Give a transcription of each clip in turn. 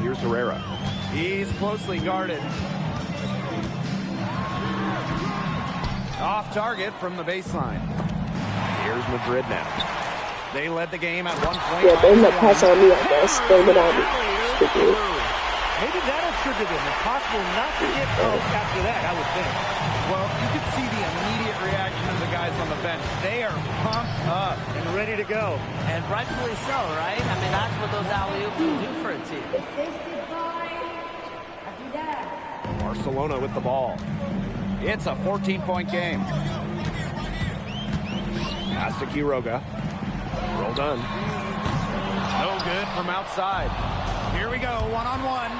here's Herrera. He's closely guarded. Off target from the baseline. Here's Madrid now. They led the game at 1 point. Yeah, blame that pass on me, I guess. Blame it on me. Maybe that'll trigger them. Impossible not to get broke after that, I would think. Well, you can see the immediate reaction of the guys on the bench. They are pumped up and ready to go. And rightfully so, right? I mean, that's what those alley-oops will do for a team. Barcelona with the ball. It's a 14-point game. Pass to Quiroga. Roll done. No good from outside. Here we go, one-on-one.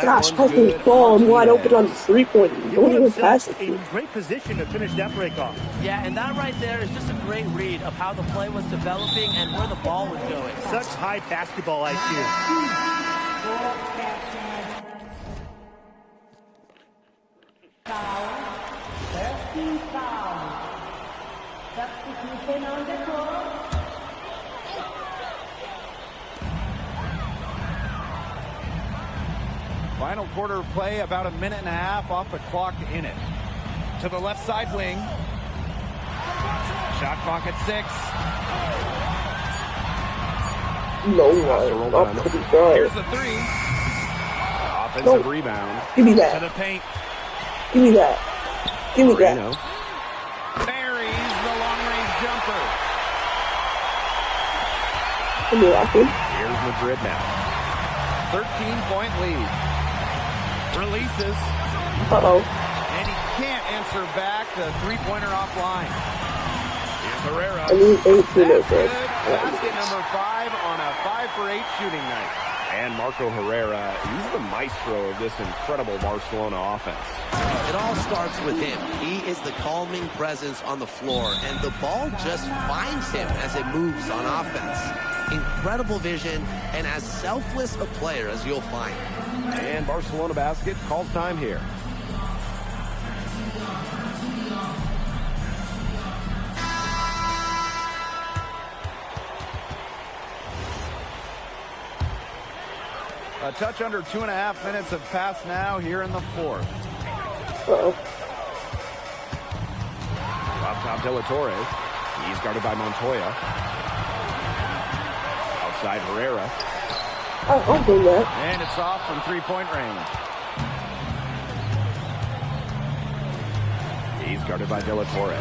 Gosh, passing the ball and wide open on the three-point. Don't even pass it. In great position to finish that break off. Yeah, and that right there is just a great read of how the play was developing and where the ball was going. Such high basketball IQ. Substitution on the court. Final quarter of play, about a minute and a half off the clock in it. To the left side wing. Shot clock at 6. No one. Here's the three. Offensive rebound. Give me that. To the paint. Give me that. Give me that. Buries the long-range jumper. Give me that. Here's Madrid now. 13-point lead. Releases. Uh-oh. And he can't answer back. The three-pointer offline. Here's Herrera. I need 18 That's good. Basket number 5 on a 5-for-8 shooting night. And Marco Herrera, he's the maestro of this incredible Barcelona offense. It all starts with him. He is the calming presence on the floor, and the ball just finds him as it moves on offense. Incredible vision, and as selfless a player as you'll find. And Barcelona basket calls time here. A touch under 2.5 minutes have passed now here in the fourth. Uh-oh. Up top, De La Torre. He's guarded by Montoya. Outside, Herrera. I'll do that. And it's off from three-point range. He's guarded by De La Torre.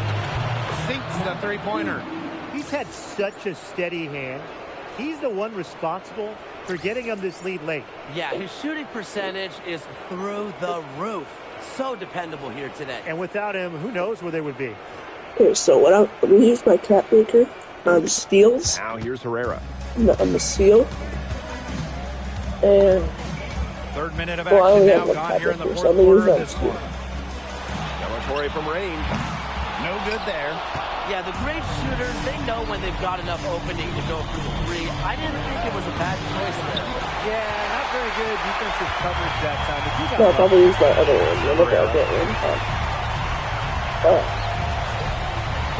Sinks the three-pointer. He's had such a steady hand. He's the one responsible for getting him this lead late. Yeah, his shooting percentage is through the roof. So dependable here today. And without him, who knows where they would be. Okay, so I'm going to use my cat maker on the steals. Now here's Herrera. On the steal. And... Third minute of action now gone here in the fourth quarter of this one. De La Torre from range. No good there. Yeah, the great shooters, they know when they've got enough opening to go through the three. I didn't think it was a bad choice there. Yeah, not very good defensive coverage that time. But you got I'll probably use my other one. Look at that one.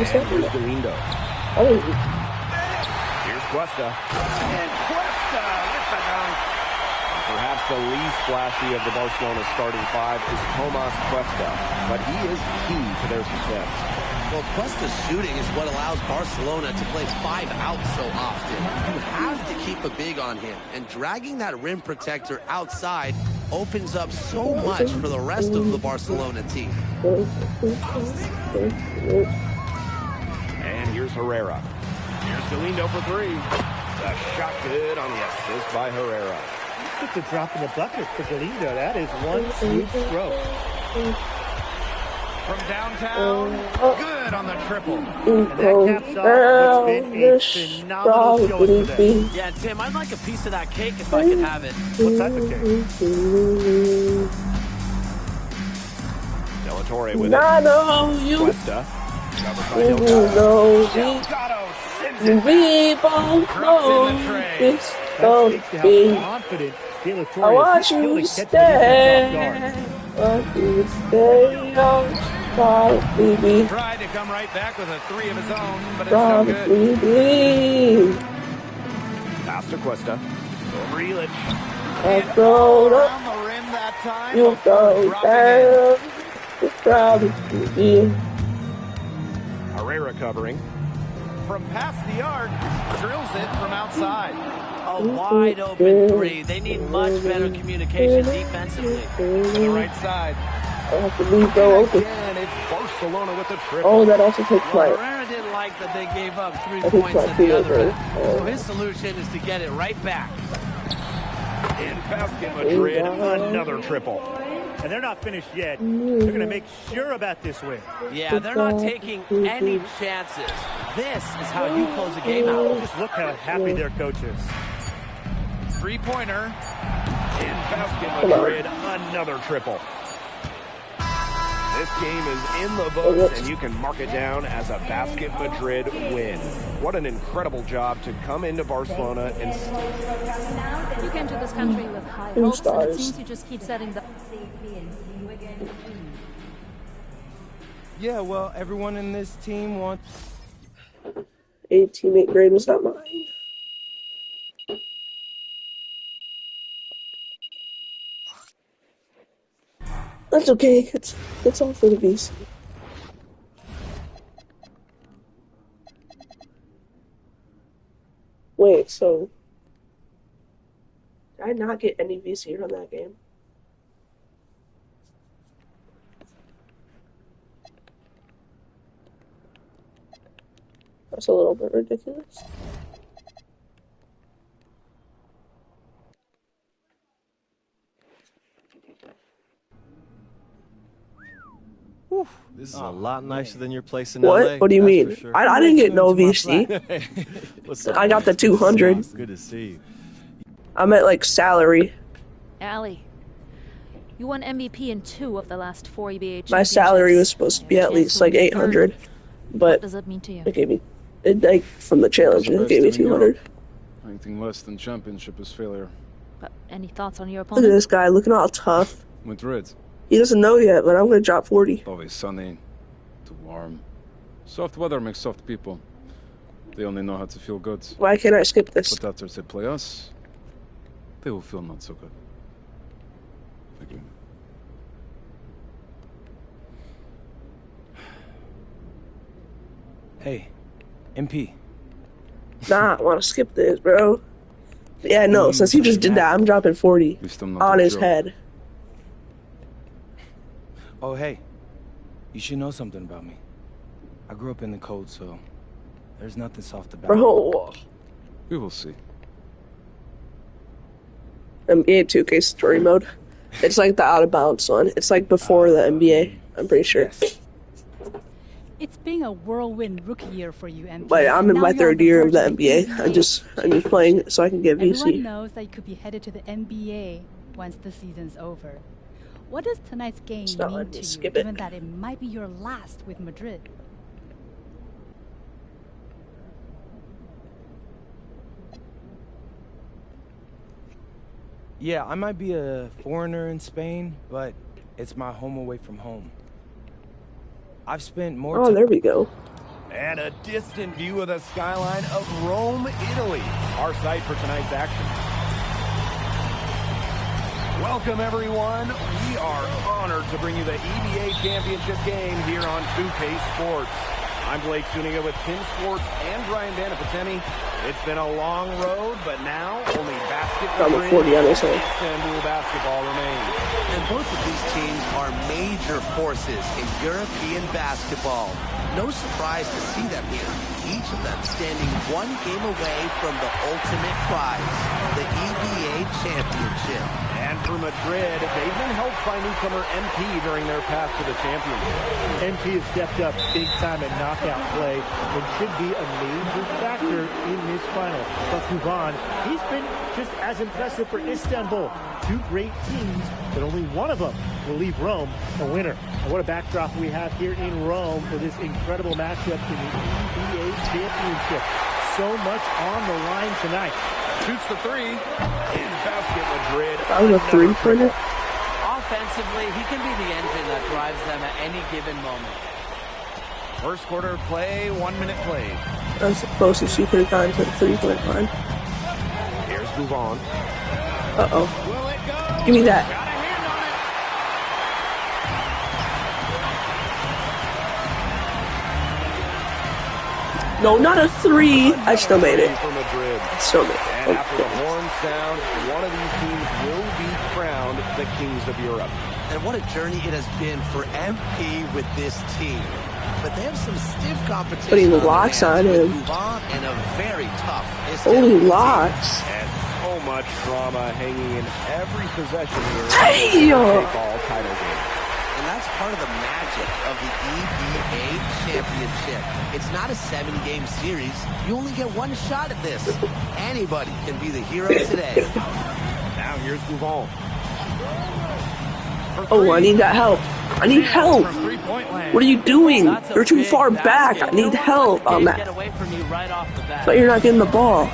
What's that? Here's Galindo. Here's Cuesta. And Cuesta with the dunk. Perhaps the least flashy of the Barcelona starting five is Tomas Cuesta, but he is key to their success. Well, Cuesta's shooting is what allows Barcelona to play 5 out so often. You have to keep a big on him, and dragging that rim protector outside opens up so much for the rest of the Barcelona team. And here's Herrera. Here's Galindo for 3. The shot good on the assist by Herrera. It's a drop in the bucket for Galindo. That is one smooth stroke. From downtown, good on the triple. And that caps off what's been a phenomenal showing for them. Yeah, Tim, I'd like a piece of that cake if I could have it. What type of cake? De La Torre with Nano, it. you Cuesta. Covered by know Delgado sends we it back. both Drops know in the tray. it's That gonna speaks to how be. confident De La I Torre want is. you to Really catching the stay. defense off guard. I want you to stay on side, baby. Tried to come right back with a 3 of his own, but it's no good. Pass to Cuesta. Grealish. I'll throw it up. Around the rim that time. You before go dropping in. down. It's probably you. Herrera covering. From past the arc, drills it from outside. A wide open three. They need much better communication defensively. To the right side. I'll have to leave go open. Again, it's Barcelona with the triple. Oh, that also takes Well, my. Herrera didn't like that they gave up 3 I think points my at the field other end. goal. So his solution is to get it right back. In basket Madrid, another triple. And they're not finished yet. They're going to make sure about this win. Yeah, they're not taking any chances. This is how you close a game out. Just look how happy their coach is. Three-pointer. In basket Madrid, another triple. This game is in the books, and you can mark it down as a Basket Madrid win. What an incredible job to come into Barcelona and You came to this country with high hopes, and it seems you just keep setting the... Yeah, well, everyone in this team wants... A teammate grade was not mine. That's okay. It's all for the VC. Wait, so did I not get any VC on that game? That's a little bit ridiculous. Whew, this is a lot nicer than your place in LA. What do you mean? Sure. I didn't get no VC. What's up, I got the 200. Good to see you. I'm at like salary. Allie, you won MVP in 2 of the last 4 EBA championships. My salary was supposed to be at least like 800, What but does that mean to you? it gave me like from the challenge. It gave me 200. Anything less than championship is failure. Any thoughts on your Look at opponent? this guy looking all tough. Madrid. He doesn't know yet, but I'm gonna drop 40. Always sunny, too warm. Soft weather makes soft people. They only know how to feel good. Why can't I skip this? But after they play us, they will feel not so good. Thank you. Hey, MP. Nah, I want to skip this, bro. Yeah, no. Since he just did that, I'm dropping 40 on his head. Oh, hey. You should know something about me. I grew up in the cold, so there's nothing soft about it. Bro, We will see. Nba2k story mode. It's like the out of bounds one. It's like before the NBA. I'm pretty sure. Yes. It's been a whirlwind rookie year for you, MP. But I'm in Now my you're on 3rd year of the verge NBA. I'm just playing so I can get Everyone VC. knows that you could be headed to the NBA once the season's over. What does tonight's game not mean letting to me you, skip it. given that it might be your last with Madrid? Yeah, I might be a foreigner in Spain, but it's my home away from home. I've spent more Oh, time... there we go. and a distant view of the skyline of Rome, Italy, our site for tonight's action. Welcome, everyone. We are honored to bring you the EBA Championship game here on 2K Sports. I'm Blake Zuniga with Tim Swartz and Brian Banapatemi. It's been a long road, but now only I'm basketball at 40 on this one. Istanbul basketball remains. And both of these teams are major forces in European basketball. No surprise to see them here. Each of them standing one game away from the ultimate prize, the EBA Championship. And for Madrid, they've been helped by newcomer MP during their path to the championship. MP has stepped up big time in knockout play and should be a major factor in this final. But Kuvan, he's been just as impressive for Istanbul. 2 great teams, but only one of them will leave Rome a winner. And what a backdrop we have here in Rome for this incredible matchup in the EBA Championship. So much on the line tonight. Shoots the 3 in basket Madrid. That was a 3-pointer. Offensively, he can be the engine that drives them at any given moment. First quarter play, 1 minute played. That's the closest you could have gotten to the 3-point line. Guvon. Uh-oh. Give me that. No, not a three. I still made it. Still made it. And after the horn sounds, one of these teams will be crowned the Kings of Europe. And what a journey it has been for MP with this team. But they have some stiff competition. Putting the locks on him. And a very tough Holy locks. And so much drama hanging in every possession here. Hey! Take-all title game. And that's part of the magic of the EBA championship. It's not a 7-game series. You only get one shot at this. Anybody can be the hero today. Now here's Guvon. Oh, I need that help. I need help. What are you doing? You're too far back. I need help on that. But you're not getting the ball.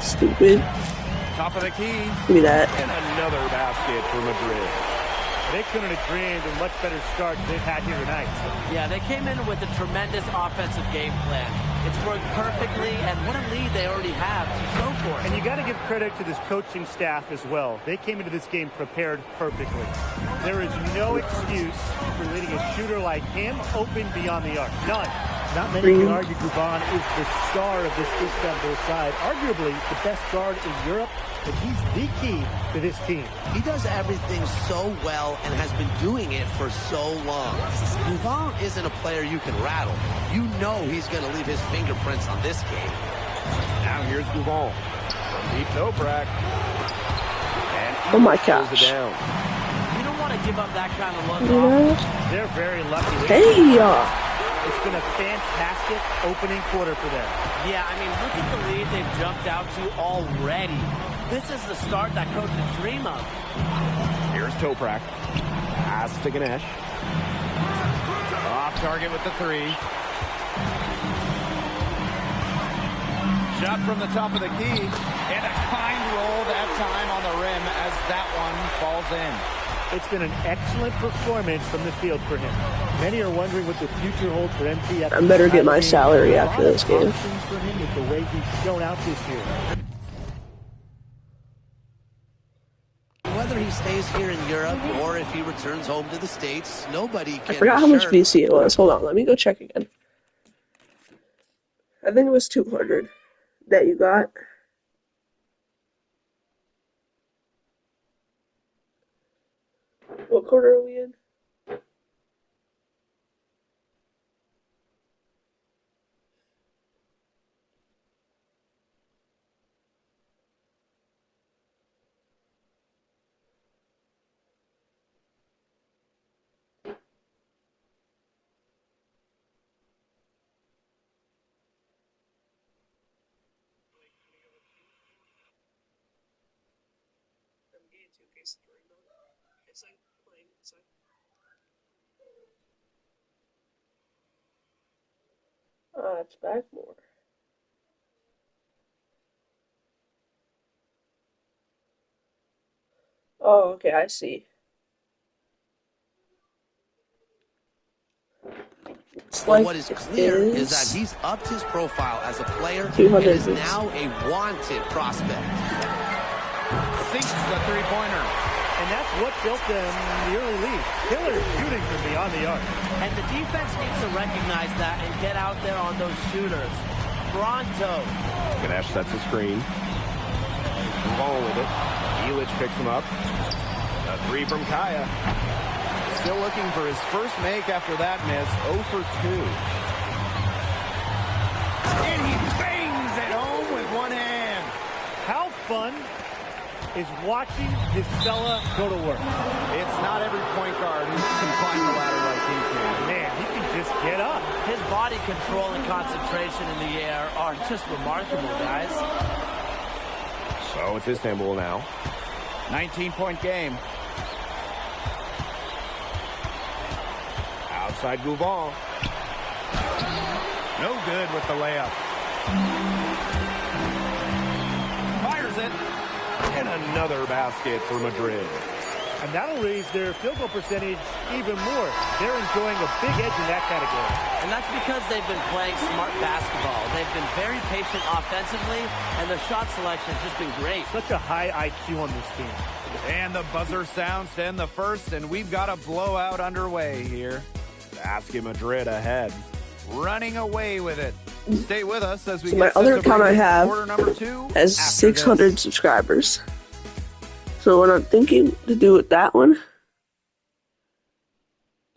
Stupid. Top of the key. Give me that. And another basket for Madrid. They couldn't have dreamed a much better start than they've had here tonight. Yeah, they came in with a tremendous offensive game plan. It's worked perfectly, and what a lead they already have to go for it. And you got to give credit to this coaching staff as well. They came into this game prepared perfectly. There is no excuse for letting a shooter like him open beyond the arc. None. Not many can argue Guvon is the star of this Istanbul side. Arguably the best guard in Europe, but he's the key to this team. He does everything so well and has been doing it for so long. Guvon isn't a player you can rattle. You know he's going to leave his fingerprints on this game. Now here's Guvon from deep Toprak. And oh my gosh. It down. You don't want to give up that kind of look. They're very lucky. Hey! It's been a fantastic opening quarter for them. Yeah, I mean, look at the lead they've jumped out to already. This is the start that coaches dream of. Here's Toprak. Pass to Ganesh. Off target with the three. Shot from the top of the key. And a kind roll that time on the rim as that one falls in. It's been an excellent performance from the field for him. Many are wondering what the future holds for MP. I better get my salary after this game. For him with the way he's shown out this year. Whether he stays here in Europe or if he returns home to the States, nobody can. I forgot how much VC it was. Hold on, let me go check again. I think it was 200 that you got. What quarter are we in? Nba2k26. It's like playing. It's like. It's back more. Oh, okay, I see. Well, what is clear is that he's upped his profile as a player and is now a wanted prospect. Sinks the three-pointer. And that's what built them the early lead. Killer shooting from beyond the arc. And the defense needs to recognize that and get out there on those shooters. Pronto. Ganesh sets a screen. Ball with it. Illich picks him up. A three from Kaya. Still looking for his first make after that miss. 0 for 2. And he bangs it home with one hand. How fun is watching this fella go to work. It's not every point guard who can climb the ladder like he can. Man, he can just get up. His body control and concentration in the air are just remarkable, guys. So it's Istanbul now. 19-point game. Outside Guvon. No good with the layup. Fires it. And another basket for Madrid. And that'll raise their field goal percentage even more. They're enjoying a big edge in that category. And that's because they've been playing smart basketball. They've been very patient offensively, and their shot selection has just been great. Such a high IQ on this team. And the buzzer sounds to end the first, and we've got a blowout underway here. Basket Madrid ahead. Running away with it. Stay with us as we So get my set other to account I begin have quarter number 2 has after 600 this. subscribers. So what I'm thinking to do with that one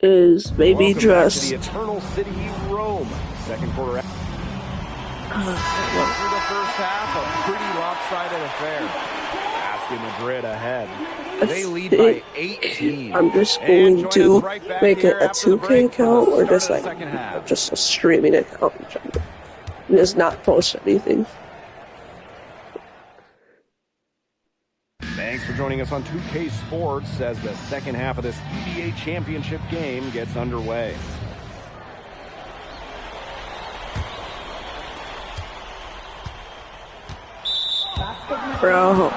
is maybe Welcome just back to the Eternal City, Rome. Second quarter. Through the first half, a pretty lopsided affair. Basket Madrid ahead. They lead by 18. I'm just And going join to us right back make here it a after the 2K break for the account or start just of the like second half. just a streaming account. And just not post anything. Thanks for joining us on 2K Sports as the second half of this EBA championship game gets underway. Bro.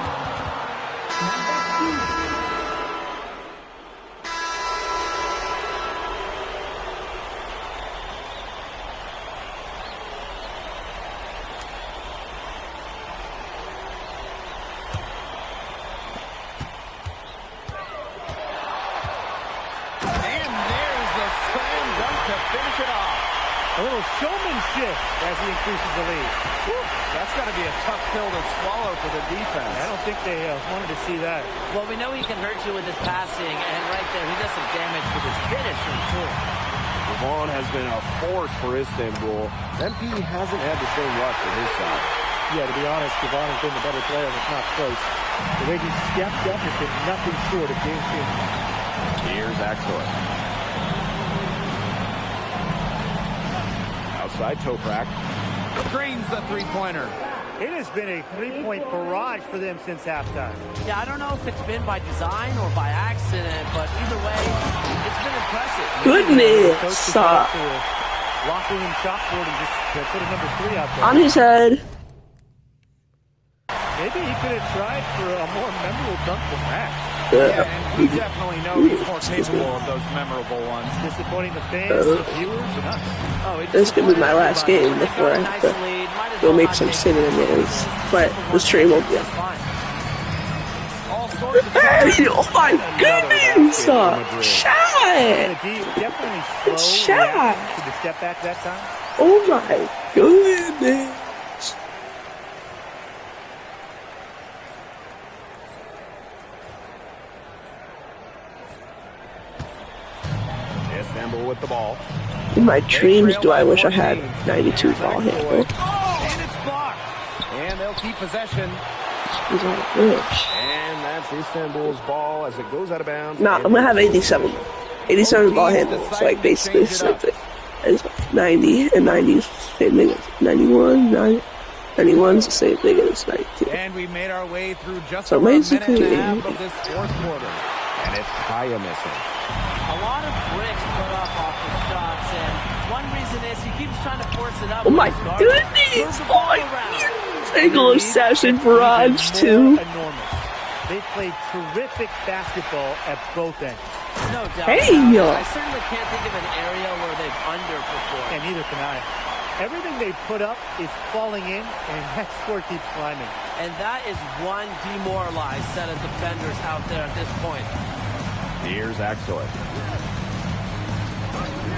A little showmanship as he increases the lead. Whew, that's got to be a tough pill to swallow for the defense. I don't think they wanted to see that. Well, we know he can hurt you with his passing, and right there, he does some damage with his finishing, too. Devon has been a force for Istanbul. MP hasn't had the same luck for his side. Yeah, to be honest, Devon has been the better player, and it's not close. The way he stepped up has been nothing short of game-changing. Here's Axel. Outside Toprak. Screens the three-pointer. It has been a three-point barrage for them since halftime. Yeah, I don't know if it's been by design or by accident, but either way, it's been impressive. Goodness. Locker room chalkboard and just put a number 3 out there. On his head. Maybe he could have tried for a more memorable dunk than that. Yeah, and we definitely know he's more capable of those memorable ones. Disappointing the fans, the viewers, and us. Oh, This could be my last game before I have to go make some cinnamon games. But the stream will be up. Hey, oh my goodness! Shot! Definitely slow Shot! to the step back that time. Oh my goodness! Istanbul with the ball. In my dreams, do I wish I had 92 ball handle? And it's blocked. And they'll keep possession. He's on a bitch. And that's Istanbul's ball as it goes out of bounds. Nah, I'm gonna have 87. 87 ball handle. It's like basically the same thing. It's 90 and 90 is the same thing as 91. 91's the same thing as 92. And we made our way through just So over a minute basically, and a half of this fourth quarter. And it's Kaya missing. A lot of bricks put up off the shots, and one reason is he keeps trying to force it up. Oh my goodness! Oh my goodness! Angle assassin barrage too. Enormous. They played terrific basketball at both ends. No doubt. Hey! I certainly can't think of an area where they've underperformed. And neither can I. Everything they put up is falling in, and that score keeps climbing. And that is one demoralized set of defenders out there at this point. Here's Axel.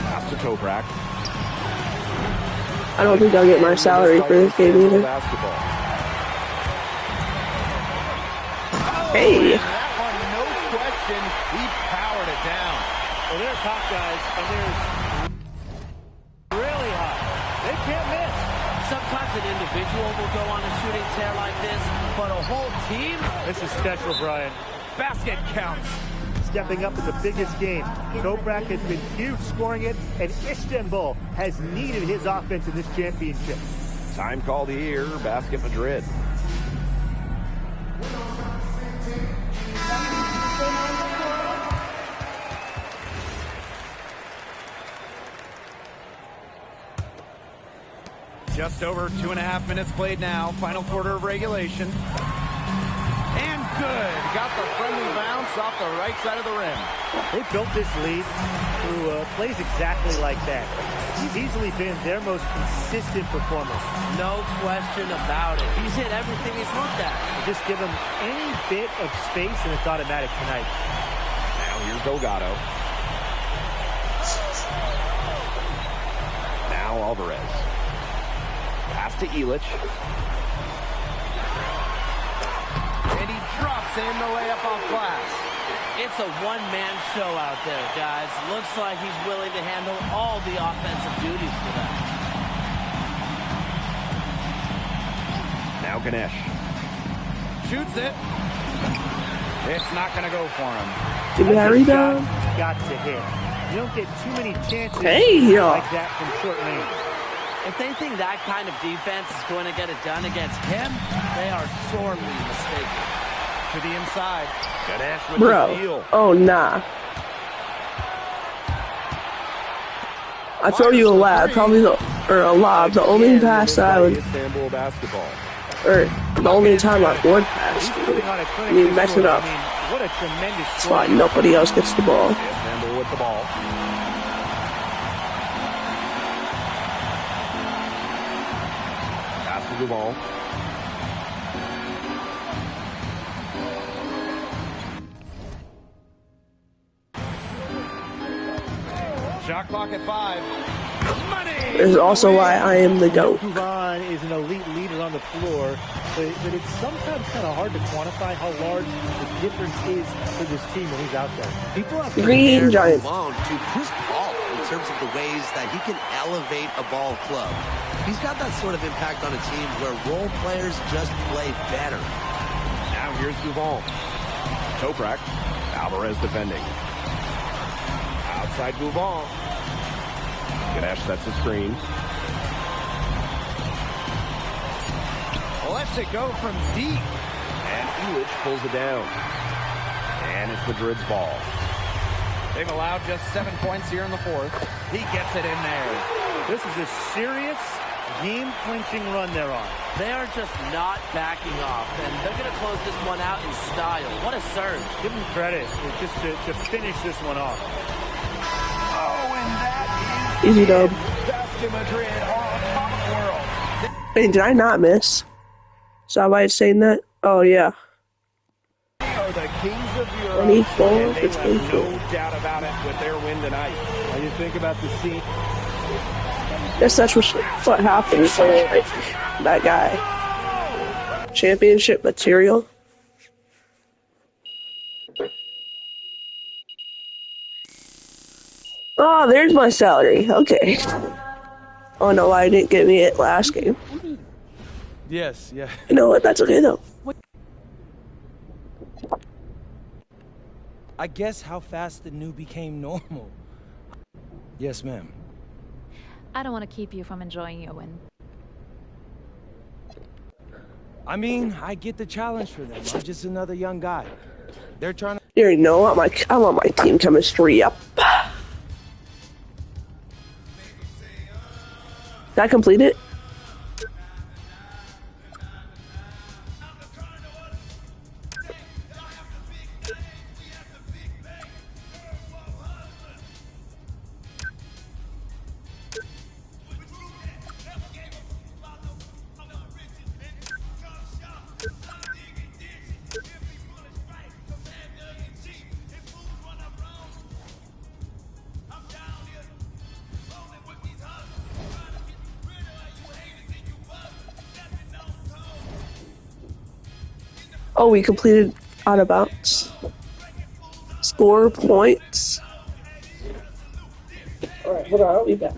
Pass to Toprak. I don't think I'll get my salary for this game either. Basketball. Hey! That one, no question, he powered it down. Well, there's hot guys, and there's really hot. They can't miss. Sometimes an individual will go on a shooting tear like this, but a whole team? This is special, Brian. Basket counts. Stepping up in the biggest game. Toprak has been huge scoring it, and Istanbul has needed his offense in this championship. Time called here, Basket Madrid. Just over 2.5 minutes played now. Final quarter of regulation. And good. Got the friendly bounce off the right side of the rim. They built this lead through plays exactly like that. He's easily been their most consistent performer. No question about it. He's hit everything he's looked at. Just give him any bit of space and it's automatic tonight. Now here's Delgado. Now Alvarez. Pass to Elich. And he drops in the layup off glass. It's a one-man show out there, guys. Looks like he's willing to handle all the offensive duties for them. Now Ganesh. Shoots it. It's not going to go for him. Give me that rebound. Got to hit. You don't get too many chances like that from short range. If they think that kind of defense is going to get it done against him, they are sorely mistaken. To the inside. Ganesh with the steal. Oh, nah. I throw you a lab, probably or a lob. The only pass that I would, Istanbul basketball. or the only time I would pass. You mess it up. I mean, what a tremendous That's why nobody else gets the ball. Istanbul with the ball. Pass to Duval. Shot clock at 5. Money! This is also why I am the GOAT. Kuvan is an elite leader on the floor, but it's sometimes kind of hard to quantify how large the difference is for this team when he's out there. People have Green Giant to Chris Paul in terms of the ways that he can elevate a ball club. He's got that sort of impact on a team where role players just play better. Now here's Duval. Toprak. Alvarez defending. Outside Duval. Ganesh sets the screen. Lets it go from deep. And Elich pulls it down. And it's Madrid's ball. They've allowed just 7 points here in the fourth. He gets it in there. This is a serious game-clinching run they're on. They are just not backing off, and they're going to close this one out in style. What a surge. Give them credit just to finish this one off. Oh, and that is Easy dub. Basket Madrid are on top of the world. Wait, did I not miss? So am I saying that? Oh, yeah. They are the kings of Europe. 24, and they it's left 24. no doubt about it with their win tonight. How do you think about the scene? Guess that's what happens for that guy. Championship material. Oh, there's my salary. Okay. Oh no, I didn't get me it last game. Yes, yeah. You know what? That's okay though. I guess how fast the new became normal. Yes, ma'am. I don't want to keep you from enjoying your win. I mean, I get the challenge for them. I'm just another young guy. They're trying to... You already know I want my team chemistry up. Did I complete it? Oh, we completed out of bounds. Score points. Alright, hold on, I'll be back.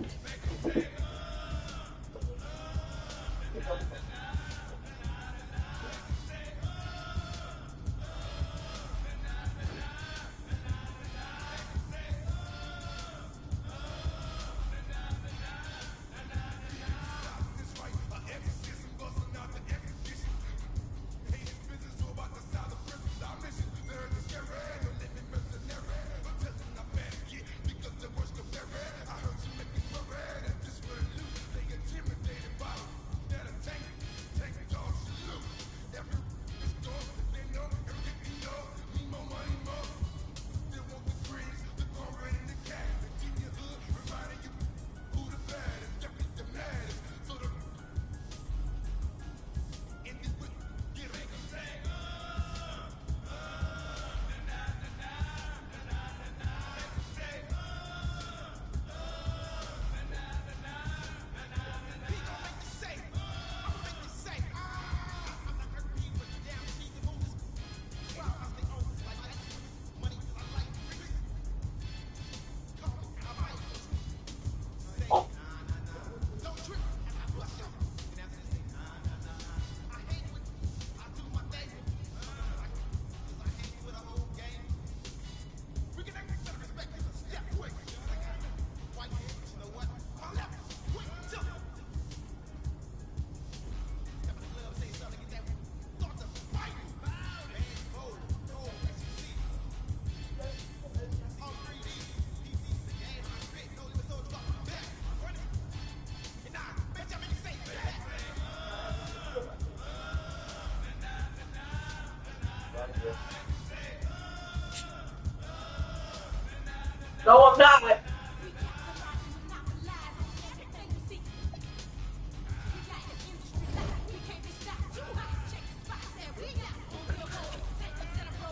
No, I'm not.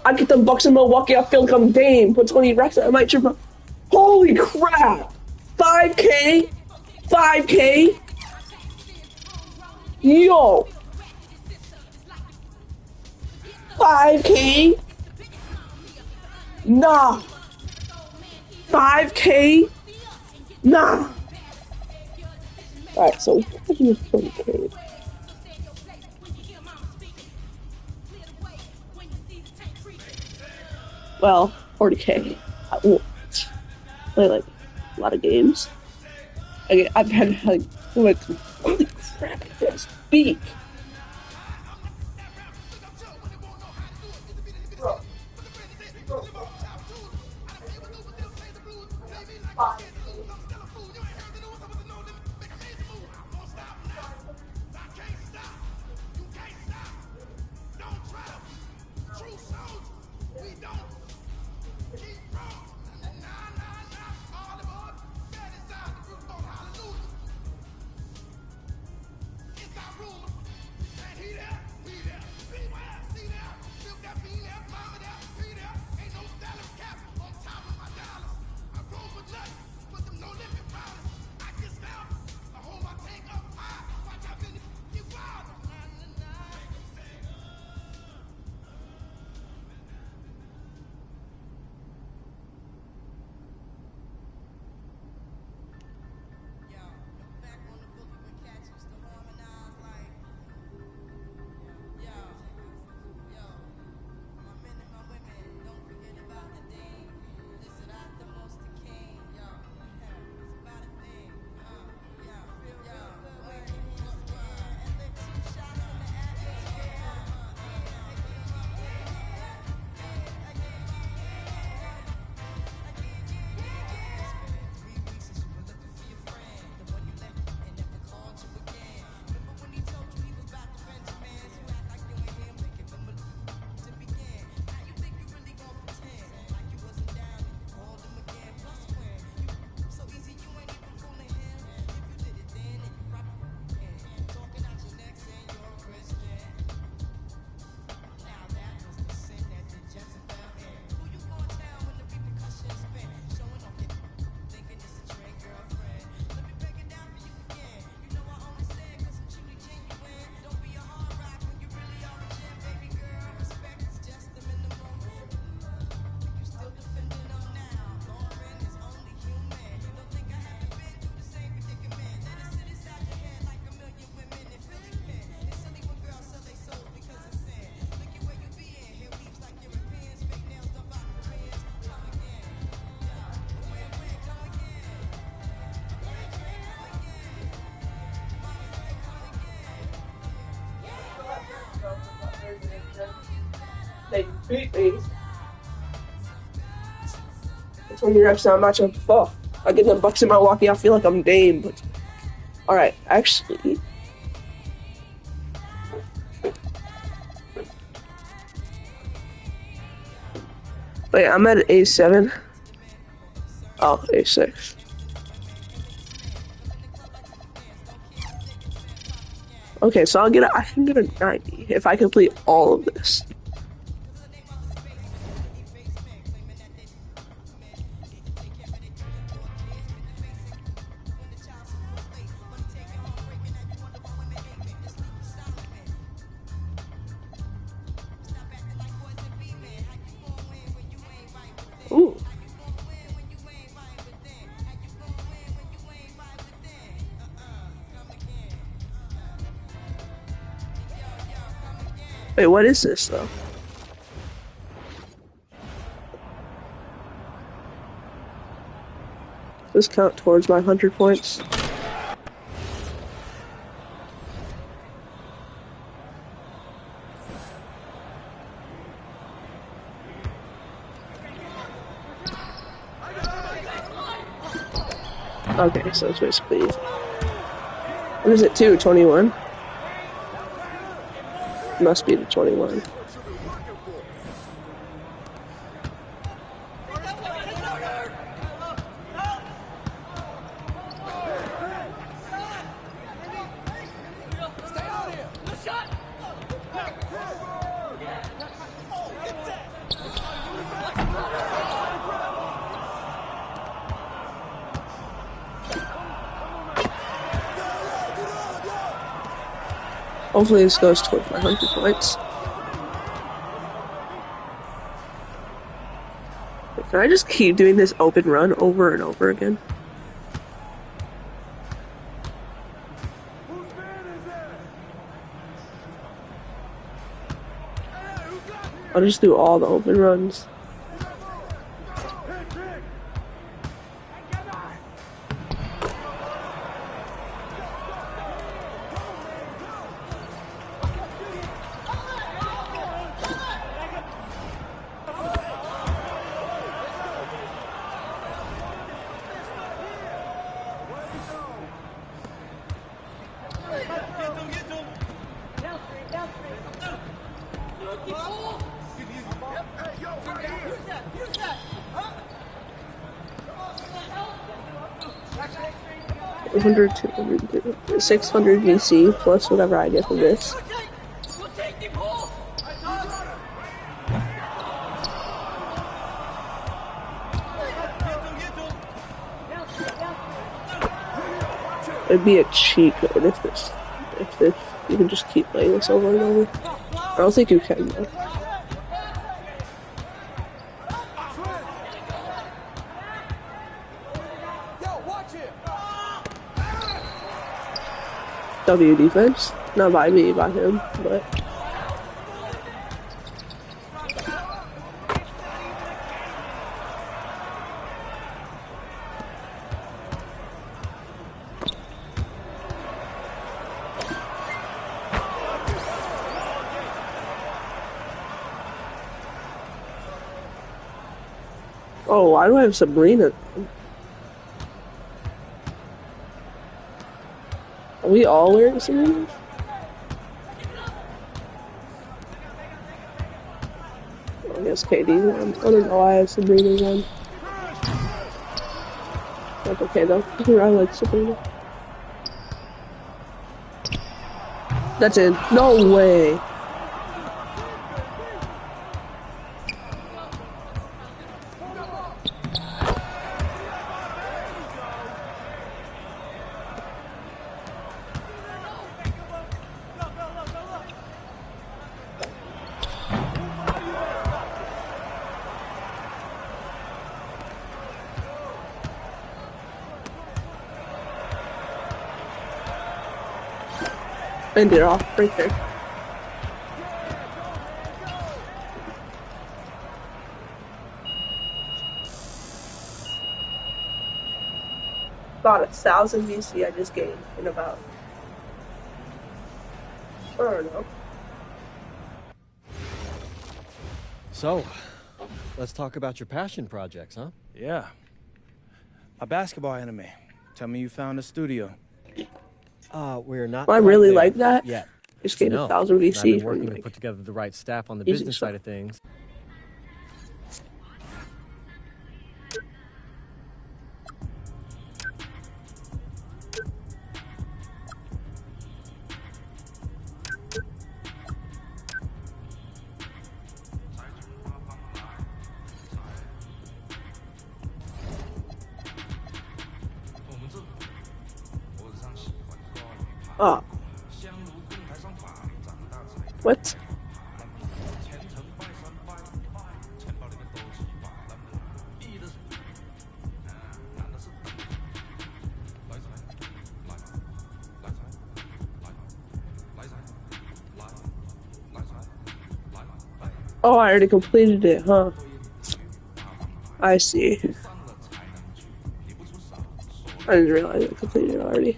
I get them Bucks in Milwaukee. I feel like I'm Dame. Put 20 racks. I might trip up. Holy crap! 5K, 5K. Yo, 5K. Nah. 5K. Nah. All right, so what is 20K? Well, 40K. I won't play like a lot of games. I've had like holy crap, this beak. They beat me. That's when you're actually not matchup. Oh, I get them Bucks in Milwaukee. I feel like I'm Dame, but all right, actually. Wait, I'm at A7. Oh, A6. Okay, so I can get a 90 if I complete all of this. Ooh. Wait, what is this though? Does this count towards my 100 points? Okay, so it's basically easy. What is it, 21? Must be the 21. Hopefully this goes towards my 100 points. Can I just keep doing this open run over and over again? I'll just do all the open runs. $100, 200, 600 VC plus whatever I get from this. It'd be a cheat code if you can just keep playing this over and over. I don't think you can though. W defense, not by me, by him, but. Oh, why do I have Sabrina? Are we all wearing Sabrina? I guess KD won. I don't know why I have Sabrina on. That's okay though. I like Sabrina. That's it. No way. End it off right there. About 1,000 VC I just gained in about, I don't know. So, let's talk about your passion projects, huh? Yeah. A basketball anime. Tell me you found a studio. We're not. I really like that. Yet. Just gained 1,000 I've VC been from working like, to put together the right staff on the easy business stuff. side of things. Oh. What? Oh, I already completed it, huh? I see. I didn't realize I completed it already.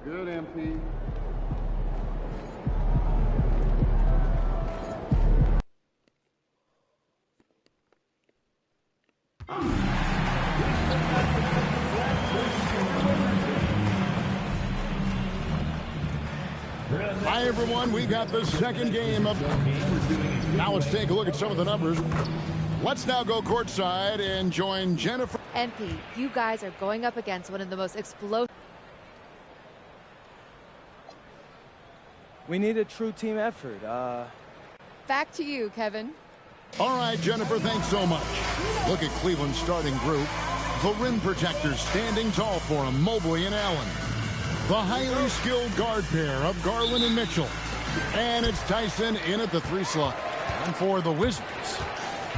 Good, MP. Hi, everyone. We got the second game of... Now let's take a look at some of the numbers. Let's now go courtside and join Jennifer. NP, you guys are going up against one of the most explosive... We need a true team effort. Back to you, Kevin. All right, Jennifer, thanks so much. Look at Cleveland's starting group. The rim protectors standing tall for him, Mobley and Allen. The highly skilled guard pair of Garland and Mitchell. And it's Tyson in at the 3 slot. And for the Wizards,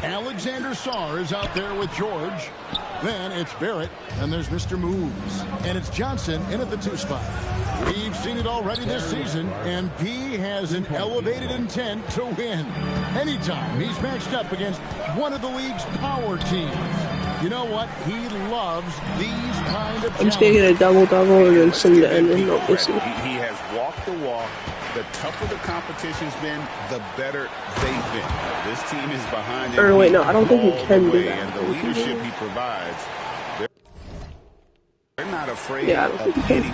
Alexander Sarr is out there with George. Then it's Barrett, and there's Mr. Moves. And it's Johnson in at the 2 spot. We've seen it already this season, and P has an elevated intent to win. Anytime he's matched up against one of the league's power teams. You know what? He loves these kind of challenges. I'm just gonna get a double-double and then sing the end and not listen. He has walked the walk. The tougher the competition's been, the better they've been. This team is behind him. Or wait, no, I don't think he can do that. And the leadership he provides, they're not afraid of anybody.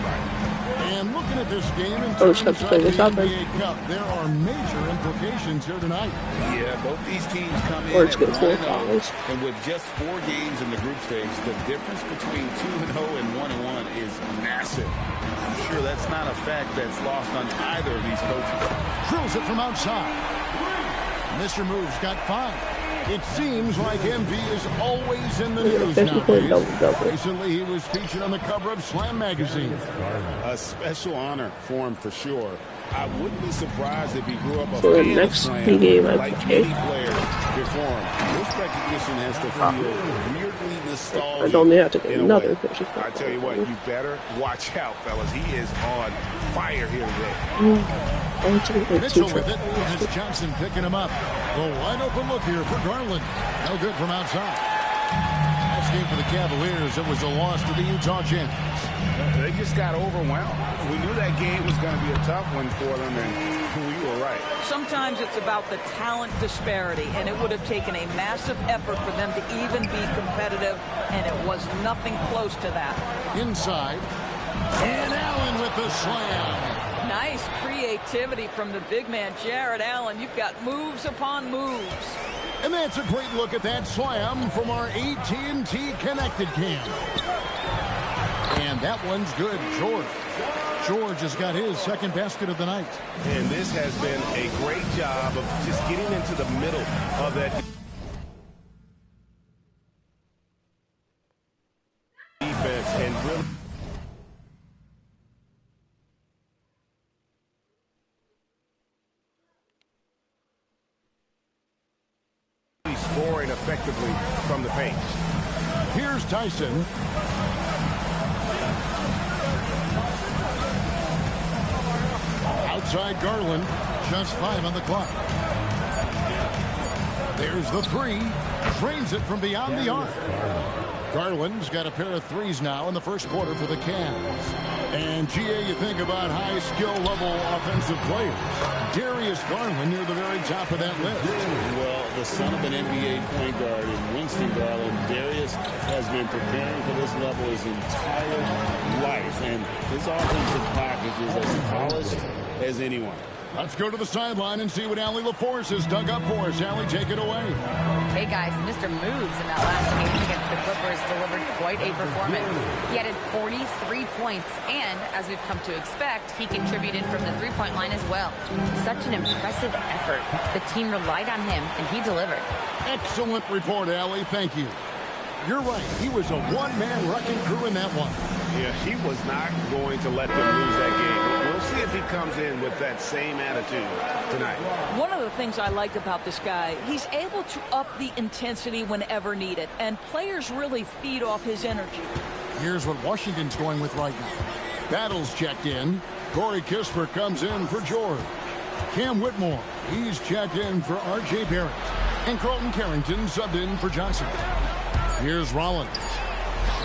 And looking at this game in terms of the NBA Cup, there are major implications here tonight. Yeah, both these teams come in Or it's at good 1-0, and with just 4 games in the group stage, the difference between 2-0 and 1-1 is massive. I'm sure that's not a fact that's lost on either of these coaches. Drills it from outside. Mr. Moves got 5. It seems like MV is always in the news nowadays. Recently, he was featured on the cover of Slam magazine. A special honor for him for sure. I wouldn't be surprised if he grew up a So the fan next of Slam game I like play. many players before him. This recognition has to feel weirdly nostalgic. I don't have to get in a another way. picture. I tell you what, you better watch out, fellas. He is on fire here today. Mitchell with it, and it's Johnson picking him up. The wide open look here for Garland. No good from outside. Last game for the Cavaliers, it was a loss to the Utah Jazz. They just got overwhelmed. We knew that game was going to be a tough one for them, and we were right. Sometimes it's about the talent disparity, and it would have taken a massive effort for them to even be competitive, and it was nothing close to that. Inside, and Allen with the slam. Nice creativity from the big man, Jared Allen. You've got moves upon moves. And that's a great look at that slam from our AT&T Connected Cam. And that one's good. George has got his second basket of the night. And this has been a great job of just getting into the middle of that defense and really scoring effectively from the paint. Here's Tyson. Outside Garland, just 5 on the clock. There's the 3, drains it from beyond the arc. Garland's got a pair of 3s now in the first quarter for the Cavs. And GA, you think about high skill level offensive players. Darius Garland near the very top of that list. Well, the son of an NBA point guard in Winston Garland, Darius has been preparing for this level his entire life, and his offensive package is as polished as anyone. Let's go to the sideline and see what Allie LaForce has dug up for us. Allie, take it away. Hey, guys, Mr. Moves in that last game against the Clippers delivered quite a performance. He added 43 points, and as we've come to expect, he contributed from the three-point line as well. Such an impressive effort. The team relied on him, and he delivered. Excellent report, Allie. Thank you. You're right. He was a one-man wrecking crew in that one. Yeah, he was not going to let them lose that game. We'll see if he comes in with that same attitude tonight. One of the things I like about this guy, he's able to up the intensity whenever needed, and players really feed off his energy. Here's what Washington's going with right now. Battles checked in. Corey Kispert comes in for George. Cam Whitmore, he's checked in for R.J. Barrett. And Carlton Carrington subbed in for Johnson. Here's Rollins.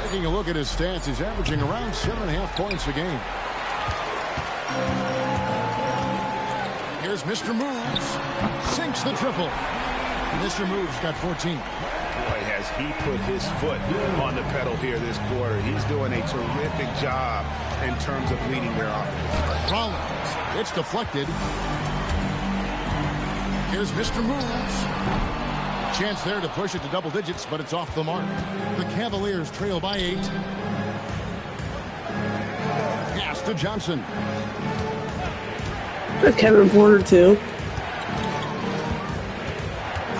Taking a look at his stats, he's averaging around 7.5 points a game. Here's Mr. Moves. Sinks the triple. Mr. Moves got 14. Boy, has he put his foot on the pedal here this quarter. He's doing a terrific job in terms of leading their offense. Rollins. It's deflected. Here's Mr. Moves. Chance there to push it to double digits, but it's off the mark. The Cavaliers trail by 8. Pass to Johnson. Kevin Porter, too.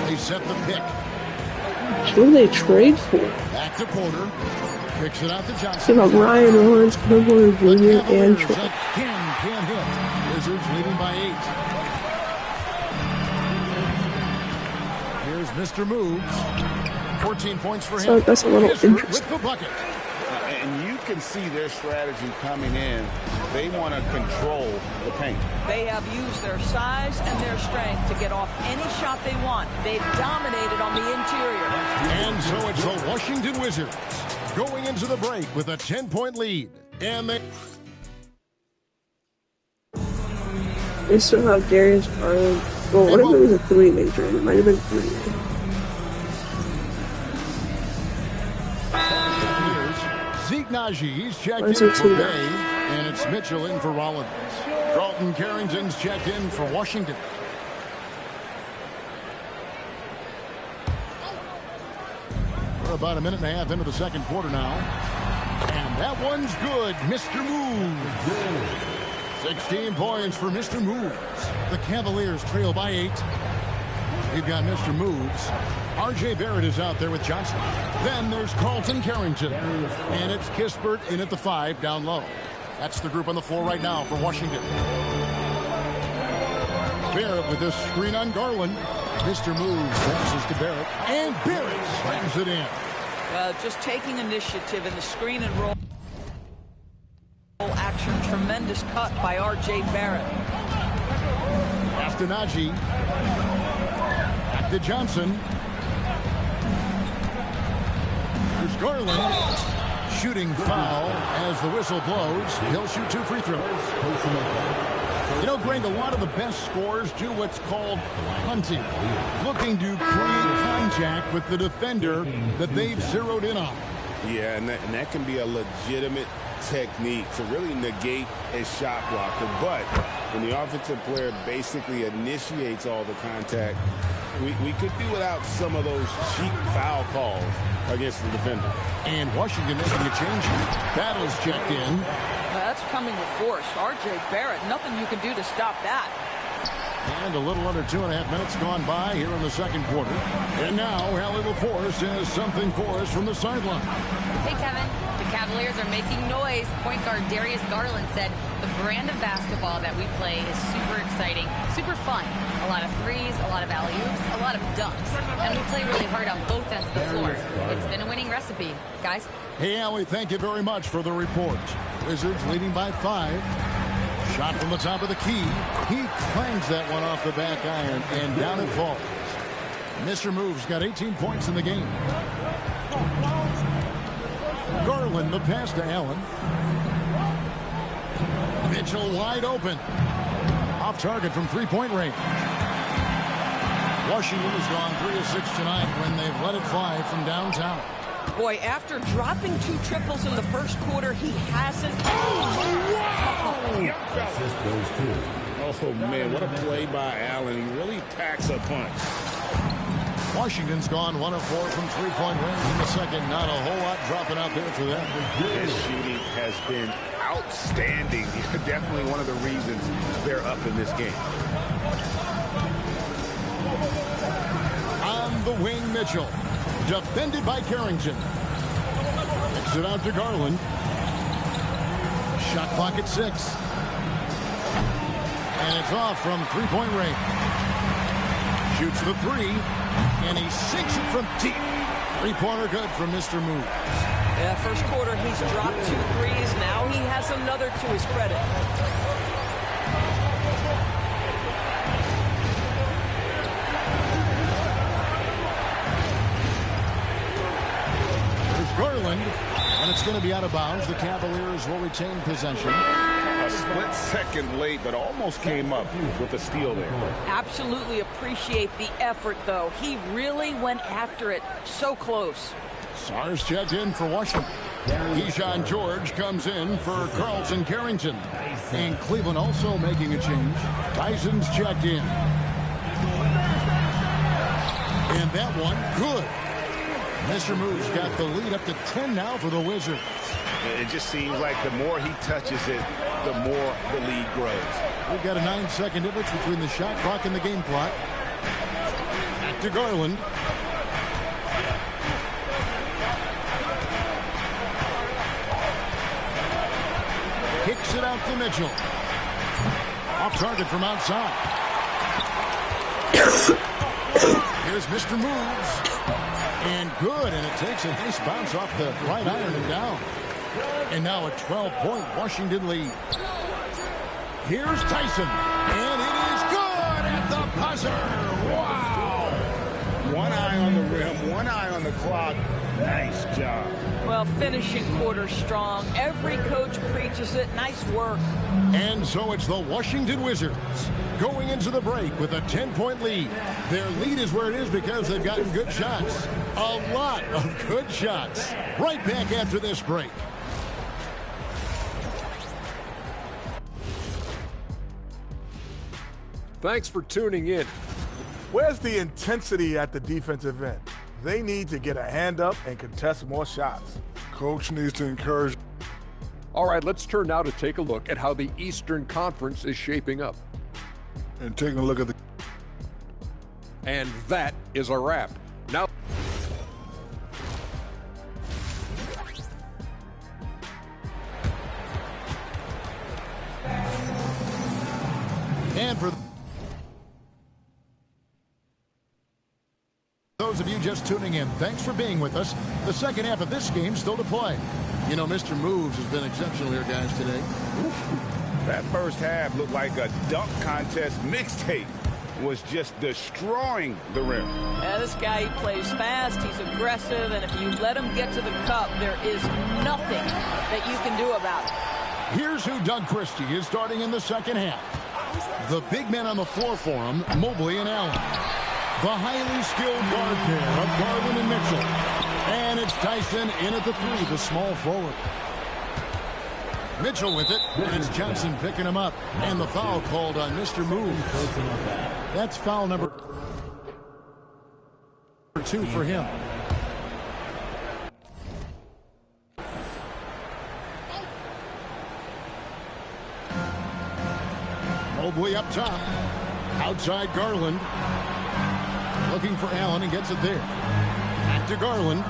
They set the pick. Who do they trade for? Back to Porter. Kicks it out to Johnson. Give up Ryan Rollins, Kevin Porter Jr., and Troy. Can't hit. Wizards leading by 8. Here's Mr. Moves. 14 points for him. So that's a little interesting. With the bucket. And you can see their strategy coming in. They want to control the paint. They have used their size and their strength to get off any shot they want. They've dominated on the interior. And so it's the Washington Wizards going into the break with a 10-point lead. And they still have Darius Garland. Well, what if it was a 3 they traded? It might have been 3. Zeke Najee's checked in for Bay, and it's Mitchell in for Rollins. Carlton Carrington's checked in for Washington. We're about a minute and a half into the second quarter now. And that one's good. Mr. Moves. 16 points for Mr. Moves. The Cavaliers trail by 8. We've got Mr. Moves. R.J. Barrett is out there with Johnson. Then there's Carlton Carrington. And it's Kispert in at the 5 down low. That's the group on the floor right now for Washington. Barrett with this screen on Garland. Mr. Moves passes to Barrett. And Barrett slams it in. Just taking initiative in the screen and roll action. Tremendous cut by R.J. Barrett. After Najee. Back to Johnson. There's Garland. Shooting foul as the whistle blows. He'll shoot 2 free throws. You know, Greg, a lot of the best scorers do what's called hunting. Looking to create contact with the defender that they've zeroed in on. Yeah, and that can be a legitimate technique to really negate a shot blocker. But when the offensive player basically initiates all the contact, we could do without some of those cheap foul calls against the defender. And Washington making a change. Battles checked in. That's coming with force. R.J. Barrett, nothing you can do to stop that. And a little under 2.5 minutes gone by here in the second quarter. And now Allie LaForce says something for us from the sideline. Hey, Kevin. The Cavaliers are making noise. Point guard Darius Garland said the brand of basketball that we play is super exciting, super fun. A lot of threes, a lot of alley-oops, a lot of dunks. And we play really hard on both ends of the floor. It's been a winning recipe, guys. Hey, Allie, thank you very much for the report. Wizards leading by 5. Shot from the top of the key. He clangs that one off the back iron, and down it falls. Mr. Moves got 18 points in the game. Garland, the pass to Allen. Mitchell wide open. Off target from 3-point range. Washington has gone 3 of 6 tonight when they've let it fly from downtown. Boy, after dropping 2 triples in the first quarter, he hasn't. Oh, man, what a play by Allen. He really packs a punch. Washington's gone 1 of 4 from 3-point range in the second. Not a whole lot dropping out there for them. His shooting has been outstanding. Definitely one of the reasons they're up in this game. On the wing, Mitchell. Defended by Carrington. Kicks it out to Garland. Shot clock at 6. And it's off from 3-point range. Shoots the 3. And he sinks it from deep. 3-pointer good from Mr. Moves. Yeah, first quarter he's dropped 2 threes. Now he has another to his credit. Garland, and it's going to be out of bounds. The Cavaliers will retain possession. A split second late, but almost came up with a steal there. Absolutely appreciate the effort, though. He really went after it. So close. Sars checked in for Washington. Keyshawn George comes in for Carlton Carrington. And Cleveland also making a change. Tyson's checked in. And that one, good. Mr. Moose got the lead up to 10 now for the Wizards. It just seems like the more he touches it, the more the lead grows. We've got a 9-second difference between the shot clock and the game clock. Back to Garland. Kicks it out to Mitchell. Off target from outside. Here's Mr. Moves. And good, and it takes a nice bounce off the right iron and down. And now a 12-point Washington lead. Here's Tyson. And it is good at the buzzer. Wow. One eye on the rim, one eye on the clock. Nice job. Well, finishing quarter strong. Every coach preaches it. Nice work. And so it's the Washington Wizards going into the break with a 10-point lead. Their lead is where it is because they've gotten good shots. A lot of good shots. Right back after this break. Thanks for tuning in. Where's the intensity at the defensive end? They need to get a hand up and contest more shots. Coach needs to encourage. All right, let's turn now to take a look at how the Eastern Conference is shaping up. And taking a look at the... And that is a wrap. Now... And for those of you just tuning in, thanks for being with us. The second half of this game still to play. You know, Mr. Moves has been exceptional here, guys, today. That first half looked like a dunk contest mixtape. Was just destroying the rim. Yeah, this guy, he plays fast, he's aggressive, and if you let him get to the cup, there is nothing that you can do about it. Here's who Doug Christie is starting in the second half. The big men on the floor for him, Mobley and Allen. The highly skilled guard pair of Garland and Mitchell. And it's Tyson in at the three, the small forward. Mitchell with it, and it's Johnson picking him up. And the foul called on Mr. Moves. That's foul number 2 for him. Mobley up top. Outside Garland. Looking for Allen and gets it there. Back to Garland.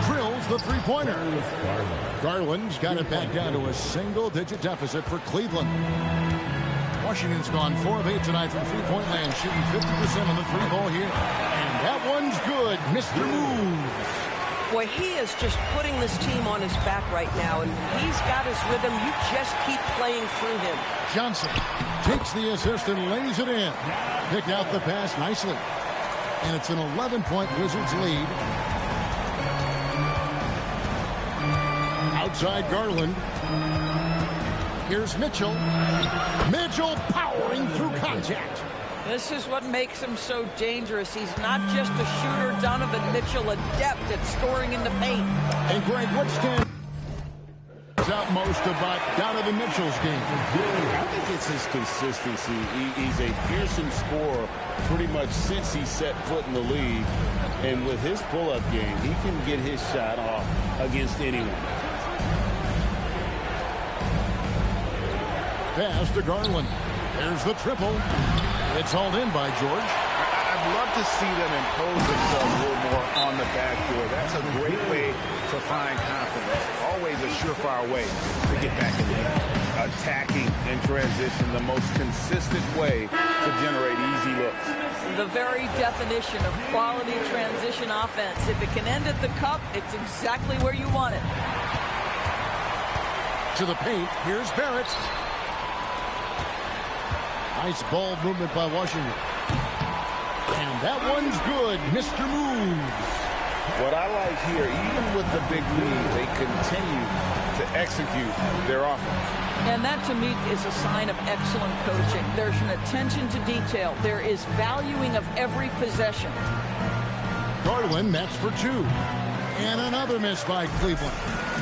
Drills the three-pointer. Garland's got it back down to a single-digit deficit for Cleveland. Washington's gone 4 of 8 tonight from three-point land, shooting 50% on the three ball here. And that one's good. Mr. Moves. Boy, he is just putting this team on his back right now, and he's got his rhythm. You just keep playing through him. Johnson takes the assist and lays it in. Picked out the pass nicely. And it's an 11-point Wizards lead. Outside Garland. Here's Mitchell. Mitchell powering through contact. This is what makes him so dangerous. He's not just a shooter. Donovan Mitchell, adept at scoring in the paint. And Greg, what stands out most about Donovan Mitchell's game? I think it's his consistency. He's a fearsome scorer pretty much since he set foot in the league. And with his pull-up game, he can get his shot off against anyone. Pass to Garland. There's the triple. It's hauled in by George. I'd love to see them impose themselves a little more on the backdoor. That's a great way to find confidence. Always a surefire way to get back in the game. Attacking in transition, the most consistent way to generate easy looks. The very definition of quality transition offense. If it can end at the cup, it's exactly where you want it. To the paint, here's Barrett. Nice ball movement by Washington. And that one's good, Mr. Moves. What I like here, even with the big lead, they continue to execute their offense. And that, to me, is a sign of excellent coaching. There's an attention to detail. There is valuing of every possession. Garland, that's for 2. And another miss by Cleveland.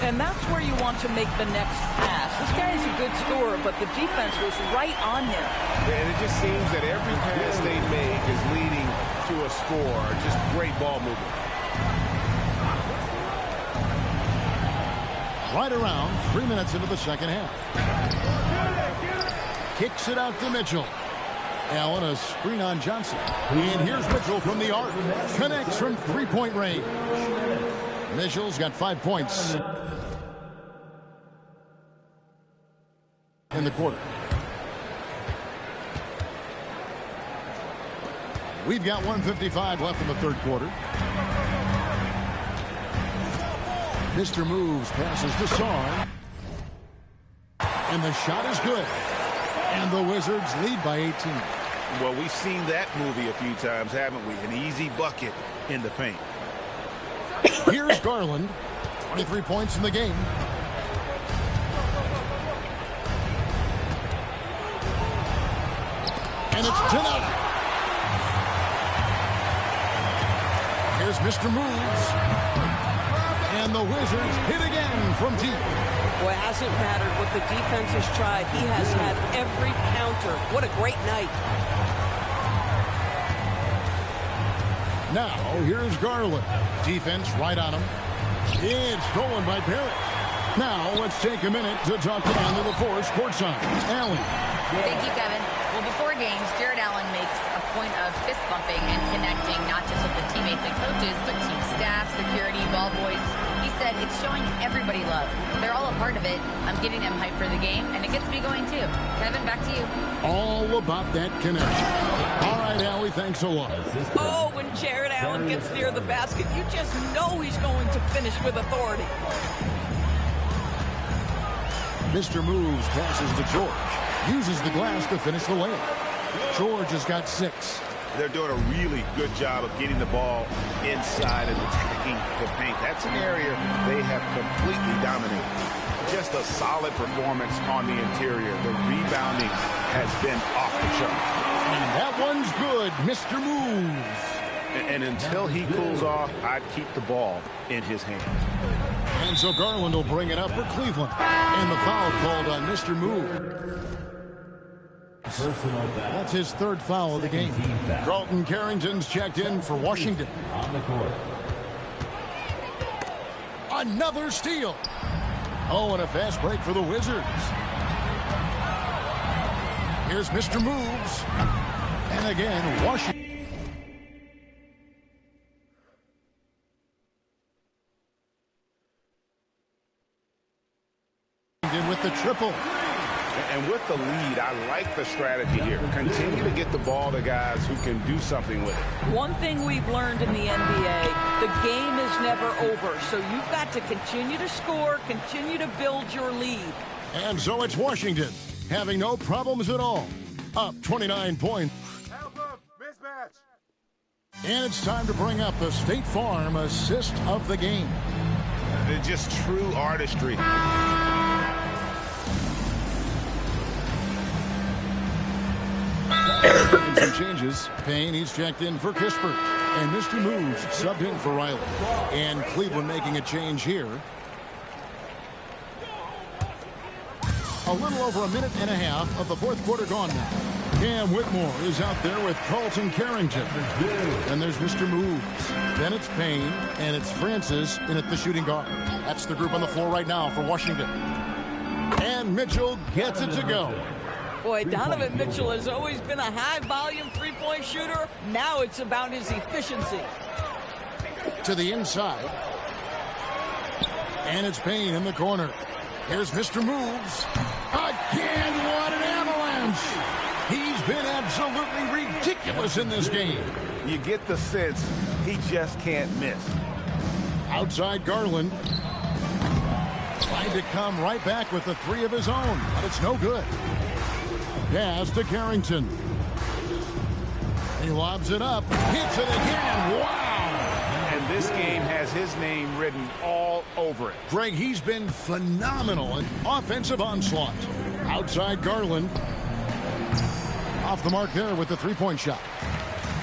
And that's where you want to make the next pass. This guy is a good scorer, but the defense was right on him. And it just seems that every pass they make is leading to a score. Just great ball movement. Right around 3 minutes into the second half. Kicks it out to Mitchell. Allen, a screen on Johnson. And here's Mitchell from the arc. Connects from three-point range. Mitchell's got 5 points in the quarter. We've got 1:55 left in the third quarter. Mr. Moves passes to Sarn. And the shot is good. And the Wizards lead by 18. Well, we've seen that movie a few times, haven't we? An easy bucket in the paint. Here's Garland. 23 points in the game. And it's denied. Here's Mr. Moves. And the Wizards hit again from deep. Well, it hasn't mattered what the defense has tried. He has had every counter. What a great night. Now, here's Garland. Defense right on him. It's stolen by Barrett. Now, let's take a minute to talk to Allen LaForce courtside. Allen. Thank you, Kevin. Well, before games, Jared Allen makes a point of fist bumping and connecting not just with the teammates and coaches, but team staff, security, ball boys. He said it's showing everybody love. They're all a part of it. I'm getting them hyped for the game, and it gets me going too. Kevin, back to you. All about that connection. All right, Allie, thanks a lot. Oh, when Jared Allen gets near the basket, you just know he's going to finish with authority. Mr. Moves passes to George. Uses the glass to finish the layup. George has got 6. They're doing a really good job of getting the ball inside and attacking the paint. That's an area they have completely dominated. Just a solid performance on the interior. The rebounding has been off the chart. And that one's good, Mr. Moves. And until he cools off, I'd keep the ball in his hand. And so Garland will bring it up for Cleveland. And the foul called on Mr. Moves. That's his 3rd foul of the game. Carlton Carrington's checked in for Washington. Another steal. Oh, and a fast break for the Wizards. Here's Mr. Moves. And again, Washington. With the triple. And with the lead, I like the strategy here. Continue to get the ball to guys who can do something with it. One thing we've learned in the NBA, the game is never over. So you've got to continue to score, continue to build your lead. And so it's Washington, having no problems at all. Up 29 points. Mismatch. And it's time to bring up the State Farm assist of the game. They're just true artistry. And some changes. Payne, he's checked in for Kispert. And Mr. Moves subbed in for Riley. And Cleveland making a change here. A little over a minute and a half of the fourth quarter gone now. Cam Whitmore is out there with Carlton Carrington. And there's Mr. Moves. Then it's Payne, and it's Francis in at the shooting guard. That's the group on the floor right now for Washington. And Mitchell gets it to go. Boy, Donovan Mitchell has always been a high-volume three-point shooter. Now it's about his efficiency. To the inside. And it's Payne in the corner. Here's Mr. Moves. Again, what an avalanche! He's been absolutely ridiculous in this game. You get the sense he just can't miss. Outside Garland. Trying to come right back with the 3 of his own, but it's no good. Pass to Carrington. He lobs it up. Hits it again. Wow! And this game has his name written all over it. Greg, he's been phenomenal in offensive onslaught. Outside Garland. Off the mark there with the three-point shot.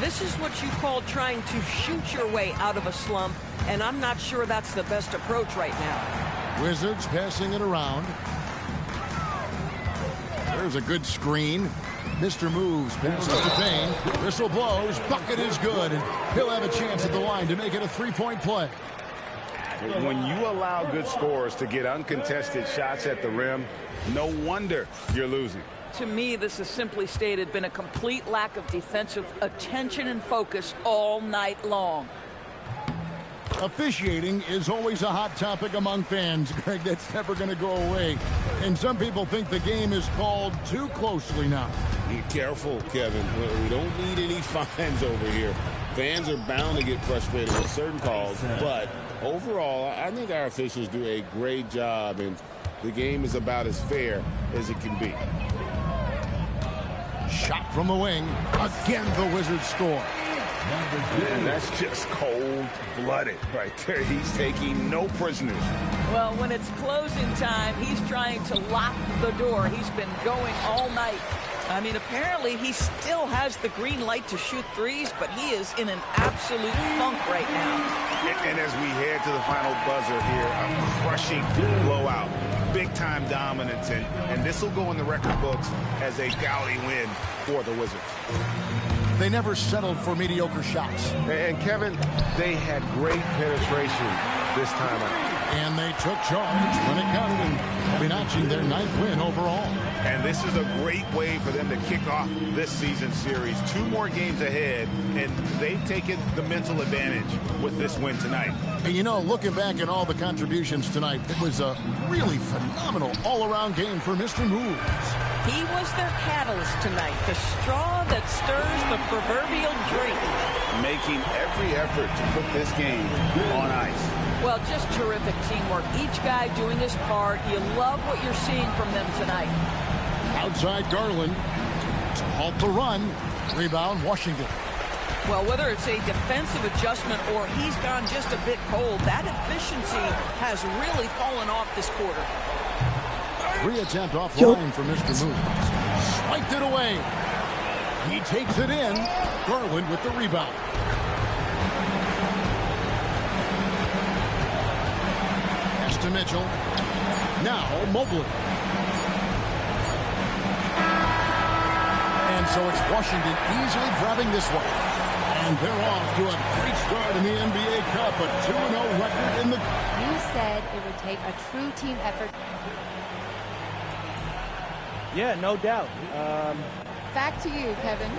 This is what you call trying to shoot your way out of a slump, and I'm not sure that's the best approach right now. Wizards passing it around. There's a good screen. Mr. Moves passes to Payne. Whistle blows. Bucket is good, and he'll have a chance at the line to make it a three-point play. When you allow good scorers to get uncontested shots at the rim, no wonder you're losing. To me, this has simply stated been a complete lack of defensive attention and focus all night long. Officiating is always a hot topic among fans, Greg. That's never going to go away. And some people think the game is called too closely now. Be careful, Kevin. We don't need any fines over here. Fans are bound to get frustrated with certain calls, but overall, I think our officials do a great job, and the game is about as fair as it can be. Shot from the wing. Again, the Wizards score. And that's just cold-blooded right there. He's taking no prisoners. Well, when it's closing time, he's trying to lock the door. He's been going all night. I mean, apparently he still has the green light to shoot threes, but he is in an absolute funk right now. And as we head to the final buzzer here, a crushing blowout. Big-time dominance, and this will go in the record books as a gaudy win for the Wizards. They never settled for mediocre shots. And Kevin, they had great penetration this time out. And they took charge when it counted, and will be notching their 9th win overall. And this is a great way for them to kick off this season series. 2 more games ahead, and they've taken the mental advantage with this win tonight. And you know, looking back at all the contributions tonight, it was a really phenomenal all-around game for Mr. Moves. He was their catalyst tonight, the straw that stirs the proverbial drink. Making every effort to put this game on ice. Well, just terrific teamwork. Each guy doing his part. You love what you're seeing from them tonight. Outside Garland to halt the run. Rebound, Washington. Well, whether it's a defensive adjustment or he's gone just a bit cold, that efficiency has really fallen off this quarter. 3 attempt offline for Mr. Moves. Spiked it away. He takes it in. Garland with the rebound. Pass to Mitchell. Now Mobley. And so it's Washington easily grabbing this one. And they're off to a great start in the NBA Cup, a 2-0 record in the... You said it would take a true team effort. Yeah, no doubt. Back to you, Kevin.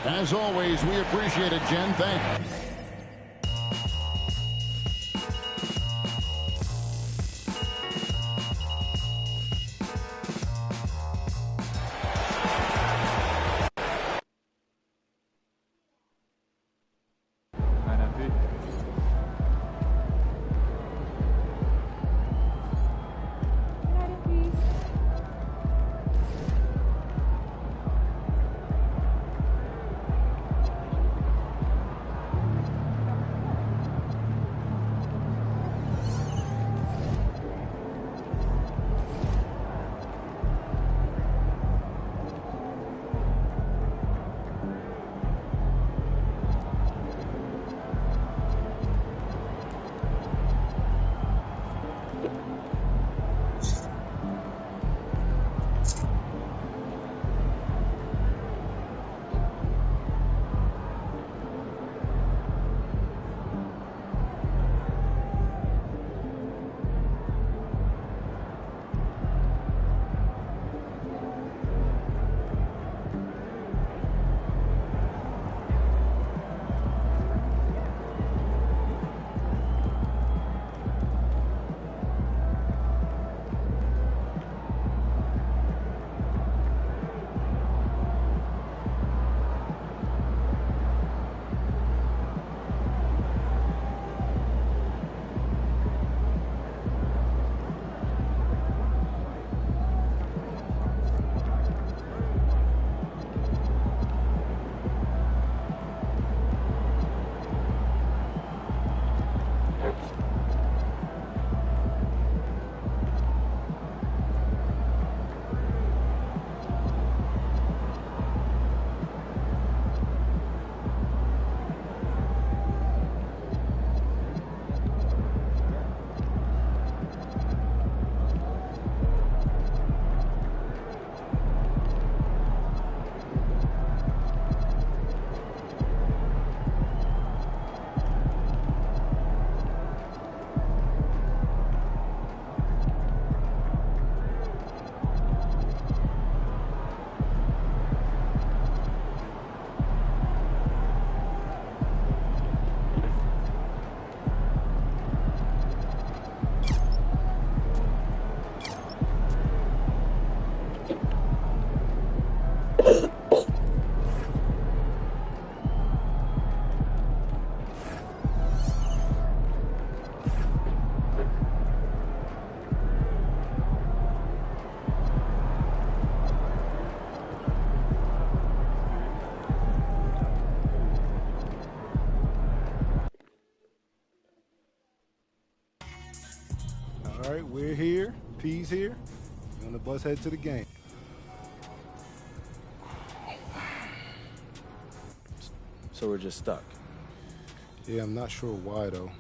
As always, we appreciate it, Jen. Thank you. All right, we're here. P's here. We're on the bus head to the game. So we're just stuck. Yeah, I'm not sure why, though.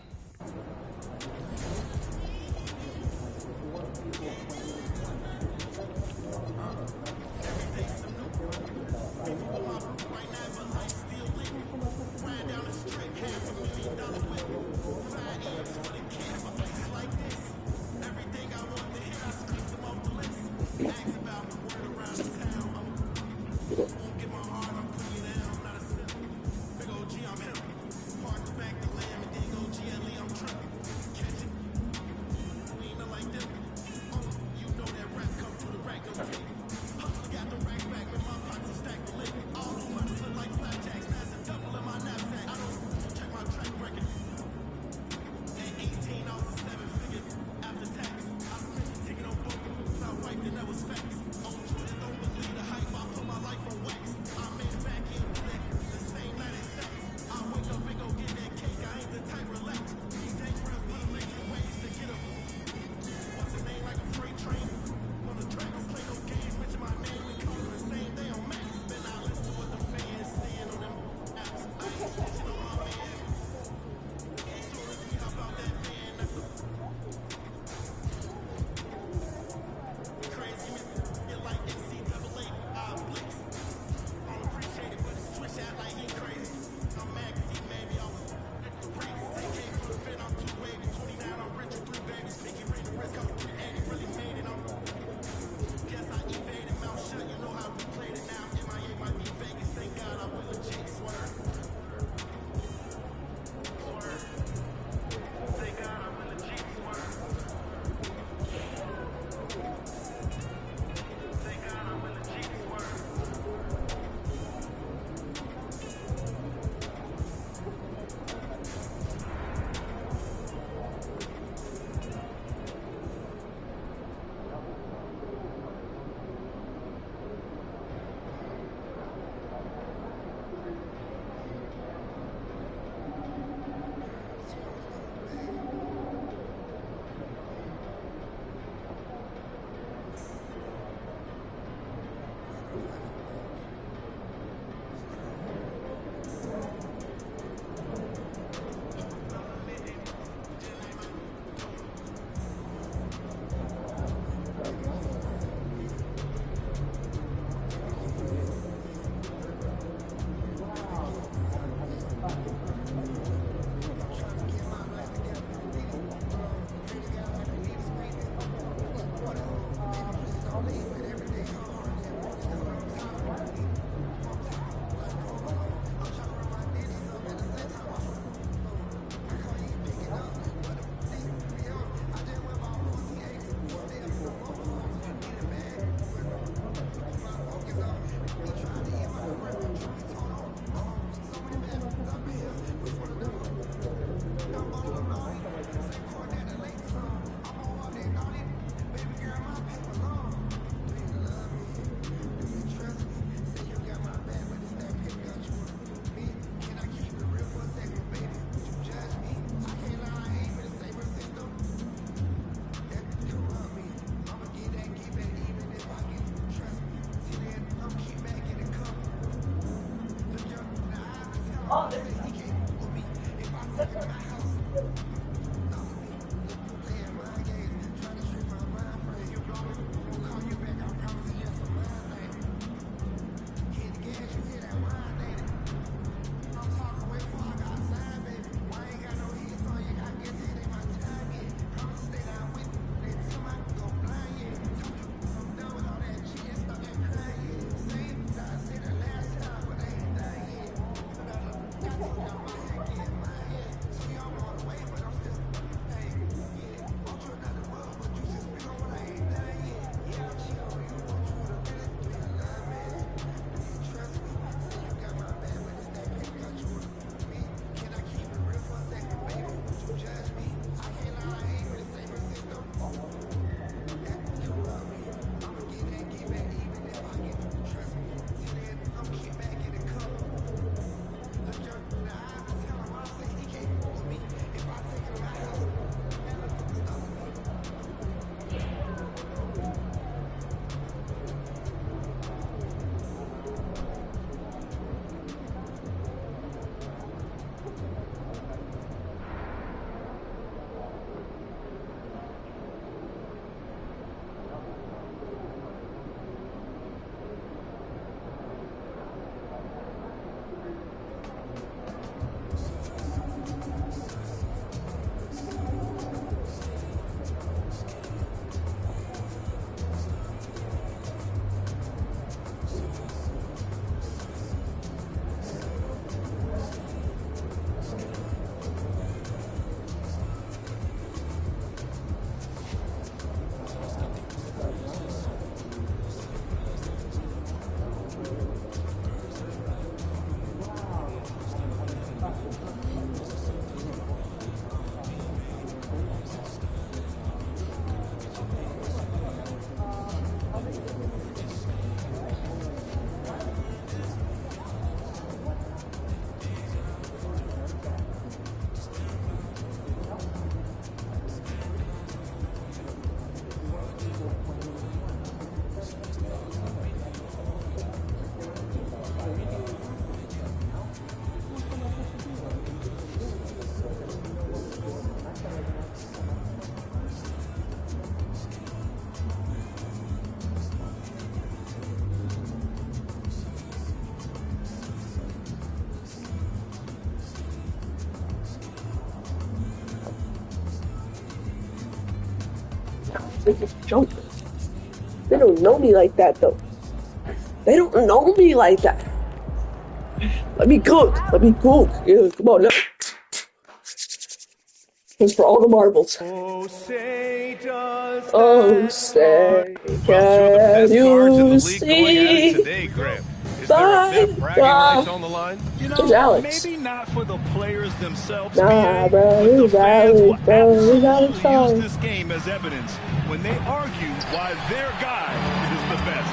They just jump. They don't know me like that, though. They don't know me like that. Let me cook. Let me cook. Yeah, come on now. Thanks for all the marbles. Oh, say does Oh, say can you see today, Graham? Is there a bit by of bragging rights on the line? You know, Alex. Maybe not for the players themselves, Nah, bro, but the he's fans will Alex, bro. He's Alex absolutely use Song. this game as evidence when they argue why their guy is the best.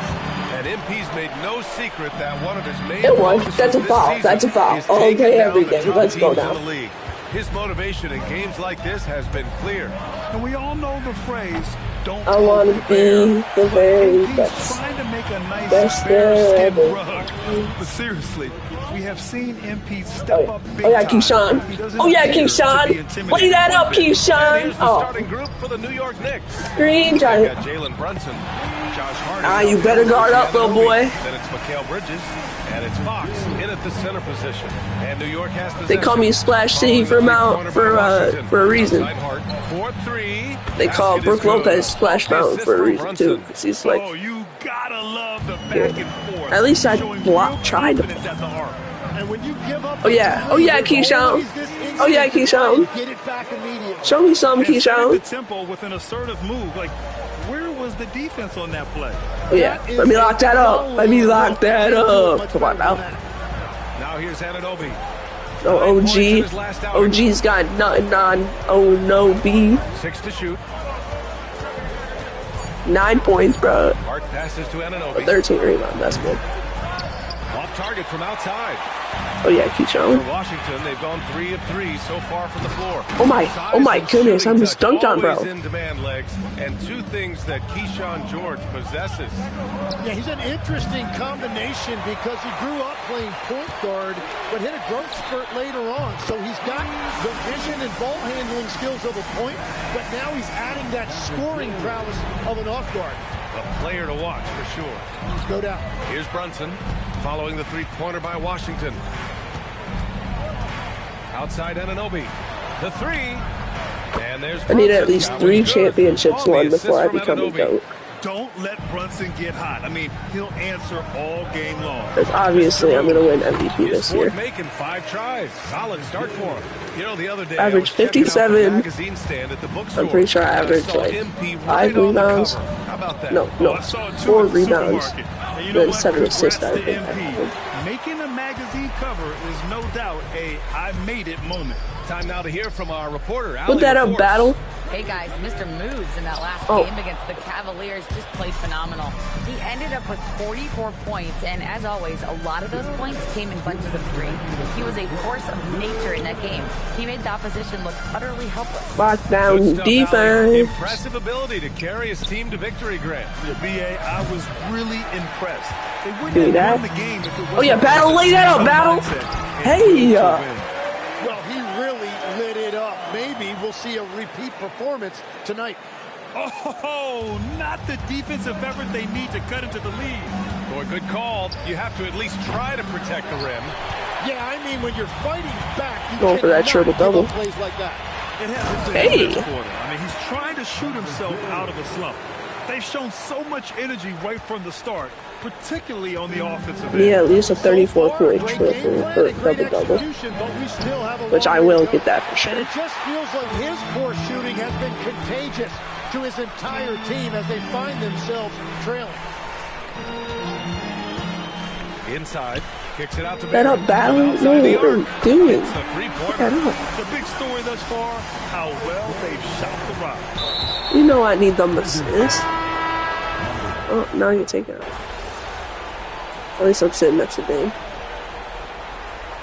And MP's made no secret that one of his main It was. focuses That's a this foul. season That's a foul. is taking Okay, down every the day. top Let's go teams in now. the league. His motivation in games like this has been clear. And we all know the phrase, don't I want to be the very best. trying to make a nice Best bearskin ever. rug. But seriously, we have seen MP step up big Oh yeah, time. Keyshawn. He doesn't Oh yeah, appear to be Keyshawn. intimidated Play that one up, bit. Keyshawn. Here's the Oh, starting group for the New York Knicks. green They've giant. got Jalen Brunson, Josh Hart. Ah, you better guard up, little boy. Then it's Mikal Bridges, and it's Fox in at the center position. And New York has possession. They call me Splash City for a reason. For three. They call Brooke Lopez Splash Mountain for a reason too, because he's like. Oh, you gotta love the back and forth. At least I tried to. And when you give up Oh yeah, Keyshawn. Oh yeah, Keyshawn. get it back immediately. Show me some, The Keyshawn. tempo with an assertive move. Like, where was the defense on that play? Oh yeah, let me lock that up. Let me lock that up. Come on now. Now here's Anunoby. Oh, OG. OG's got nothing on. Oh no, B. 6 to shoot. 9 points, bro. Hart passes to Anunoby. 13 rebounds. That's good. Off target from outside. Oh yeah, Keyshawn. For Washington, they've gone 3 of 3 so far from the floor. Oh my goodness, I'm just dunked on, bro. Always in demand, legs, and 2 things that Keyshawn George possesses. Yeah, he's an interesting combination because he grew up playing point guard, but hit a growth spurt later on. So he's got the vision and ball handling skills of a point, but now he's adding that scoring prowess of an off guard. A player to watch for sure. Let's go down. Here's Brunson following the three-pointer by Washington. Outside Anunoby. The 3. And there's Brunson. I need at least 3 championships won before I become a GOAT. Don't let Brunson get hot. I mean, he'll answer all game long. Because obviously I'm going to win MVP this year. Making 5 tries. Solid start for him. You know, the other day Average 57. I'm pretty sure I averaged like 5 rebounds. How about that? No, 4 rebounds. Then 7 assists, I think. Making a magazine cover is no doubt a I made it moment. Time now to hear from our reporter, Put that up, Battle. Hey guys, Mr. Moves in that last game against the Cavaliers just played phenomenal. He ended up with 44 points, and as always, a lot of those points came in bunches of 3. He was a force of nature in that game. He made the opposition look utterly helpless. Lockdown defense. Impressive ability to carry his team to victory, Grant. BA, I was really impressed. They wouldn't Do have that. won the game if it wasn't Oh yeah, Battle, lay that up, Battle. Hey. Well, he really lit it up. Maybe we'll see a repeat performance tonight. Oh, not the defensive effort they need to cut into the lead. Boy, good call. You have to at least try to protect the rim. Yeah, I mean, when you're fighting back, you Going for that triple-double. Plays like that. It hasn't been his best quarter. I mean, he's trying to shoot himself out of a slump. They've shown so much energy right from the start, particularly on the offensive end. Yeah, at least a 34-point triple-double. Which I will get that for sure. And it just feels like his poor shooting has been contagious to his entire team as they find themselves trailing. Inside, kicks it out to That up, Battle. No, what are you doing? That up. The big story thus far, how well they've shot the rock. You know I need them assists. Oh, now you take it out. At least I'm sitting next to Dame.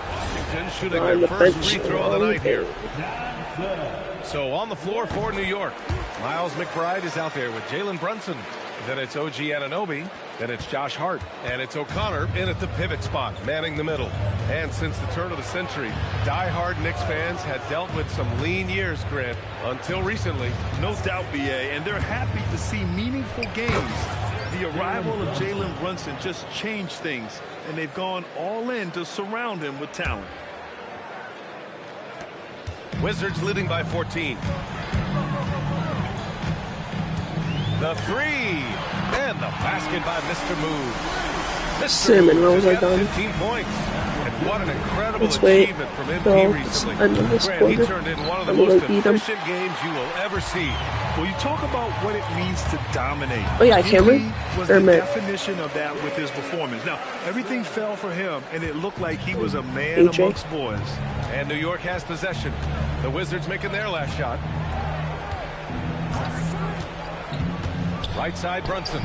Washington shooting their first free throw of the night here. So on the floor for New York, Miles McBride is out there with Jalen Brunson. Then it's OG Anunoby. Then it's Josh Hart. And it's O'Connor in at the pivot spot, manning the middle. And since the turn of the century, die-hard Knicks fans had dealt with some lean years, Grant, until recently. No doubt, BA, and they're happy to see meaningful games. The arrival of Jalen Brunson just changed things, and they've gone all in to surround him with talent. Wizards leading by 14. The three. And the basket by Mr. Move. Cinnamon rolls are done. 15 points. And what an incredible Let's wait. achievement from MP No, recently. end of this Grant, he quarter. turned in one of the I'm gonna most beat him. efficient games you will ever see. Well, you talk about what it means to dominate. Oh yeah, Cameron? He was Or the Mitt? definition of that with his performance. Now, everything fell for him, and it looked like he was a man AJ? amongst boys. And New York has possession. The Wizards making their last shot. Right side, Brunson.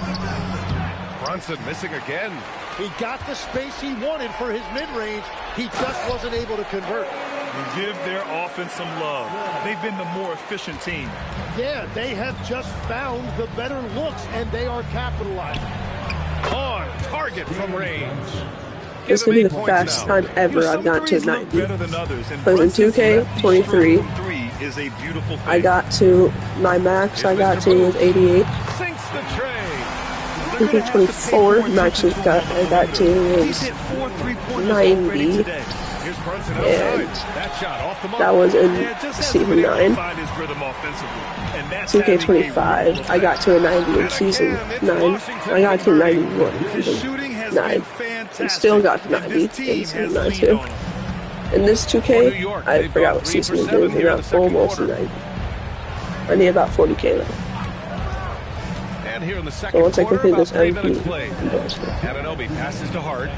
Brunson missing again. He got the space he wanted for his mid-range. He just wasn't able to convert. You give their offense some love. They've been the more efficient team. Yeah, they have just found the better looks, and they are capitalizing. On target from range. This could be the fastest time ever I've got to 90. Because in 2K23, is a beautiful thing. I got to my max. I got to was 88. Sinks the tray. 2K24 max I got to was 90. Here's Brunson And outside. That shot off the mark. that was in Yeah, just season hasn't been able to 9. find his rhythm offensively. And that's having a 2K25, I got to a 90 in season 9. I got to 91 in shooting has 9. been fantastic. And still got to 90 in season 9 too. In this 2K, I forgot what season it is. I got almost 90. I need about 40K though. And here in the So second once I quarter, complete about this 3 minutes MP, played. Anunoby passes to Hart.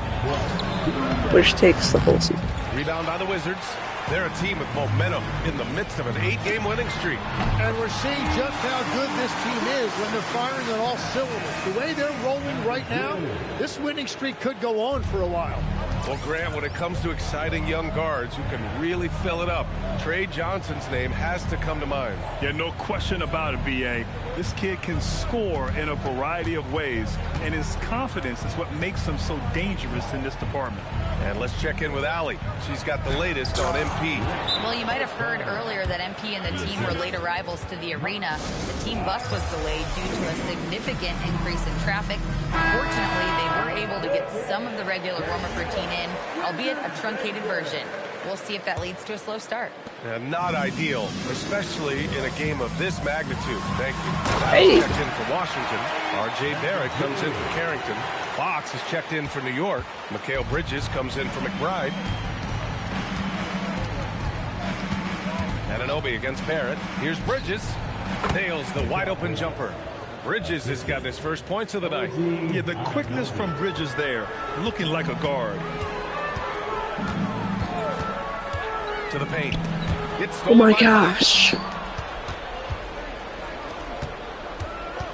which takes the whole season. Rebound by the Wizards. They're a team with momentum in the midst of an 8-game winning streak. And we're seeing just how good this team is when they're firing on all cylinders. The way they're rolling right now, this winning streak could go on for a while. Well, Grant, when it comes to exciting young guards who can really fill it up, Trey Johnson's name has to come to mind. Yeah, no question about it, B.A. This kid can score in a variety of ways, and his confidence is what makes him so dangerous in this department. And let's check in with Allie. She's got the latest on MP. Well, you might have heard earlier that MP and the team were late arrivals to the arena. The team bus was delayed due to a significant increase in traffic. Fortunately, they were able to get some of the regular warm-up routine in, albeit a truncated version. We'll see if that leads to a slow start. Not ideal, especially in a game of this magnitude. Thank you. Hey. Checked in for Washington. R.J. Barrett comes in for Carrington. Fox is checked in for New York. Mikal Bridges comes in for McBride. Anunoby against Barrett. Here's Bridges. Nails the wide-open jumper. Bridges has got his first points of the night. Yeah, the quickness from Bridges there, looking like a guard. To the paint. It's Oh my gosh.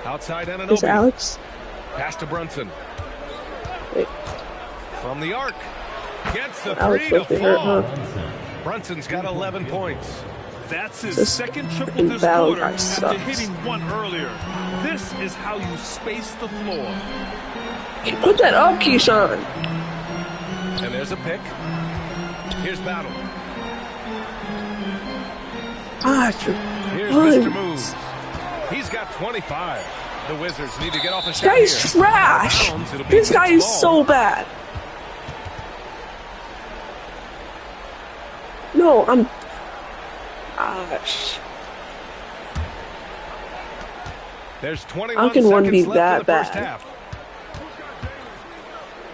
outside Is Anunoby. Alex? Pass to Brunson. Wait. From the arc. Gets the Alex three to must be hurt, fall. huh? Brunson's got 11 points. That's his This second triple freaking this battle quarter guy after sucks. hitting one earlier. This is how you space the floor. Put that up, Keyshawn. And there's a pick. Here's Battle. Ah, Here's Mr. Moves. He's got 25. The Wizards need to get off a this shot guy's here. trash. Bounds, it'll be This guy is ball. so bad. No, I'm. Gosh. There's 21 How can one seconds be left that in the first bad? half.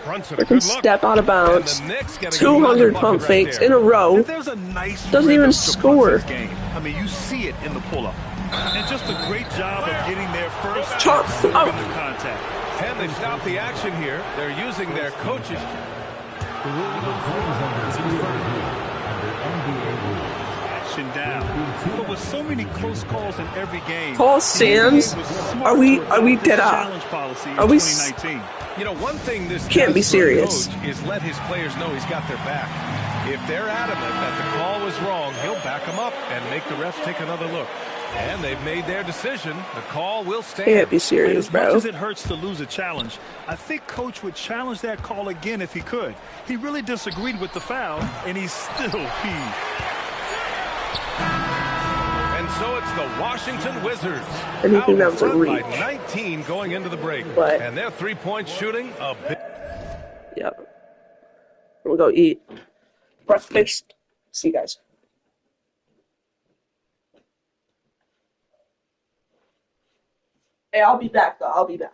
Brunson, a Freaking good look. step out of bounds. And the Knicks gotta get 200 another pump bucket fakes right in a row. And there's a nice Doesn't even rhythm to score. Brunson's game. I mean, you see it in the pull-up. And just a great job of getting there first Chop and up. absorbing the contact. And they stop the action here. They're using their coaches. Action down. But with so many close calls in every game, Paul the Sands? NBA was smart Are we to dead adopt out? this challenge policy in Are we 2019. You know, one thing this Can't be does for a serious. coach is let his players know he's got their back. If they're adamant that the call was wrong, he'll back them up and make the refs take another look. And they've made their decision. The call will stand. Can't be serious, As much bro. as it hurts to lose a challenge, I think Coach would challenge that call again if he could. He really disagreed with the foul, and he's still peeved. And so it's the Washington Wizards. Anything that out was a front reach. by 19 going into the break. But- And their three-point shooting a bit. Yep. We'll go eat breakfast. See you guys. Hey, I'll be back, though. I'll be back.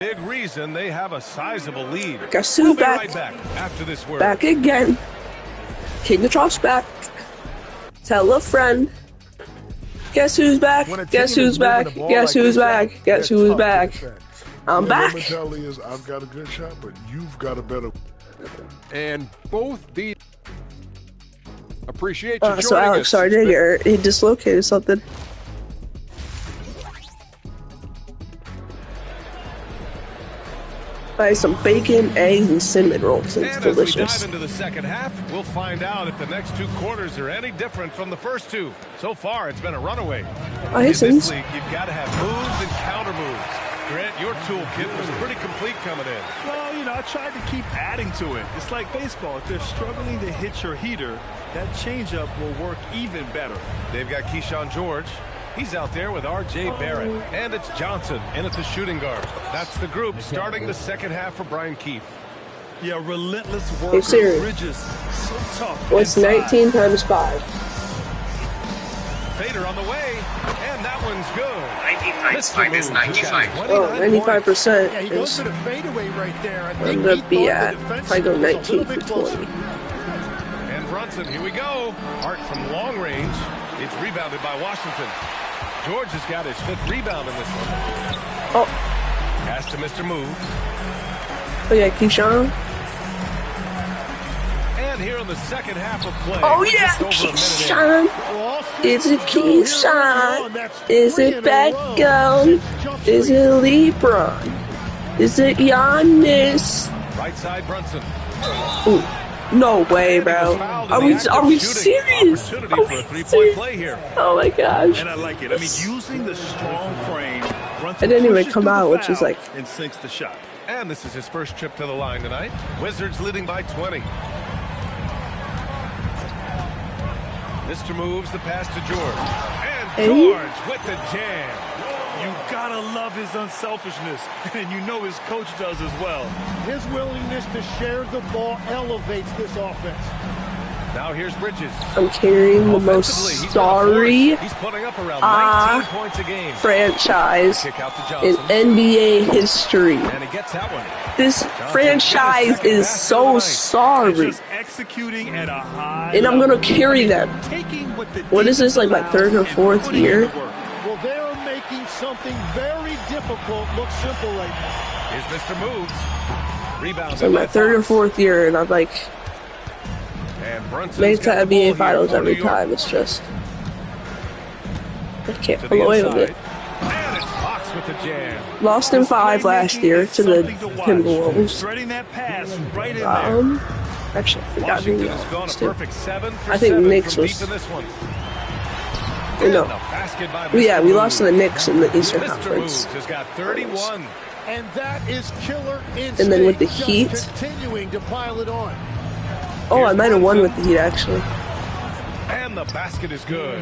Big reason they have a sizable lead. Guess We'll who's be back? right back after this word. Back again. King of Trough's back. Tell a friend. Guess who's back? Guess who's back? Guess who's back? Guess who's back? I'm back. My mentality is I've got a good shot, but you've got a better. And both the appreciate you joining So Alex, us. sorry to hear he dislocated something. Buy some bacon, eggs, and cinnamon rolls. It's And delicious. as we dive into the second half, we'll find out if the next two quarters are any different from the first two. So far, it's been a runaway. Oh, hey, in Sims. this league, you've got to have moves and counter moves. Grant, your toolkit was pretty complete coming in. Well, you know, I tried to keep adding to it. It's like baseball. If they're struggling to hit your heater, that changeup will work even better. They've got Keyshawn George. He's out there with R.J. Barrett. And it's Johnson in at the shooting guard. That's the group starting the second half for Brian Keefe. Yeah, relentless work. Hey Siri, Bridges, so tough. what's 19 times 5? Fader on the way, and that one's good. 95 is 95. Oh, 95% Yeah, he goes is to the fadeaway right there. I I'm think gonna he be thought at the defense if I go was a 19 little for bit closer. 20. And Brunson, here we go. Hart from long range. It's rebounded by Washington. George has got his 5th rebound in this one. Oh. Pass to Mr. Moves. Oh yeah, Keyshawn. And here in the second half of play. Oh we're yeah, just over a minute Keyshawn. Is it Keyshawn? Is it Beckham? Is it LeBron? Is it Giannis? in. Right side, Brunson. Ooh, no way, bro. Are we serious? Opportunity for a three-point play here. Oh my gosh. And I like it. I mean, using the strong frame, Brunson It didn't even pushes come through the out, which is foul like and sinks the shot. And this is his first trip to the line tonight. Wizards leading by 20. Mr. Moves the pass to George. And George with the jam. You gotta love his unselfishness, and you know his coach does as well. His willingness to share the ball elevates this offense. Now here's Bridges. I'm carrying the most sorry He's putting up around 19 points a game. franchise Kick out to in Johnson. NBA history. And he gets that one. This franchise is so sorry. Executing at a high And I'm gonna carry them. What is this, like my 3rd or 4th year? Well, they're making something very difficult look simple right now. Here's Mr. Moves. Rebound. So my 3rd or 4th year, and I've like made it to NBA Finals every time. It's just I can't pull away with it. And it's Fox with the jam. Lost in 5 last year to the Timberwolves. Threading that pass right in there. Actually, I forgot who Washington has gone a too. perfect 7 for I think 7 Knicks from was. deep in this one. No. The basket by Well, yeah, Mr. we lost to the Moves. Knicks in the Eastern Mr. Conference. Moves has got 31. And that is killer instinct. And then with the just Heat. continuing to pile it on. Oh, I might have won with the Heat actually. And the basket is good.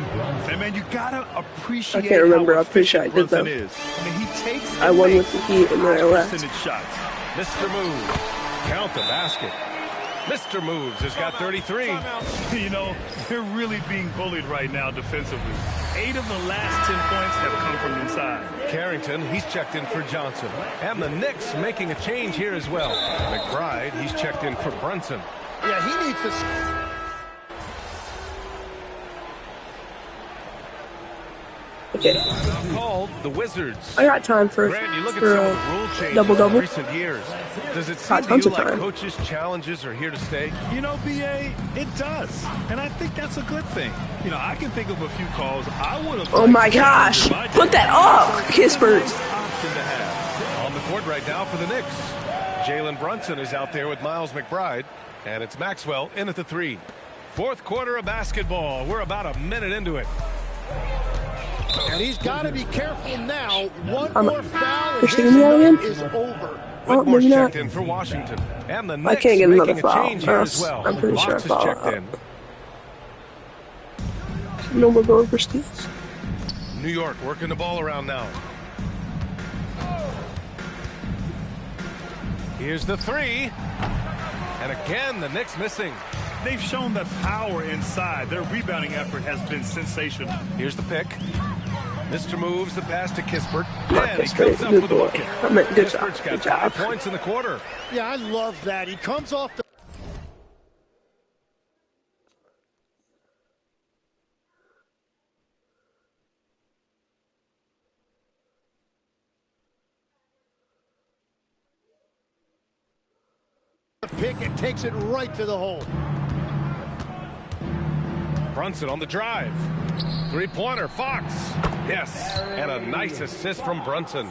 And man, you gotta appreciate. I can't remember. how I'm pretty sure I did Brunson though. is. I mean, he takes I won with the Heat and then I left. percentage shots. Mr. Moves, count the basket. Mr. Moves has got 33. You know, they're really being bullied right now defensively. 8 of the last 10 points have come from inside. Carrington, he's checked in for Johnson. And the Knicks making a change here as well. McBride, he's checked in for Brunson. Yeah, he needs to. Okay. Called the Wizards. I got time for Grant, you look at some of the rule changes double-double. in recent years. Does it seem Got to tons you of like time. coaches' challenges are here to stay? You know, BA, it does. And I think that's a good thing. You know, I can think of a few calls I would have. Oh my gosh! Put that up, Kispert. Option to have. On the court right now for the Knicks. Jalen Brunson is out there with Miles McBride. And it's Maxwell in at the 3. 4th quarter of basketball. We're about a minute into it. And he's got to be careful now. One I'm more foul and pushing his me out night again? is over. Oh, Whitmore's maybe not. checked in for Washington. And the I Knicks can't get another making a foul. change here as well. I'm pretty sure I Fox is fouled checked out. in. No more going for steals. New York working the ball around now. Here's the 3. And again, the Knicks missing. They've shown that power inside. Their rebounding effort has been sensational. Here's the pick. Mr. Moves the pass to Kispert. Not And he Kispert, comes up good with a boy. bucket. I meant good job. Kispert's got Good job. 5 points in the quarter. Yeah, I love that. He comes off the pick and takes it right to the hole. Brunson on the drive. 3-pointer, Fox. Yes, and a nice assist from Brunson.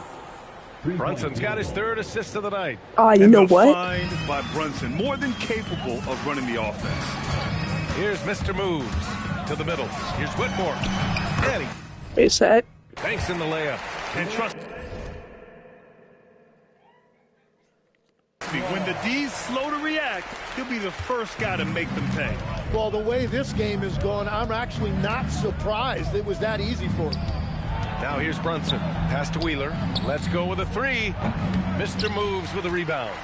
Brunson's got his 3rd assist of the night. Oh, you know what? Find by Brunson, more than capable of running the offense. Here's Mr. Moves to the middle. Here's Whitmore. And he Wait a sec. banks in the layup. And trust. When the D's slow to react, he'll be the first guy to make them pay. Well, the way this game is going, I'm actually not surprised it was that easy for him. Now here's Brunson. Pass to Wheeler. Let's go with a 3. Mr. Moves with a rebound.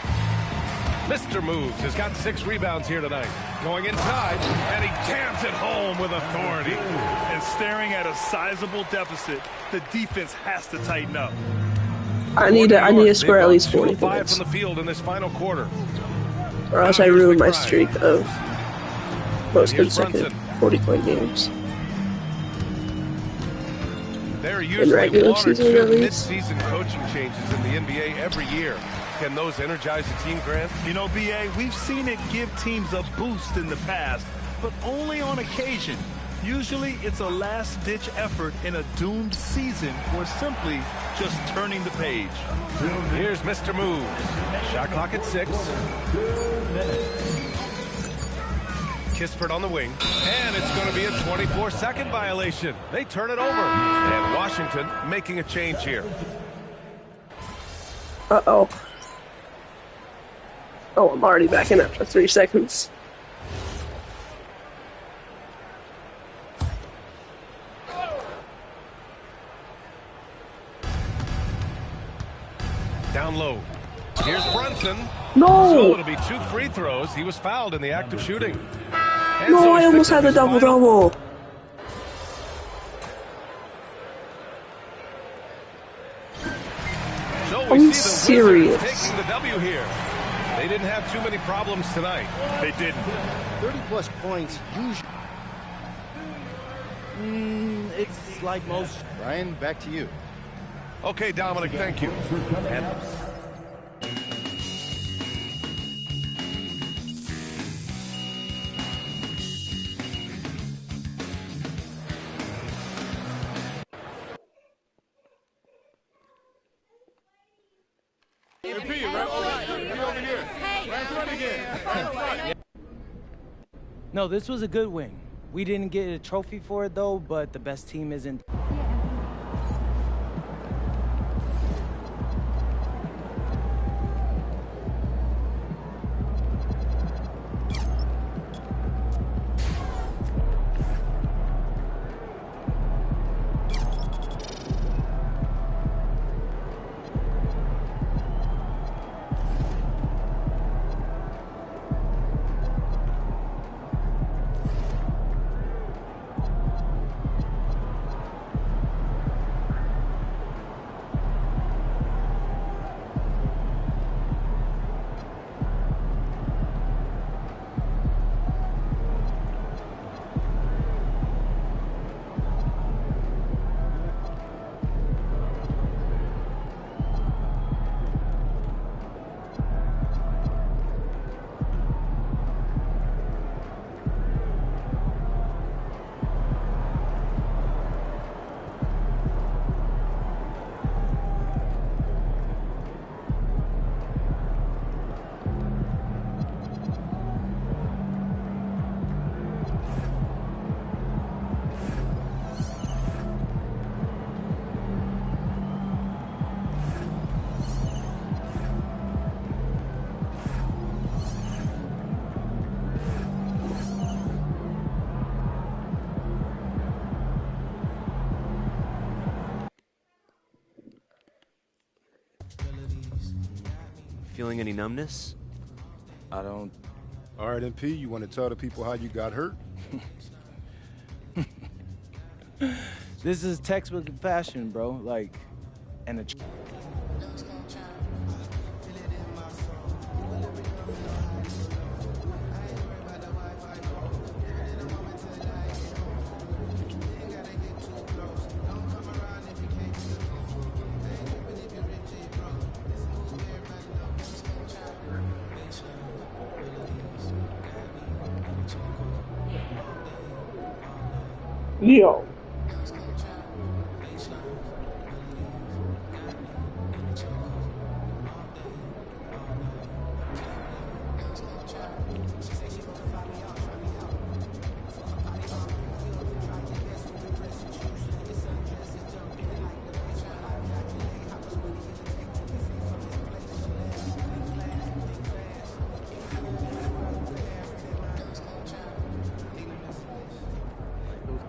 Mr. Moves has got 6 rebounds here tonight. Going inside, and he jams it home with authority. And staring at a sizable deficit, the defense has to tighten up. I need to score at least 40 5 points, from the field in this final quarter. or else I ruin my streak of most consecutive 40-point games. There are In usually regular 1 or season, 2 at least. mid-season coaching changes in the NBA every year. Can those energize the team, Grant? You know, B.A., we've seen it give teams a boost in the past, but only on occasion. Usually it's a last-ditch effort in a doomed season or simply just turning the page. Here's Mr. Moves. Shot clock at 6. Kispert on the wing. And it's going to be a 24-second violation. They turn it over. And Washington making a change here. Uh-oh. Oh, I'm already back in after 3 seconds. Down low. Here's Brunson. No! So it'll be 2 free throws. He was fouled in the act of shooting. And No, so I he's almost picked had up the his double-double. So Are we you see the Wizards serious? taking the W here. They didn't have too many problems tonight. They didn't. 30-plus points usually. It's like most. Ryan, back to you. Okay, Dominic, thank you. And No, this was a good win. We didn't get a trophy for it, though, but the best team isn't. Feeling any numbness? I don't. All right, MP, you want to tell the people how you got hurt? This is textbook fashion, bro. Like, and a Yo.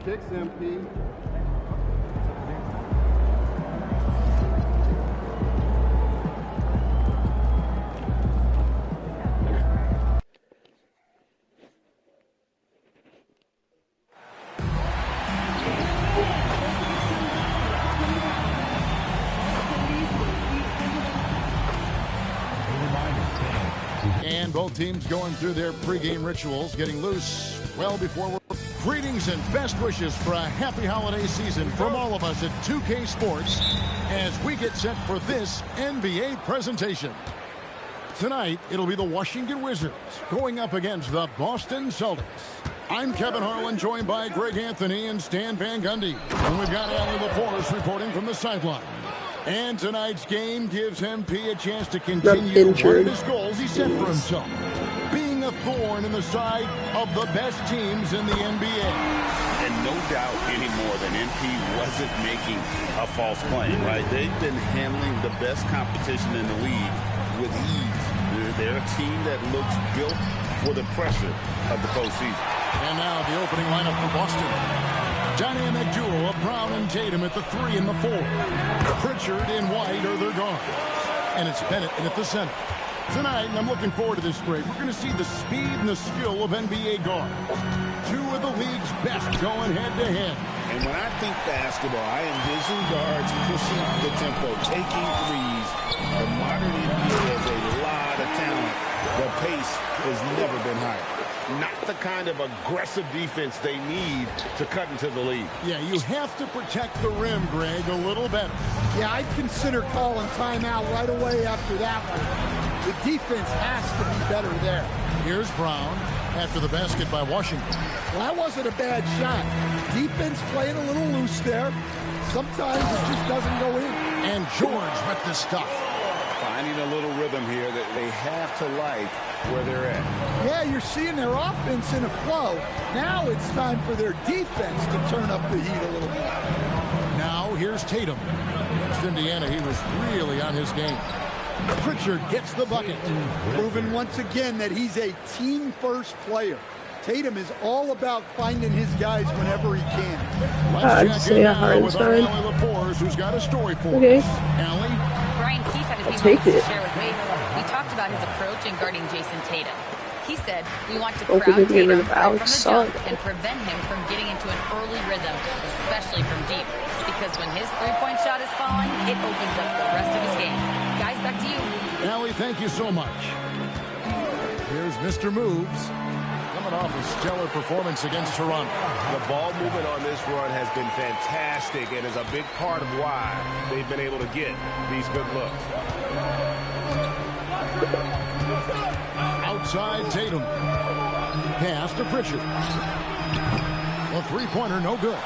Kicks, MP. And both teams going through their pregame rituals, getting loose well before we're... Greetings and best wishes for a happy holiday season from all of us at 2K Sports as we get set for this NBA presentation. Tonight, it'll be the Washington Wizards going up against the Boston Celtics. I'm Kevin Harlan, joined by Greg Anthony and Stan Van Gundy. And we've got Allie LaForce reporting from the sideline. And tonight's game gives MP a chance to continue one of his goals he set for himself. Being a thorn in the side of the best teams in the NBA. And no doubt anymore that MP wasn't making a false claim, right? They've been handling the best competition in the league with ease. They're a team that looks built for the pressure of the postseason. And now the opening lineup for Boston. Dynamic duo of Brown and Tatum at the 3 and the 4. Pritchard and White are their guards. And it's Bennett in at the center. Tonight, and I'm looking forward to this break, we're going to see the speed and the skill of NBA guards. Two of the league's best going head-to-head. And when I think basketball, I envision guards pushing the tempo, taking threes. The modern NBA has a lot of talent. The pace has never been higher. Not the kind of aggressive defense they need to cut into the lead. Yeah, you have to protect the rim, Greg, a little better. Yeah, I'd consider calling timeout right away after that one. The defense has to be better there. Here's Brown after the basket by Washington. Well, that wasn't a bad shot. Defense playing a little loose there. Sometimes it just doesn't go in. And George with the stuff. Finding a little rhythm here that they have to like where they're at. Yeah, you're seeing their offense in a flow. Now it's time for their defense to turn up the heat a little bit. Now here's Tatum. Against Indiana, he was really on his game. Pritchard gets the bucket. Proving once again that he's a team-first player. Tatum is all about finding his guys whenever he can. I'd say a Hardenstein. Who's got a story for okay. us. Allie? Brian Keith had a few moments to share with me. We talked about his approach in guarding Jason Tatum. He said, we want to crowd Tatum from the jump and prevent him from getting into an early rhythm, especially from deep. Because when his three-point shot is falling, it opens up the rest of his game. Guys, back to you. Allie, thank you so much. Here's Mr. Moves. Coming off a stellar performance against Toronto. The ball movement on this run has been fantastic and is a big part of why they've been able to get these good looks. Outside Tatum. Pass to Pritchard. A three-pointer, no good.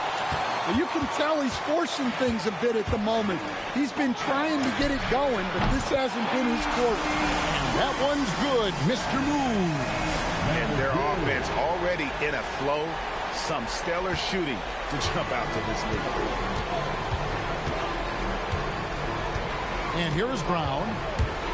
Well, you can tell he's forcing things a bit at the moment. He's been trying to get it going, but this hasn't been his quarter. And that one's good, Mr. Move. And their offense already in a flow. Some stellar shooting to jump out to this lead. And here is Brown.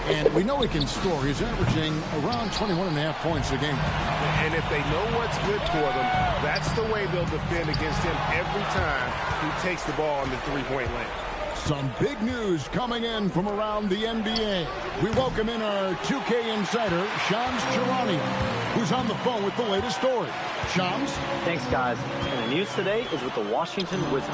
And we know he can score. He's averaging around 21.5 points a game. And if they know what's good for them, that's the way they'll defend against him every time he takes the ball in the three-point lane. Some big news coming in from around the NBA. We welcome in our 2K insider, Shams Charania. who's on the phone with the latest story. Shams? Thanks, guys. And the news today is with the Washington Wizards.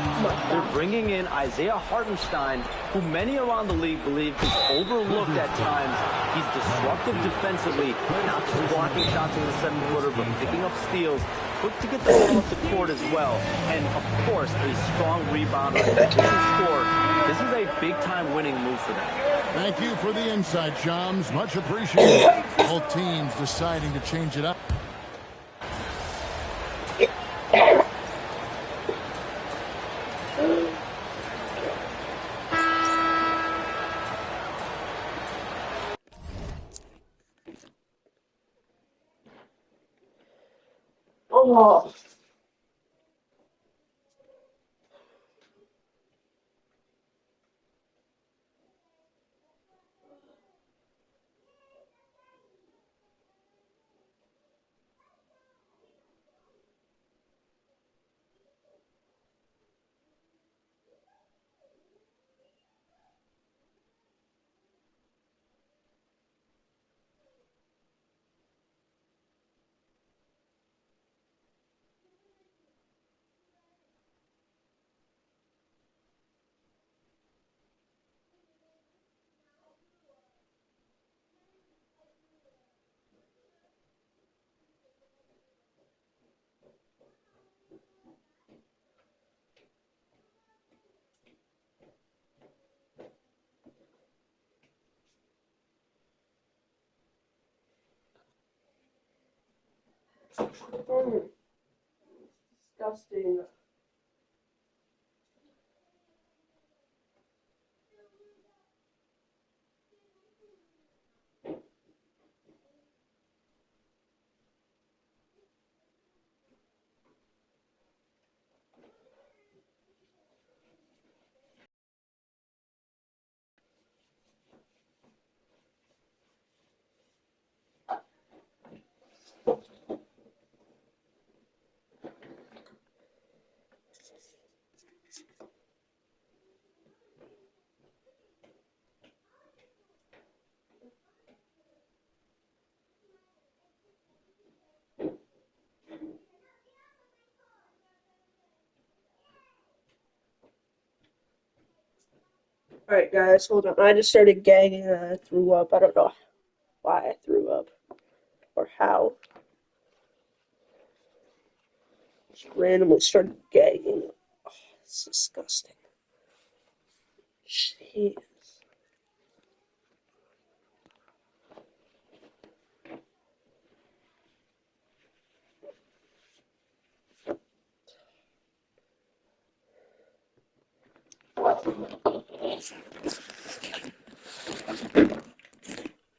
They're bringing in Isaiah Hartenstein, who many around the league believe is overlooked at times. He's disruptive defensively, not just blocking shots in the 7-footer, but picking up steals, quick to get the ball up the court as well, and of course a strong rebounder and efficient scorer. This is a big-time winning move for them. Thank you for the insight, Shams. Much appreciated. Both teams deciding to change it up. Oh. Disgusting. Alright guys, hold on. I just started gagging and I threw up. I don't know why I threw up. Or how. Just randomly started gagging. Oh, it's disgusting. Jeez.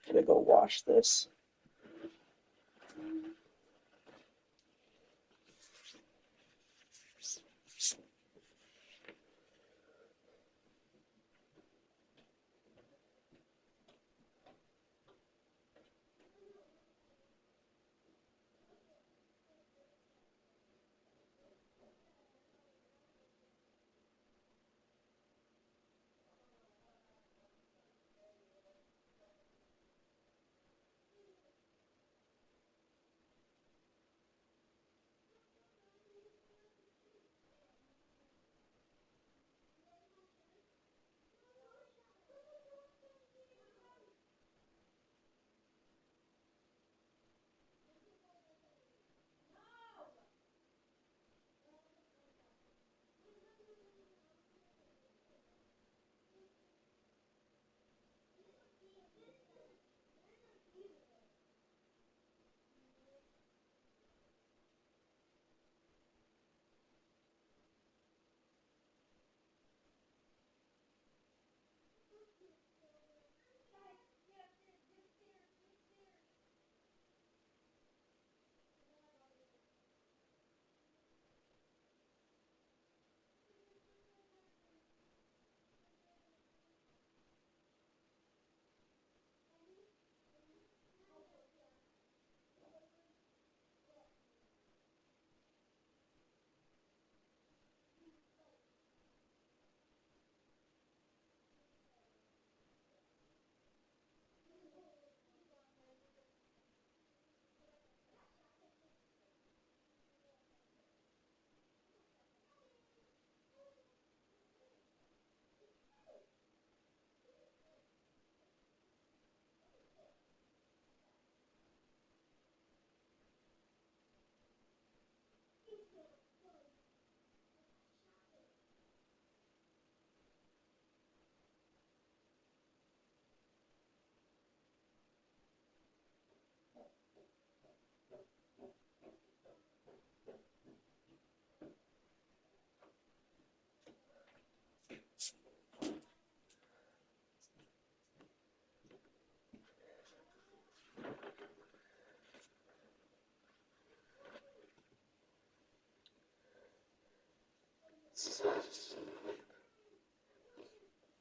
Gonna go wash this.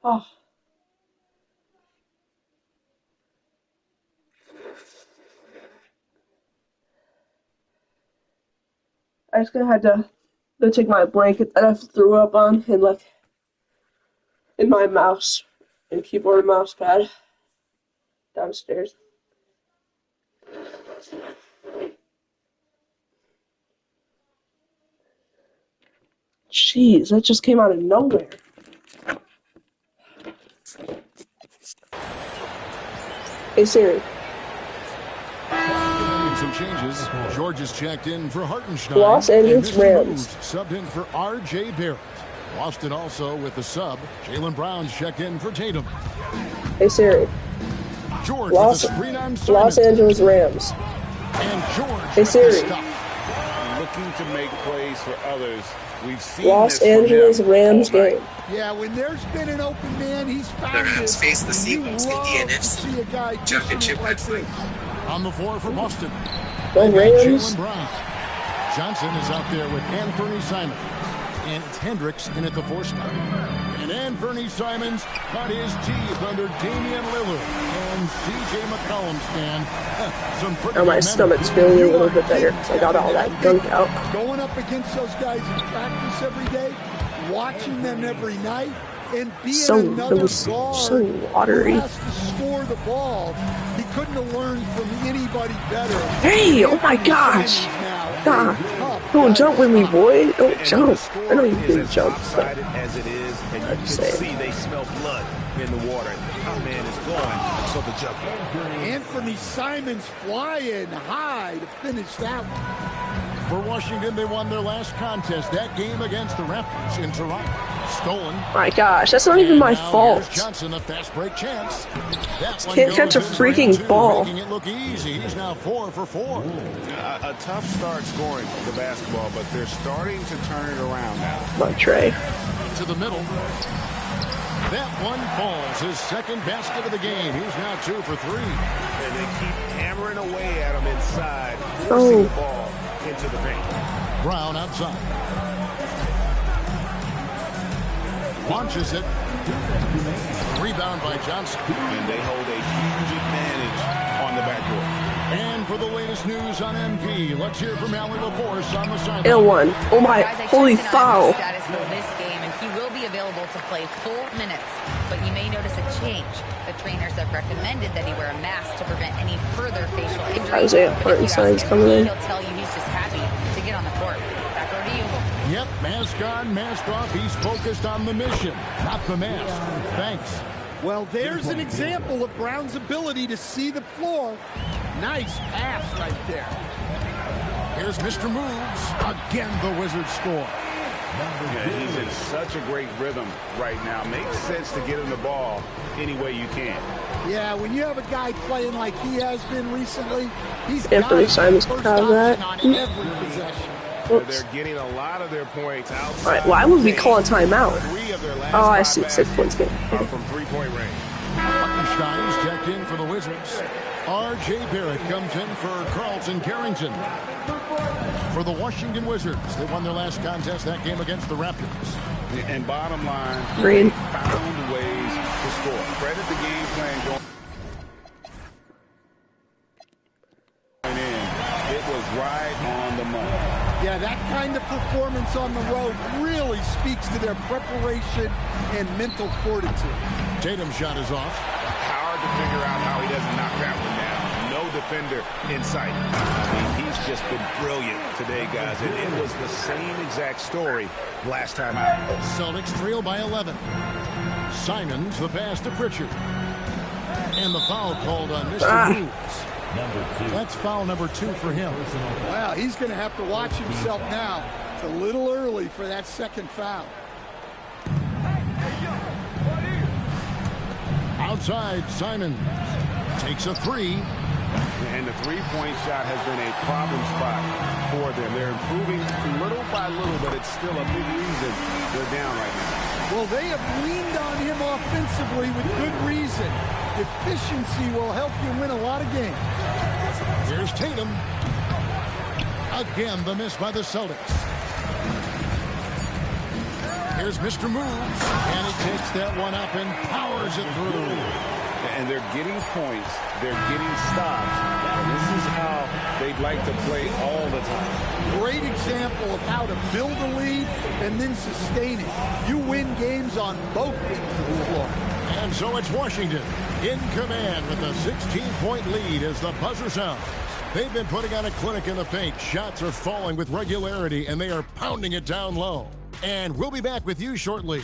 Oh. I just had to go take my blanket that I threw up on and like in my mouse and keyboard and mouse pad downstairs. Jeez, that just came out of nowhere. Hey Siri. Some changes. George is checked in for Hartenstein. Los Angeles Rams. Moves subbed in for R.J. Barrett. Boston also with the sub. Jaylen Brown's checked in for Tatum. Hey Siri. George Los Angeles Rams. And George. Hey Siri. Looking to make plays for others. We've seen Los Angeles Rams game. Yeah, when there's been an open man, he's found it. The Rams face the Seahawks in the NFC Championship next week. On the floor for Boston. Go Rams. Jaylen Brown. Johnson is out there with Anthony Simons. And it's Hendricks in at the 4 spot. And Anthony Simons caught his teeth under Damian Lillard. And C.J. McCollum stand. Now my stomach's feeling a little bit better because I got all that gunk out. Going up against those guys in practice every day, watching them every night, and being another guard so watery. who has to score the ball. He couldn't have learned from anybody better. Hey, oh my gosh. God, don't jump with me, boy. Don't jump. I know you can jump. But as it is, and you can see they smell blood in the water. Our man is going, so the jump. Anthony Simons flying high to finish that one. For Washington, they won their last contest, that game against the Raptors in Toronto. Stolen. My gosh, that's not even my fault. Johnson, a fast break chance. Can't catch a freaking ball. Making it look easy. He's now 4 for 4. A tough start scoring the basketball, but they're starting to turn it around now. Come on, Trey. To the middle. That one falls. His second basket of the game. He's now 2 for 3. And they keep hammering away at him inside, forcing the ball into the paint. Brown outside. Launches it. Rebound by Johnson. And they hold a huge advantage on the backcourt. And for the latest news on MP, let's hear from Allie LaForce on the sideline. L1. Oh my, holy foul. Status for this game, and he will be available to play full minutes. But you may notice a change. The trainers have recommended that he wear a mask to prevent any further facial injury. Isaiah Hartenstein's coming in. He'll tell you he's just happy to get on the court. Back over to you. Yep, mask on, mask off. He's focused on the mission, not the mask. Thanks. Well, there's an example of Brown's ability to see the floor. Nice pass right there. Here's Mr. Moves. Again, the Wizards score. Yeah, he's in such a great rhythm right now. Makes sense to get him the ball any way you can. Yeah, when you have a guy playing like he has been recently, he's Anthony Simons proud of that. on every possession. They're getting a lot of their points outside. Alright, why would we call a timeout? Oh, I see. 6 points game. From 3-point range. Hartenstein's checked in for the Wizards. R.J. Barrett comes in for Carlton Carrington. For the Washington Wizards, they won their last contest, that game against the Raptors. And bottom line, Green. they found ways to score. Credit the game plan going in. It was right on the money. Yeah, that kind of performance on the road really speaks to their preparation and mental fortitude. Tatum's shot is off. Hard to figure out how he doesn't knock that one down. No defender in sight. I mean, he's just been brilliant today, guys. And it was the same exact story last time out. Celtics trail by 11. Simons, the pass to Pritchard. And the foul called on Mr. Moves. That's foul number 2 for him. Well, he's going to have to watch himself now. It's a little early for that second foul. Outside, Simons takes a 3. And the three-point shot has been a problem spot for them. They're improving little by little, but it's still a big reason they're down right now. Well, they have leaned on him offensively with good reason. Efficiency will help you win a lot of games. Here's Tatum. Again, the miss by the Celtics. Here's Mr. Moves, and he takes that one up and powers it through. And they're getting points. They're getting stops. And this is how they'd like to play all the time. Great example of how to build a lead and then sustain it. You win games on both ends of the floor. And so it's Washington in command with a 16-point lead as the buzzer sounds. They've been putting on a clinic in the paint. Shots are falling with regularity, and they are pounding it down low. And we'll be back with you shortly.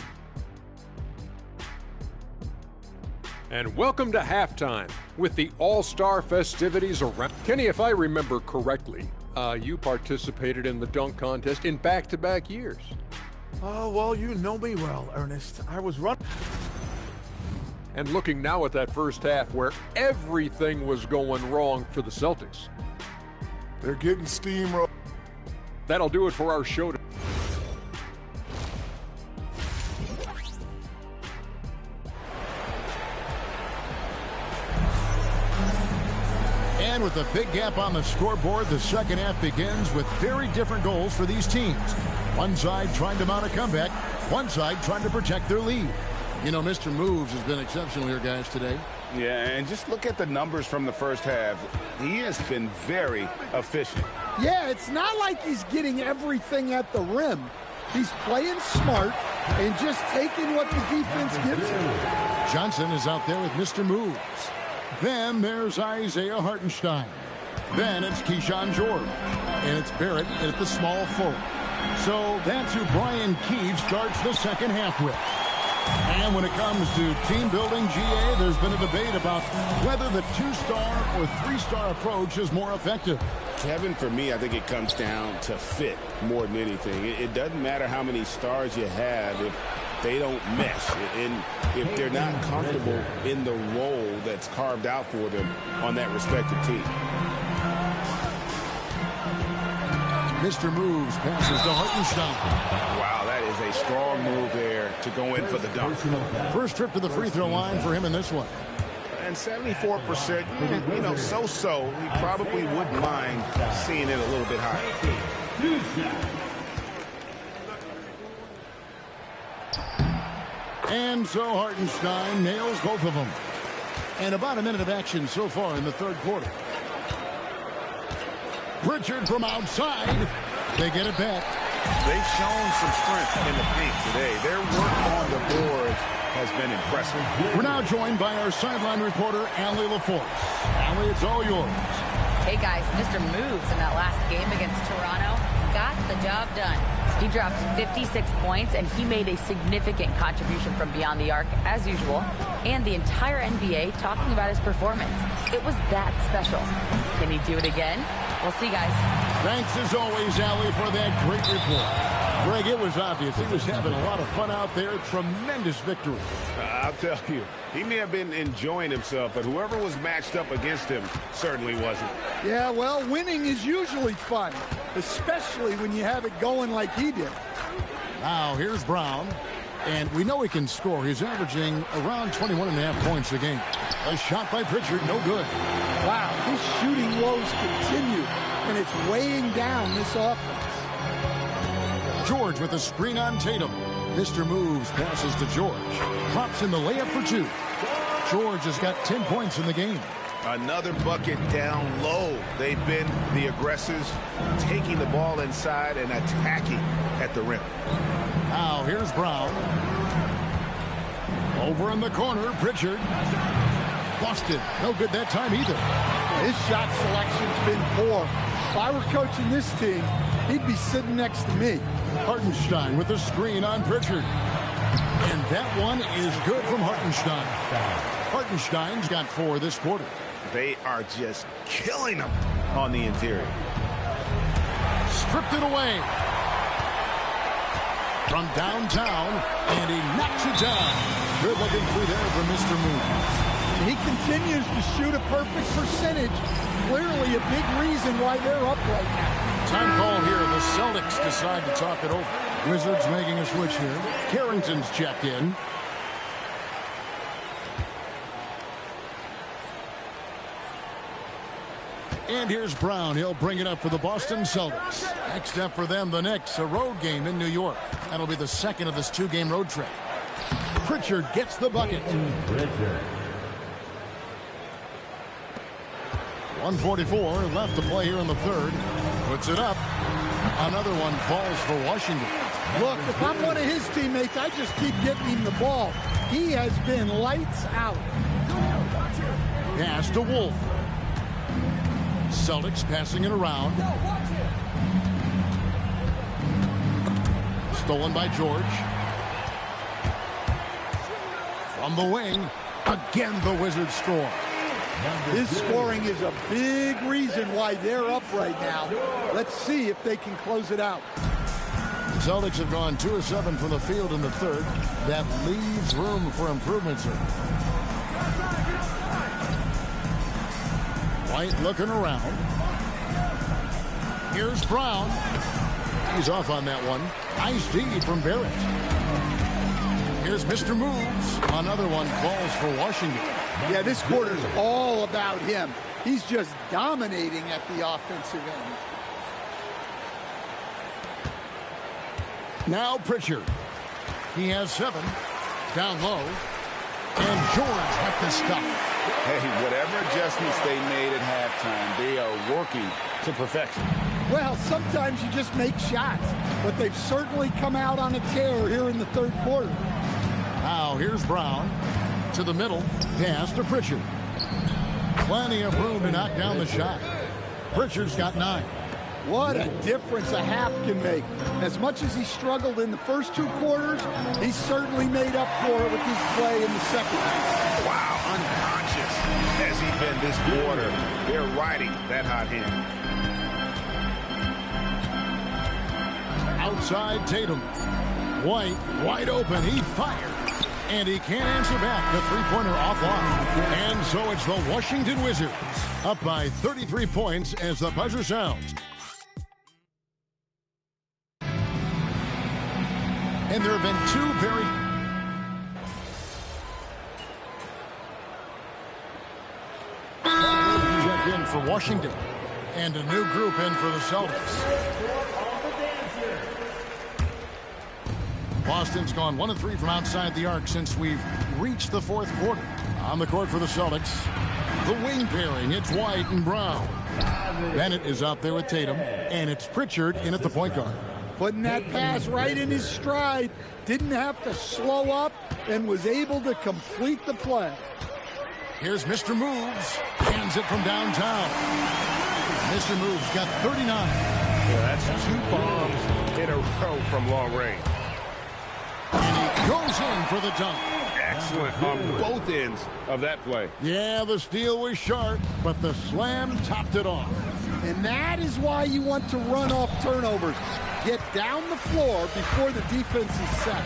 And welcome to halftime with the All-Star festivities around. Kenny, if I remember correctly, you participated in the dunk contest in back-to-back years. Oh, well, you know me well, Ernest. I was running. And looking now at that first half where everything was going wrong for the Celtics. They're getting steamrolled. That'll do it for our show. And with a big gap on the scoreboard, the second half begins with very different goals for these teams. One side trying to mount a comeback, one side trying to protect their lead. You know, Mr. Moves has been exceptional here, guys, today. Yeah, and just look at the numbers from the first half. He has been very efficient. Yeah, it's not like he's getting everything at the rim. He's playing smart and just taking what the defense gives him. Johnson is out there with Mr. Moves. Then there's Isaiah Hartenstein. Then it's Keyshawn George. And it's Barrett at the small forward. So that's who Brian Keefe starts the second half with. And when it comes to team building, GA, there's been a debate about whether the two-star or three-star approach is more effective. Kevin, for me, I think it comes down to fit more than anything. It doesn't matter how many stars you have if they don't mesh, and if they're not comfortable in the role that's carved out for them on that respective team. Mr. Moves passes to Hartenstein. Wow, that is a strong move there to go in for the dunk. First trip to the free throw line for him in this one. And 74%, you know, so-so. He probably wouldn't mind seeing it a little bit higher. And so Hartenstein nails both of them. And about a minute of action so far in the third quarter. Pritchard from outside. They get it back. They've shown some strength in the paint today. Their work on the boards has been impressive. We're now joined by our sideline reporter, Allie LaForce. Allie, it's all yours. Hey, guys, Mr. Moves in that last game against Toronto got the job done. He dropped 56 points, and he made a significant contribution from beyond the arc, as usual, and the entire NBA talking about his performance. It was that special. Can he do it again? We'll see, guys. Thanks, as always, Allie, for that great report. Greg, it was obvious he was having a lot of fun out there. Tremendous victory. I'll tell you, he may have been enjoying himself, but whoever was matched up against him certainly wasn't. Yeah, well, winning is usually fun, especially when you have it going like he did. Now, here's Brown. And we know he can score. He's averaging around 21.5 points a game. A shot by Pritchard, no good. Wow, his shooting woes continue, and it's weighing down this offense. George with a screen on Tatum. Mr. Moves passes to George. Drops in the layup for two. George has got 10 points in the game. Another bucket down low. They've been the aggressors, taking the ball inside and attacking at the rim. Now here's Brown. Over in the corner, Pritchard. Busted. No good that time either. His shot selection's been poor. If I were coaching this team, he'd be sitting next to me. Hartenstein with a screen on Pritchard. And that one is good from Hartenstein. Hartenstein's got 4 this quarter. They are just killing them on the interior. Stripped it away. From downtown, and he knocks it down. Good looking through there for Mr. Moves. He continues to shoot a perfect percentage. Clearly a big reason why they're up right now. Time call here. The Celtics decide to talk it over. Wizards making a switch here. Carrington's checked in. And here's Brown. He'll bring it up for the Boston Celtics. Next up for them, the Knicks, a road game in New York. That'll be the second of this 2-game road trip. Pritchard gets the bucket. 1:44 left to play here in the third. Puts it up. Another one falls for Washington. Look, if I'm one of his teammates, I just keep getting him the ball. He has been lights out. Pass to Wolf. Celtics passing it around. Stolen by George. From the wing. Again, the Wizards score. His scoring is a big reason why they're up right now. Let's see if they can close it out. The Celtics have gone 2 of 7 from the field in the third. That leaves room for improvement, sir. White looking around. Here's Brown. He's off on that one. Nice D from Barrett. Here's Mr. Moves. Another one falls for Washington. Yeah, this quarter's all about him. He's just dominating at the offensive end. Now Pritchard. He has 7. Down low. And George with the stuff. Hey, whatever adjustments they made at halftime, they are working to perfection. Well, sometimes you just make shots, but they've certainly come out on a tear here in the third quarter. Now here's Brown. To the middle. Pass to Pritchard. Plenty of room to knock down the shot. Pritchard's got 9. What a difference a half can make. As much as he struggled in the first 2 quarters, he certainly made up for it with his play in the second. Wow, unconscious has he been this quarter. They're riding that hot hand. Outside Tatum. White, wide open. He fired. And he can't answer back. The three-pointer offline. And so it's the Washington Wizards up by 33 points as the buzzer sounds. And there have been 2 very... check in for Washington. And a new group in for the Celtics. Boston's gone 1 of 3 from outside the arc since we've reached the fourth quarter. On the court for the Celtics, the wing pairing, it's White and Brown. Bennett is out there with Tatum, and it's Pritchard in at the point guard. Putting that pass right in his stride. Didn't have to slow up and was able to complete the play. Here's Mr. Moves. Hands it from downtown. Mr. Moves got 39. Yeah, that's 2 bombs in a row from long range. And he goes in for the dunk. Excellent on both ends of that play. Yeah, the steal was sharp, but the slam topped it off. And that is why you want to run off turnovers. Get down the floor before the defense is set.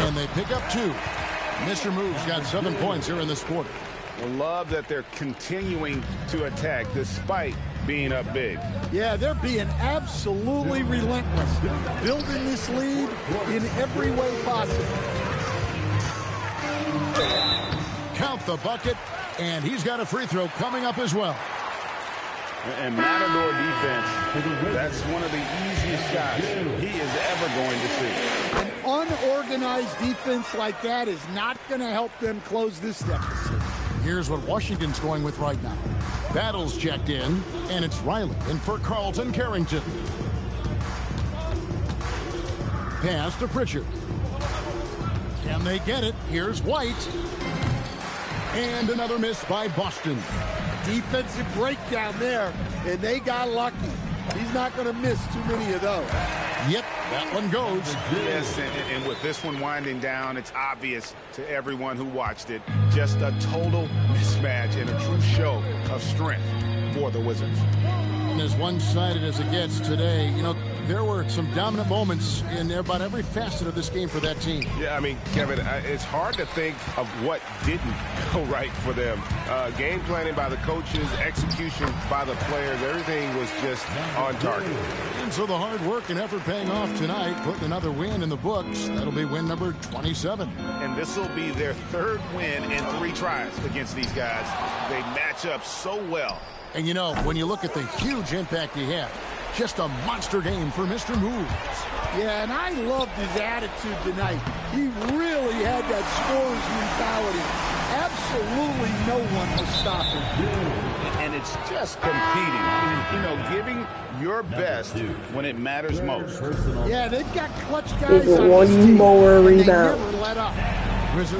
And they pick up 2. Mr. Moves got 7 points here in this quarter. I love that they're continuing to attack despite being up big. Yeah, they're being absolutely relentless. Building this lead in every way possible. Count the bucket, and he's got a free throw coming up as well. And Matador defense, that's one of the easiest shots he is ever going to see. An unorganized defense like that is not going to help them close this deficit. Here's what Washington's going with right now. Battles checked in, and it's Riley in for Carlton Carrington. Pass to Pritchard. Can they get it? Here's White. And another miss by Boston. Defensive breakdown there, and they got lucky. He's not going to miss too many of those. Yep, that one goes. Yes, and with this one winding down, it's obvious to everyone who watched it. Just a total mismatch and a true show of strength for the Wizards. getting as one-sided as it gets today. You know, there were some dominant moments in about every facet of this game for that team. Yeah, I mean, Kevin, it's hard to think of what didn't go right for them. Game planning by the coaches, execution by the players, everything was just on target. And so the hard work and effort paying off tonight, putting another win in the books. That'll be win number 27. And this will be their third win in 3 tries against these guys. They match up so well. And, you know, when you look at the huge impact he had, just a monster game for Mr. Moves. Yeah, and I loved his attitude tonight. He really had that scorer's mentality. Absolutely no one will stop him. And it's just competing. You know, giving your best when it matters most. Yeah, they've got clutch guys on one this team, more and they rebound. never let up.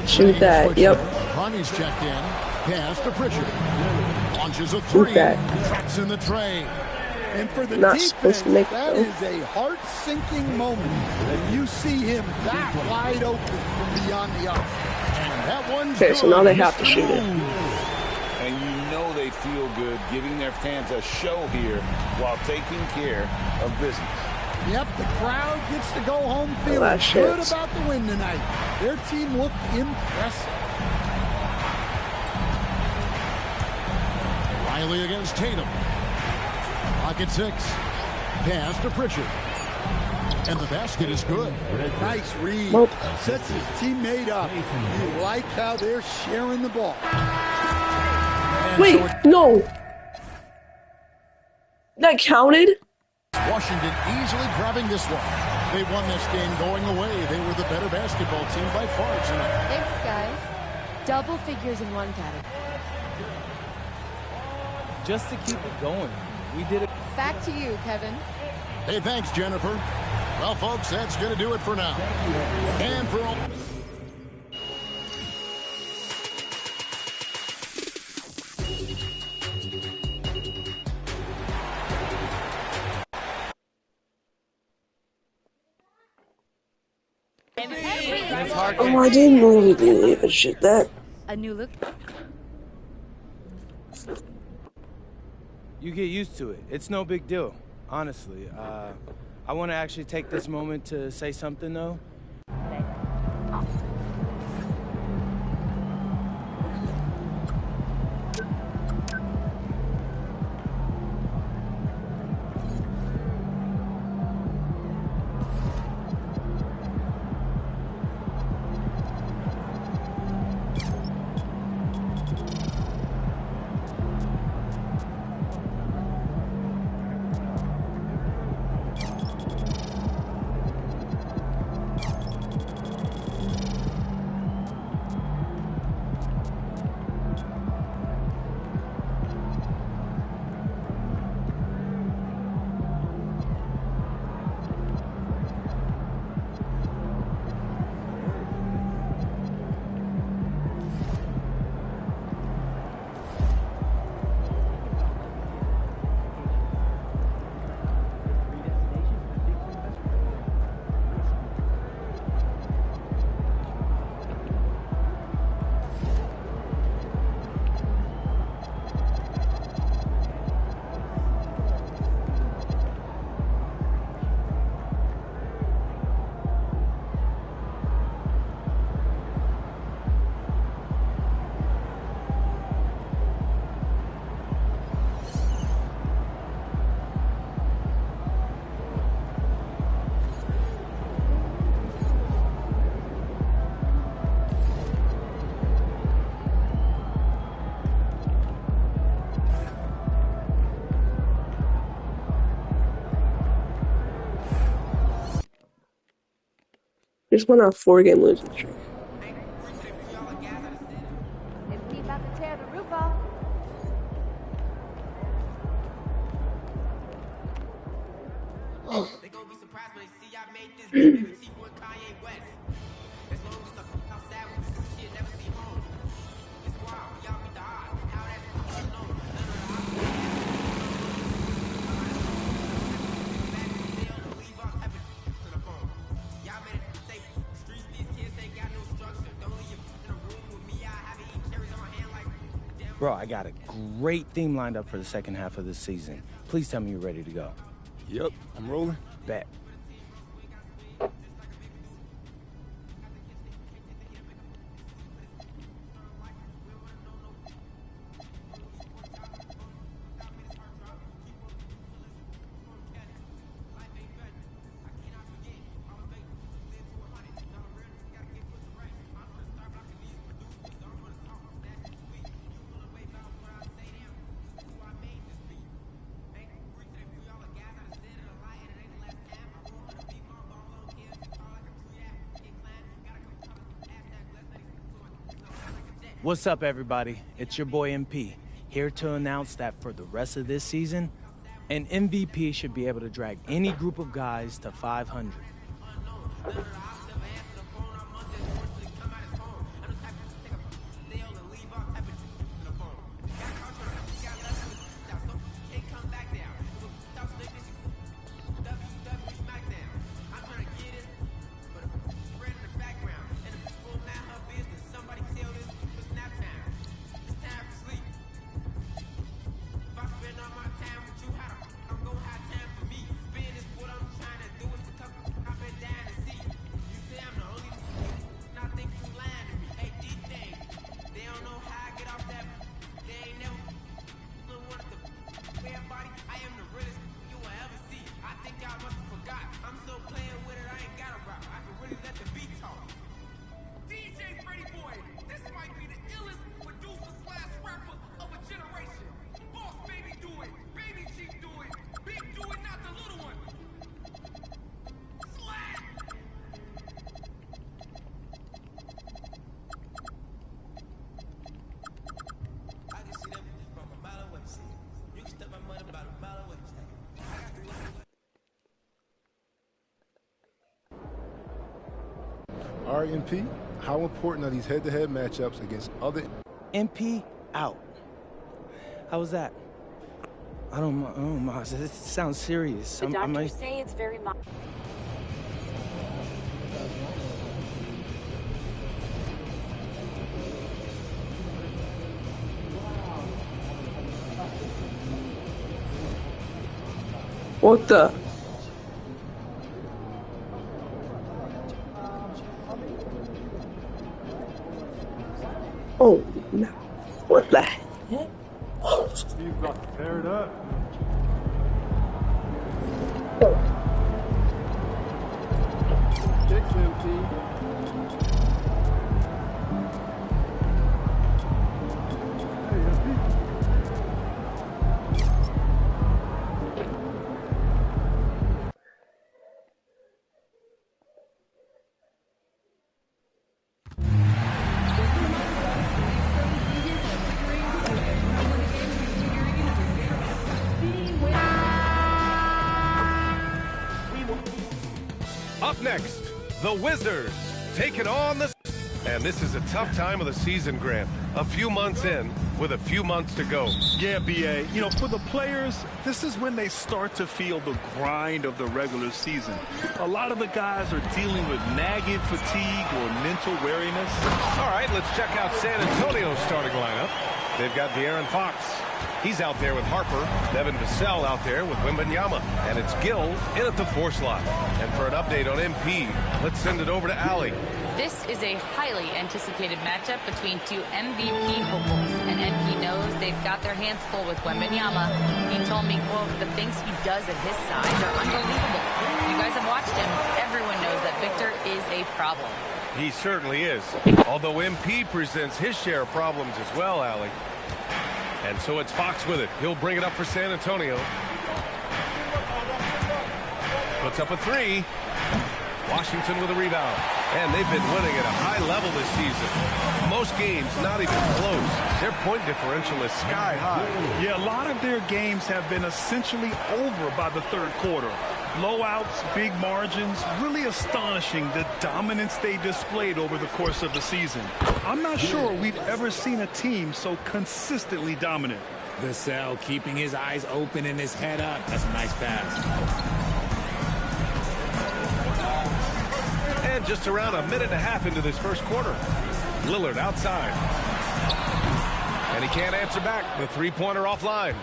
Shoot that, yep. Connie's checked in. Pass to Pritchard. Launches a 3. Traps in the tray. And for the Not defense, supposed to make that is a heart-sinking moment when you see him that wide open from beyond the arc. And that one's okay, so now they have to shoot it. And you know they feel good giving their fans a show here while taking care of business. Yep, the crowd gets to go home feeling good shit. about the win tonight. Their team looked impressive. Riley against Tatum. Pocket 6. Pass to Pritchard. And the basket is good. Nice read. Nope. Sets his teammate up. You like how they're sharing the ball. Wait, no. That counted? Washington easily grabbing this one. They won this game going away. They were the better basketball team by far tonight. Thanks, guys. Double figures in one category. Just to keep it going. We did it. Back to you, Kevin. Hey, thanks, Jennifer. Well, folks, that's going to do it for now. And for all... Oh, I didn't really believe it. Shit, that. A new look. You get used to it. It's no big deal, honestly. I want to actually take this moment to say something, though. Just went on a 4-game losing streak. It's about to tear the roof off. They gonna be surprised when they see I made this baby Chief with Kanye West. As long as the outside with the shit never see home. It's wild, y'all be the odds. How that's unknown. Y'all made it safe. Streets, these kids ain't got no structure. Don't leave in a room with me. I have eating cherries on my hand like Bro, I got a great theme lined up for the second half of the season. Please tell me you're ready to go. Yep, I'm rolling. Bet. What's up, everybody? It's your boy MP, here to announce that for the rest of this season, an MVP should be able to drag any group of guys to 500. All right, MP, how important are these head-to-head matchups against other... MP out. How was that? I don't know. It sounds serious. The doctors say it's very mild. What the? Oh, no. What the heck? You've got to tear it up. Kicks MP. Up next, the Wizards taking on the... And this is a tough time of the season, Grant. A few months in, with a few months to go. Yeah, B.A. You know, for the players, this is when they start to feel the grind of the regular season. A lot of the guys are dealing with nagging fatigue or mental weariness. All right, let's check out San Antonio's starting lineup. They've got De'Aaron Fox. He's out there with Harper. Devin Vassell out there with Wembanyama. And it's Gill in at the 4 slot. And for an update on MP, let's send it over to Allie. This is a highly anticipated matchup between two MVP hopefuls, and MP knows they've got their hands full with Wembanyama. He told me, quote, the things he does at his size are unbelievable. You guys have watched him. Everyone knows that Victor is a problem. He certainly is. Although MP presents his share of problems as well, Allie. And so it's Fox with it. He'll bring it up for San Antonio. Puts up a 3. Washington with a rebound. And they've been winning at a high level this season. Most games not even close. Their point differential is sky high. Yeah, a lot of their games have been essentially over by the third quarter. Blowouts, big margins, really astonishing the dominance they displayed over the course of the season. I'm not sure we've ever seen a team so consistently dominant. Vassell keeping his eyes open and his head up. That's a nice pass. And just around a minute and a half into this first quarter. Lillard outside. And he can't answer back. The three-pointer offline.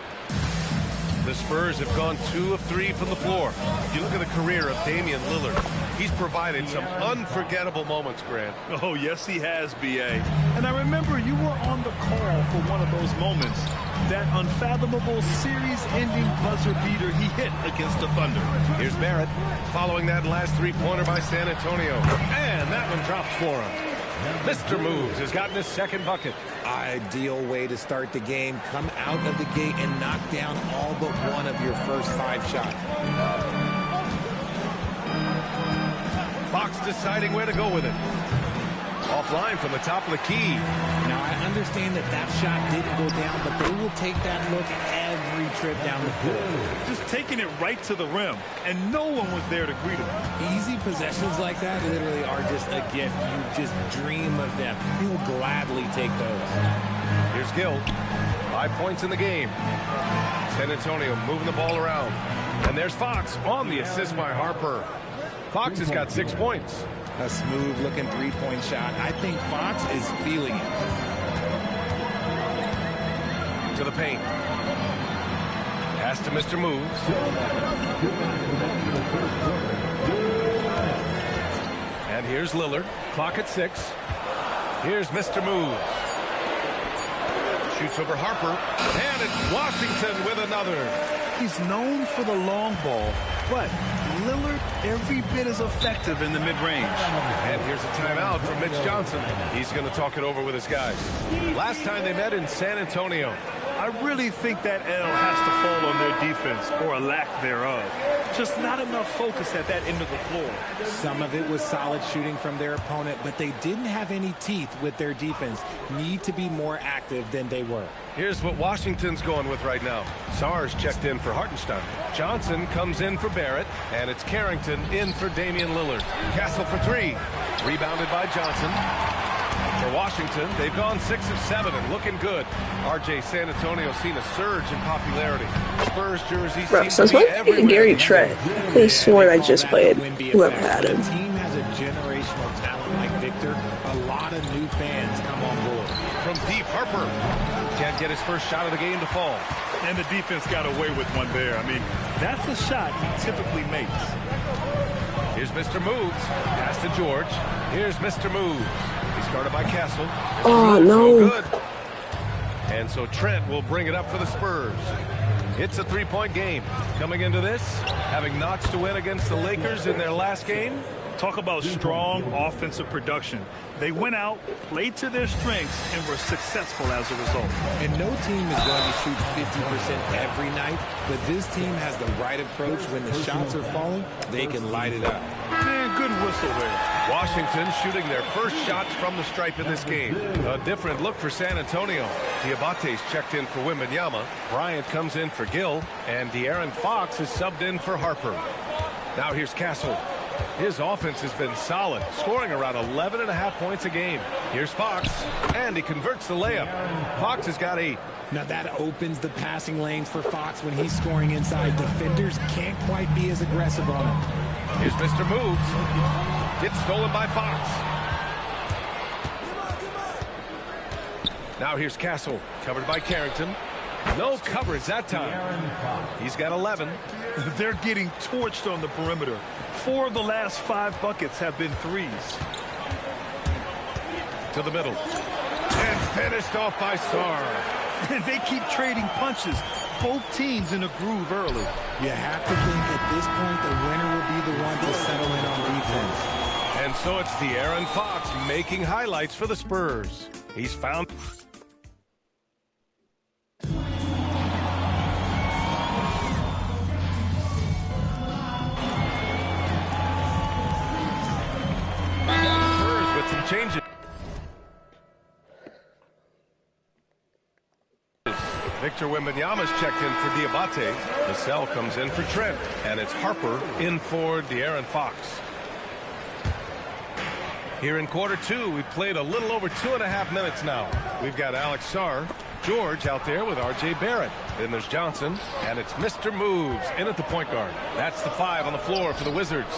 The Spurs have gone 2 of 3 from the floor. If you look at the career of Damian Lillard, he's provided some unforgettable moments, Grant. Oh, yes, he has, B.A. And I remember you were on the call for one of those moments. That unfathomable series-ending buzzer beater he hit against the Thunder. Here's Barrett following that last three-pointer by San Antonio. And that one drops for him. Mr. Moves has gotten his second bucket. Ideal way to start the game. Come out of the gate and knock down all but one of your first 5 shots. Fox deciding where to go with it. Offline from the top of the key. Now, I understand that that shot didn't go down, but they will take that look every trip down the floor. Just taking it right to the rim, and no one was there to greet him. Easy possessions like that literally are just a gift. You just dream of them. He'll gladly take those. Here's Gill. 5 points in the game. San Antonio moving the ball around. And there's Fox on the assist by Harper. Fox has got 6 points. A smooth-looking three-point shot. I think Fox is feeling it. To the paint. Pass to Mr. Moves. And here's Lillard. Clock at 6. Here's Mr. Moves. Shoots over Harper. And it's Washington with another. He's known for the long ball, but Lillard every bit as effective in the mid-range. And here's a timeout from Mitch Johnson. He's going to talk it over with his guys. Last time they met in San Antonio. I really think that L has to fall on their defense, or a lack thereof. Just not enough focus at that end of the floor. Some of it was solid shooting from their opponent, but they didn't have any teeth with their defense. Need to be more active than they were. Here's what Washington's going with right now. Sars checked in for Hartenstein. Johnson comes in for Barrett, and it's Carrington in for Damian Lillard. Castle for 3. Rebounded by Johnson. For Washington, they've gone 6 of 7 and looking good. RJ San Antonio seen a surge in popularity. Spurs jersey seems to be everywhere. Gary Trent. They swore I just played. Whoever had him. The team has a generational talent like Victor. A lot of new fans come on board. From deep, Harper can't get his first shot of the game to fall. And the defense got away with one there. I mean, that's a shot he typically makes. Here's Mr. Moves. Pass to George. Here's Mr. Moves. He's guarded by Castle. Oh, no. Good. And so Trent will bring it up for the Spurs. It's a 3-point game. Coming into this, having notched to win against the Lakers in their last game. Talk about strong offensive production. They went out, played to their strengths, and were successful as a result. And no team is going to shoot 50% every night, but this team has the right approach. When the shots are falling, they can light it up. Man, good whistle there. Washington shooting their first shots from the stripe in this game. A different look for San Antonio. Diabate's checked in for Wembanyama. Bryant comes in for Gill. And De'Aaron Fox is subbed in for Harper. Now here's Castle. His offense has been solid, scoring around 11.5 points a game. Here's Fox, and he converts the layup. Fox has got 8. Now that opens the passing lanes for Fox when he's scoring inside. Defenders can't quite be as aggressive on him. Here's Mr. Moves. Gets stolen by Fox. Now here's Castle, covered by Carrington. No coverage that time. He's got 11. They're getting torched on the perimeter. 4 of the last 5 buckets have been threes. To the middle. And finished off by Sarr. And they keep trading punches. Both teams in a groove early. You have to think at this point the winner will be the one to settle in on defense. And so it's De'Aaron Fox making highlights for the Spurs. He's found... Spurs with some changes. Victor Wembanyama's checked in for Diabate. Vassell comes in for Trent. And it's Harper in for De'Aaron Fox. Here in quarter 2, we've played a little over 2.5 minutes now. We've got Alex Sarr, George out there with R.J. Barrett. Then there's Johnson, and it's Mr. Moves in at the point guard. That's the 5 on the floor for the Wizards.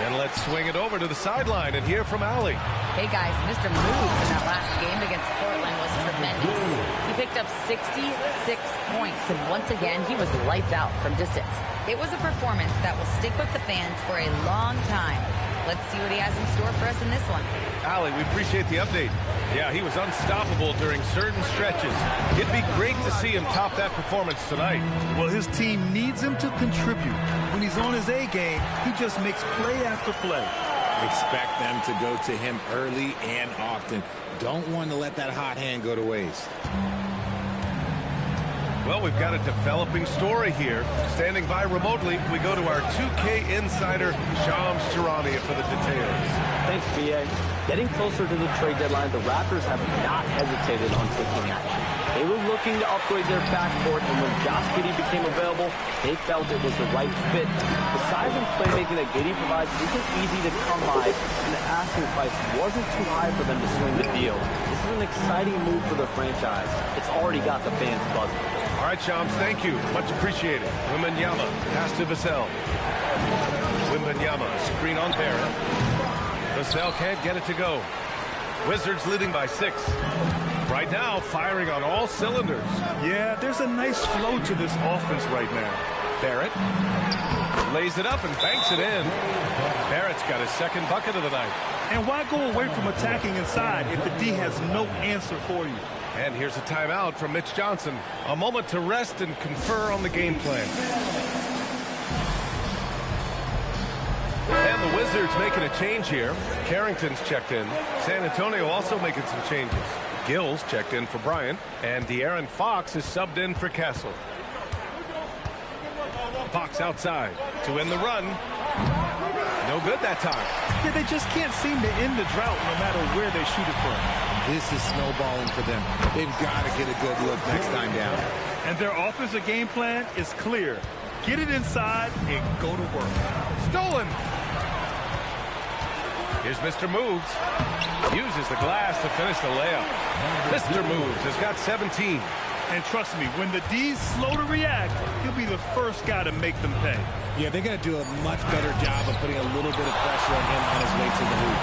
And let's swing it over to the sideline and hear from Allie. Hey guys, Mr. Moves in that last game against Portland was tremendous. He picked up 66 points, and once again, he was lights out from distance. It was a performance that will stick with the fans for a long time. Let's see what he has in store for us in this one. Allie, we appreciate the update. Yeah, he was unstoppable during certain stretches. It'd be great to see him top that performance tonight. Well, his team needs him to contribute. When he's on his A game, he just makes play after play. Expect them to go to him early and often. Don't want to let that hot hand go to waste. Well, we've got a developing story here. Standing by remotely, we go to our 2K insider, Shams Charania, for the details. Thanks, B.A. Getting closer to the trade deadline, the Raptors have not hesitated on taking action. They were looking to upgrade their backcourt, and when Josh Giddey became available, they felt it was the right fit. The size and playmaking that Giddey provides isn't easy to come by, and the asking price wasn't too high for them to swing the deal. This is an exciting move for the franchise. It's already got the fans buzzing. All right, Shams, thank you. Much appreciated. Wembanyama, pass to Vassell. Wembanyama, screen on Barrett. Vassell can't get it to go. Wizards leading by 6. Right now, firing on all cylinders. Yeah, there's a nice flow to this offense right now. Barrett lays it up and banks it in. Barrett's got his second bucket of the night. And why go away from attacking inside if the D has no answer for you? And here's a timeout from Mitch Johnson. A moment to rest and confer on the game plan. And the Wizards making a change here. Carrington's checked in. San Antonio also making some changes. Gills checked in for Bryant. And De'Aaron Fox is subbed in for Castle. Fox outside to end the run. No good that time. Yeah, they just can't seem to end the drought no matter where they shoot it from. This is snowballing for them. They've got to get a good look next time down. And their offensive game plan is clear. Get it inside and go to work. Stolen. Here's Mr. Moves. Uses the glass to finish the layup. Mr. Moves has got 17. And trust me, when the D's slow to react, he'll be the first guy to make them pay. Yeah, they're going to do a much better job of putting a little bit of pressure on him on his way to the hoop.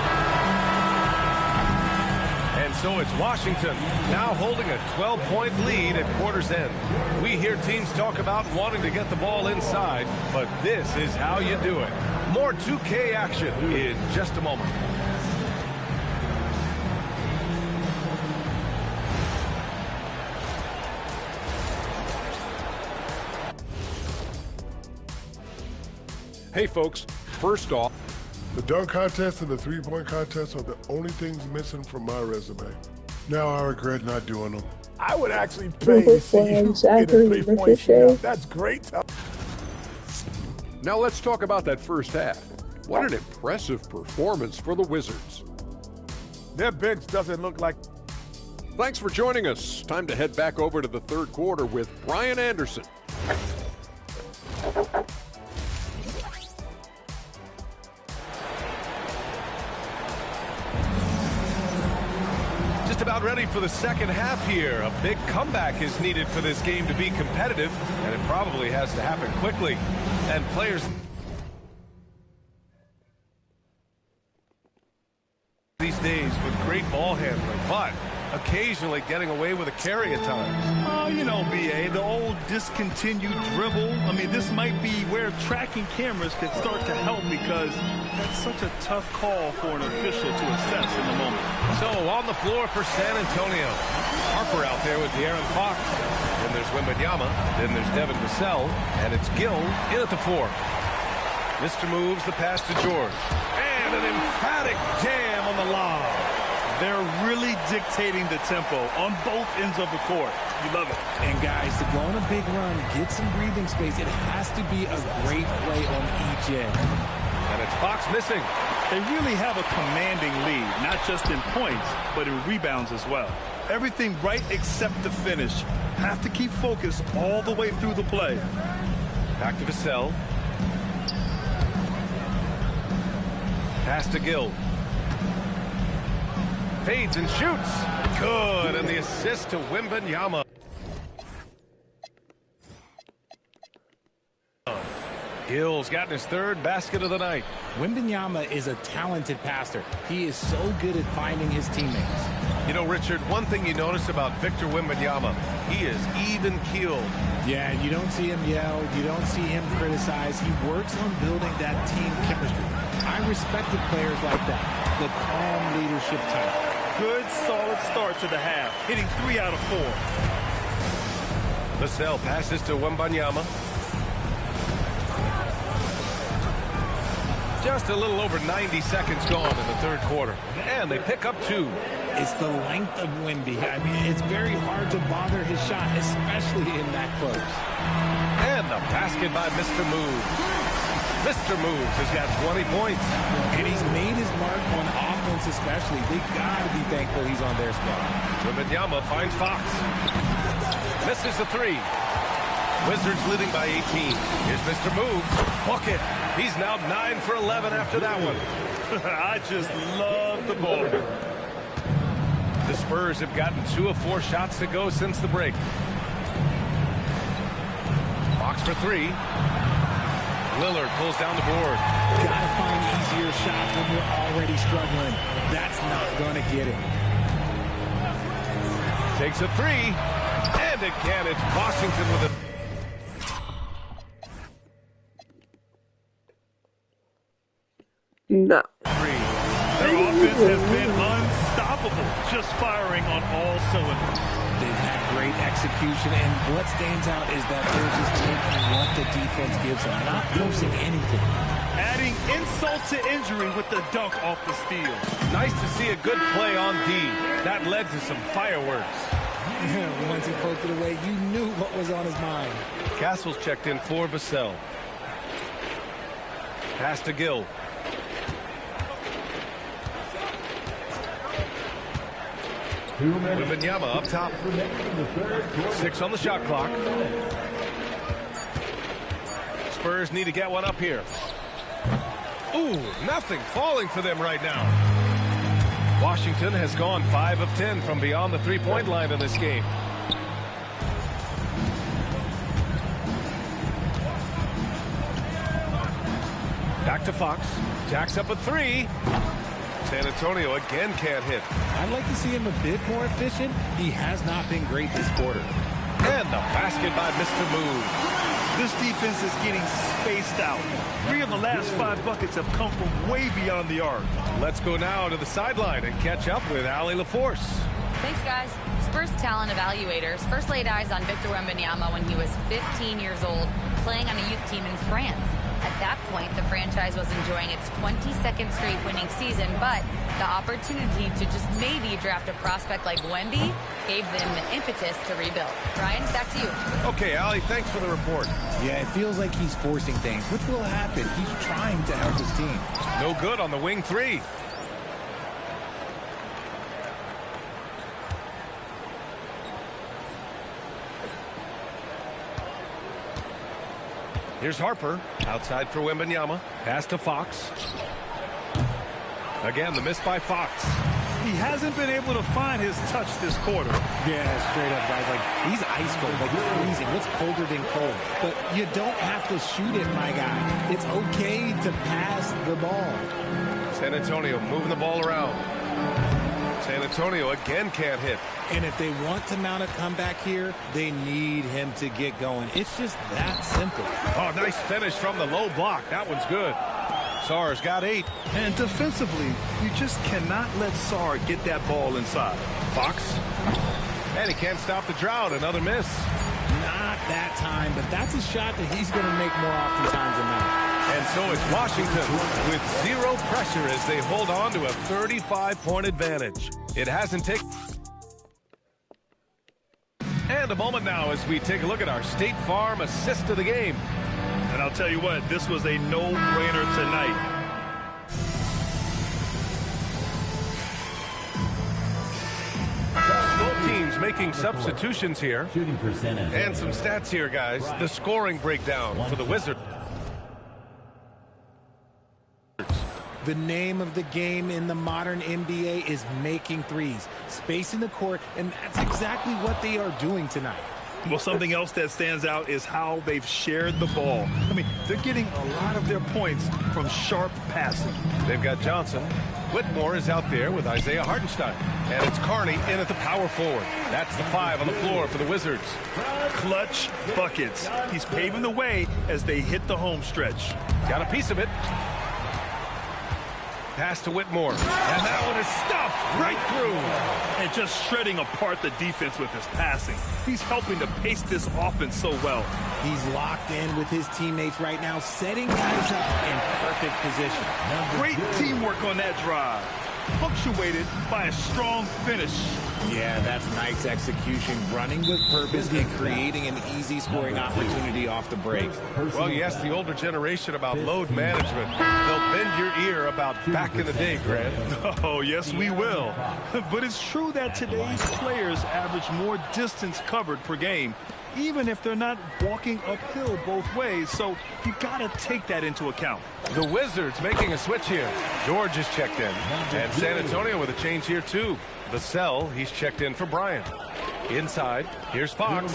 And so it's Washington now holding a 12-point lead at quarter's end. We hear teams talk about wanting to get the ball inside, but this is how you do it. More 2K action in just a moment. Hey folks, first off, the dunk contest and the three-point contest are the only things missing from my resume. Now I regret not doing them. I would actually pay to see you get a three-point shootout. That's great. Now let's talk about that first half. What an impressive performance for the Wizards. Their bench doesn't look like... Thanks for joining us. Time to head back over to the third quarter with Brian Anderson. Just about ready for the second half here. A big comeback is needed for this game to be competitive, and it probably has to happen quickly. And players these days with great ball handling, but occasionally getting away with a carry at times. Oh, you know, B.A., the old discontinued dribble. I mean, this might be where tracking cameras could start to help because that's such a tough call for an official to assess in the moment. So on the floor for San Antonio. Harper out there with De'Aaron Fox. Then there's Wembanyama. Then there's Devin Vassell. And it's Gill in at the 4. Mr. Moves the pass to George. And an emphatic jam on the lob. They're really dictating the tempo on both ends of the court. You love it. And guys, to go on a big run, get some breathing space, it has to be a great play on each end. And it's Fox missing. They really have a commanding lead, not just in points, but in rebounds as well. Everything right except the finish. Have to keep focused all the way through the play. Back to Vassell. Pass to Gill. Fades and shoots. Good. And the assist to Wembanyama. Gill's gotten his third basket of the night. Wembanyama is a talented passer. He is so good at finding his teammates. You know, Richard, one thing you notice about Victor Wembanyama, he is even-keeled. Yeah, you don't see him yell. You don't see him criticize. He works on building that team chemistry. I respected players like that, the calm leadership type. Good, solid start to the half, hitting 3 out of 4. Vassell passes to Wembanyama. Just a little over 90 seconds gone in the third quarter. And they pick up 2. It's the length of Wemby. I mean, it's very hard to bother his shot, especially in that close. And the basket by Mr. Moves. Mr. Moves has got 20 points. And he's made his mark on offense especially. They got to be thankful he's on their squad. Wembanyama finds Fox. Misses the 3. Wizards leading by 18. Here's Mr. Moves. Bucket. He's now 9 for 11 after that one. I just love the ball. The Spurs have gotten 2 of 4 shots to go since the break. Fox for 3. Lillard pulls down the board. Gotta find easier shots when you're already struggling. That's not gonna get it. Takes a 3. And again, it's Washington with a... No. Their offense has been unstoppable, just firing on all cylinders. They've had great execution, and what stands out is that they're just taking what the defense gives them, not forcing anything. Adding insult to injury with the dunk off the steal. Nice to see a good play on D. That led to some fireworks. Once he poked it away, you knew what was on his mind. Castle's checked in for Vassell. Pass to Gill. Wembanyama up top. 6 on the shot clock. Spurs need to get one up here. Ooh, nothing falling for them right now. Washington has gone 5 of 10 from beyond the three-point line in this game. Back to Fox. Jacks up a 3. San Antonio again can't hit. I'd like to see him a bit more efficient. He has not been great this quarter. And the basket by Mr. Move. This defense is getting spaced out. 3 of the last 5 buckets have come from way beyond the arc. Let's go now to the sideline and catch up with Allie LaForce. Thanks, guys. Spurs talent evaluators first laid eyes on Victor Wembanyama when he was 15 years old, playing on a youth team in France. At that point, the franchise was enjoying its 22nd straight winning season, but the opportunity to just maybe draft a prospect like Wemby gave them the impetus to rebuild. Ryan, back to you. Okay, Allie, thanks for the report. Yeah, it feels like he's forcing things, which will happen. He's trying to help his team. No good on the wing 3. Here's Harper, outside for Wembanyama. Pass to Fox. Again, the miss by Fox. He hasn't been able to find his touch this quarter. Yeah, straight up, guys. Like, he's ice cold, like freezing. What's colder than cold? But you don't have to shoot it, my guy. It's okay to pass the ball. San Antonio moving the ball around. San Antonio again can't hit. And if they want to mount a comeback here, they need him to get going. It's just that simple. Oh, nice finish from the low block. That one's good. Sarr's got 8. And defensively, you just cannot let Sarr get that ball inside. Fox. And he can't stop the drought. Another miss. Not that time, but that's a shot that he's going to make more oftentimes than not. And so it's Washington with 0 pressure as they hold on to a 35-point advantage. It hasn't taken... And a moment now as we take a look at our State Farm assist of the game. And I'll tell you what, this was a no-brainer tonight. Both teams making substitutions here. And some stats here, guys. The scoring breakdown for the Wizards. The name of the game in the modern NBA is making threes, spacing the court, and that's exactly what they are doing tonight. Well, something else that stands out is how they've shared the ball. I mean, they're getting a lot of their points from sharp passing. They've got Johnson. Whitmore is out there with Isaiah Hartenstein. And it's Carney in at the power forward. That's the 5 on the floor for the Wizards. Clutch buckets. He's paving the way as they hit the home stretch. Got a piece of it. Pass to Whitmore. And that one is stuffed right through. And just shredding apart the defense with his passing. He's helping to pace this offense so well. He's locked in with his teammates right now, setting guys up in perfect position. Great teamwork on that drive. Punctuated by a strong finish. Yeah, that's nice execution, running with purpose and creating an easy scoring opportunity off the break. Well, you ask the older generation about load management. They'll bend your ear about back in the day, Grant. Oh, yes, we will. But it's true that today's players average more distance covered per game, even if they're not walking uphill both ways. So you've got to take that into account. The Wizards making a switch here. George is checked in. And San Antonio with a change here, too. The cell, he's checked in for Bryant. Inside, here's Fox.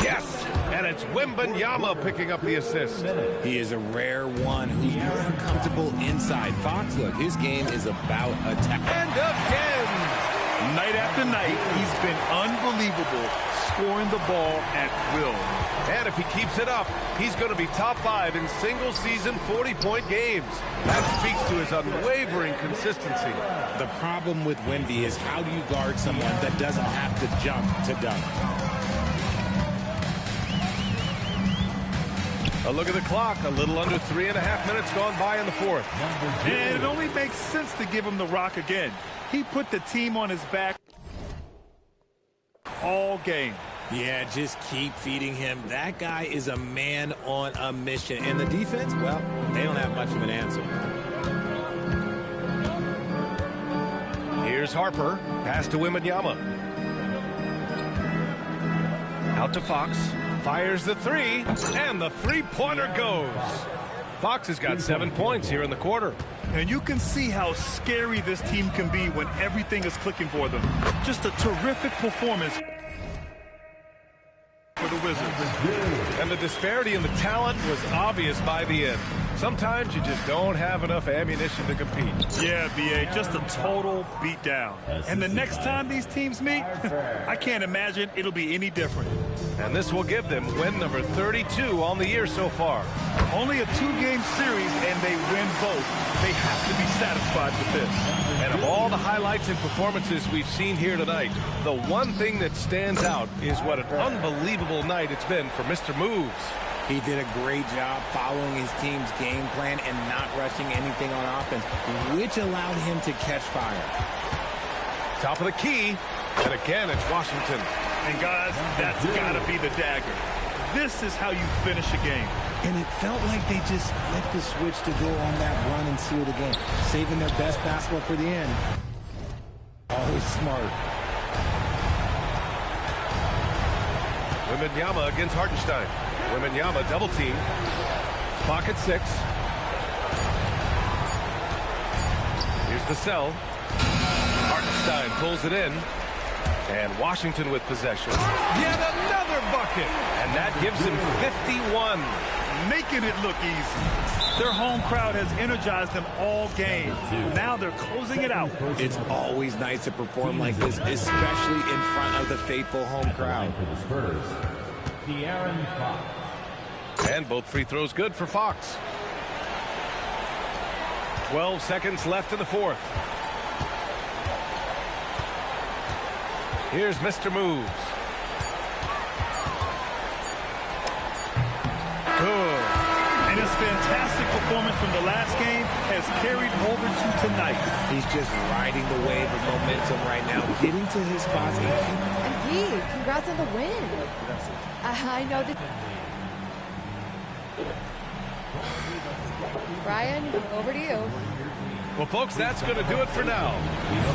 Yes! And it's Wembanyama picking up the assist. He is a rare one who's more comfortable inside. Fox, look, his game is about attack. And again! Night after night, he's been unbelievable, scoring the ball at will. And if he keeps it up, he's going to be top 5 in single-season 40-point games. That speaks to his unwavering consistency. The problem with Wemby is how do you guard someone that doesn't have to jump to dunk? A look at the clock. A little under 3.5 minutes gone by in the fourth. And it only makes sense to give him the rock again. He put the team on his back all game. Yeah, just keep feeding him. That guy is a man on a mission. And the defense, well, they don't have much of an answer. Here's Harper. Pass to Wembanyama. Out to Fox. Fires the 3. And the three-pointer goes. Fox has got 7 points here in the quarter. And you can see how scary this team can be when everything is clicking for them. Just a terrific performance for the Wizards. And the disparity in the talent was obvious by the end. Sometimes you just don't have enough ammunition to compete. Yeah, B.A., just a total beatdown. And the next time these teams meet, I can't imagine it'll be any different. And this will give them win number 32 on the year so far. Only a 2-game series, and they win both. They have to be satisfied with this. And of all the highlights and performances we've seen here tonight, the one thing that stands out is what an unbelievable night it's been for Mr. Moves. He did a great job following his team's game plan and not rushing anything on offense, which allowed him to catch fire. Top of the key, and again it's Washington. And guys, that's got to be the dagger. This is how you finish a game. And it felt like they just flipped the switch to go on that run and seal the game, saving their best basketball for the end. Always smart. Wembanyama against Hartenstein. Wembanyama double team. Clock at 6. Here's the cell. Hartenstein pulls it in. And Washington with possession. Yet another bucket. And that gives him 51. Making it look easy. Their home crowd has energized them all game. Now they're closing it out. It's always nice to perform like this, especially in front of the faithful home crowd. And both free throws good for Fox. 12 seconds left in the fourth. Here's Mr. Moves. Good. And his fantastic performance from the last game has carried over to tonight. He's just riding the wave of momentum right now, getting to his spots. And Pete, congrats on the win. I know that. Brian, over to you. Well, folks, that's going to do it for now.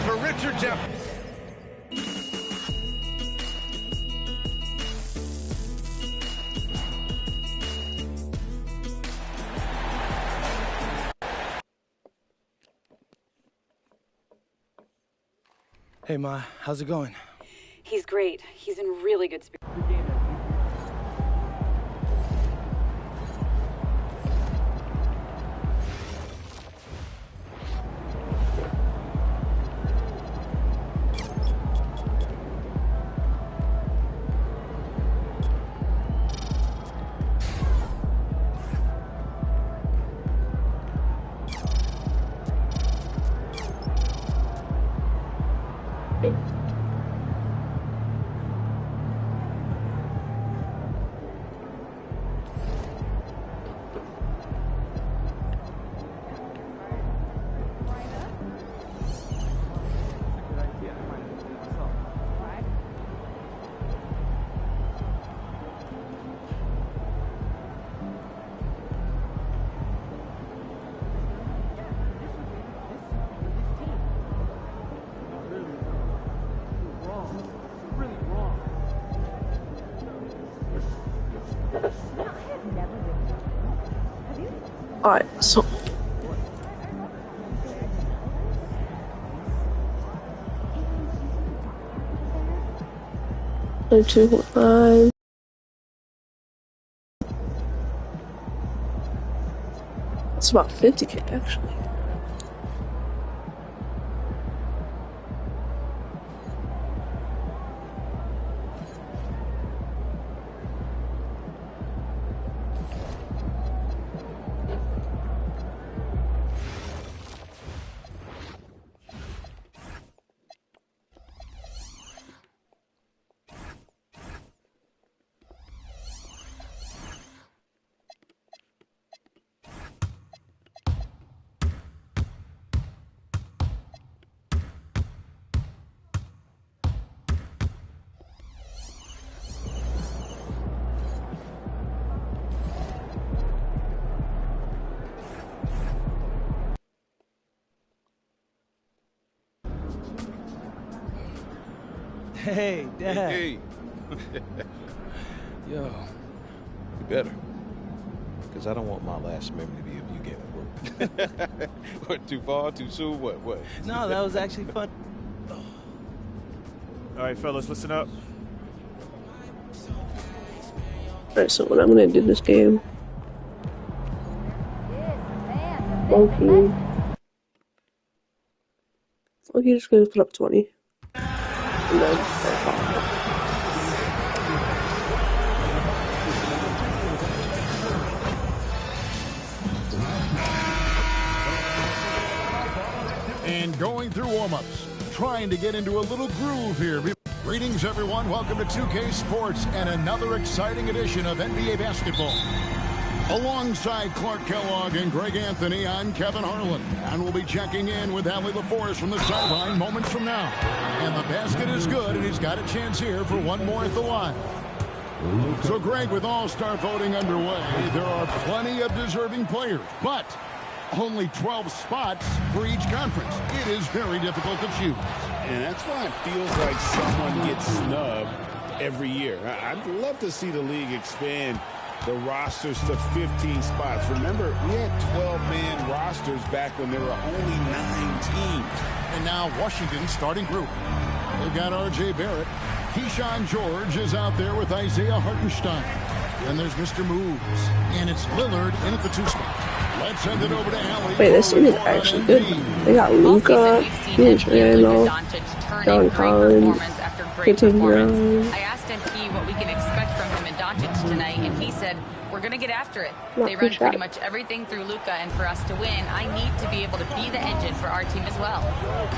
For Richard Jeff. Hey, Ma, how's it going? He's great. He's in really good spirits. Alright, so 2.5. It's about 50K actually. Hey, Dad. Hey. Yo. You better. Because I don't want my last memory to be of you getting work. What, too far, too soon? What? No, that was actually fun. All right, fellas, listen up. Alright, so what I'm gonna do this game. Low-key just gonna put up 20. And then And going through warm-ups, trying to get into a little groove here. Greetings, everyone. Welcome to 2K Sports and another exciting edition of NBA basketball. Alongside Clark Kellogg and Greg Anthony, I'm Kevin Harlan, and we'll be checking in with Allie LaForest from the sideline moments from now. And the basket is good, and he's got a chance here for one more at the line. So, Greg, with All-Star voting underway, there are plenty of deserving players, but only 12 spots for each conference. It is very difficult to choose. And that's why it feels like someone gets snubbed every year. I'd love to see the league expand the rosters to 15 spots. Remember, we had 12-man rosters back when there were only 9 teams. And now Washington's starting group. They've got R.J. Barrett. Keyshawn George is out there with Isaiah Hartenstein. Then there's Mr. Moves. And it's Lillard in at the 2 spot. Let's send it over to Allie. wait, this team is actually good. They got Luka, Julius Randle, John Collins, Quentin Brown. I asked MP what we can expect from him and Doncic tonight, and he said, we're going to get after it. Not They run too pretty shabby. much everything through Luka, and for us to win, I need to be able to be the engine for our team as well.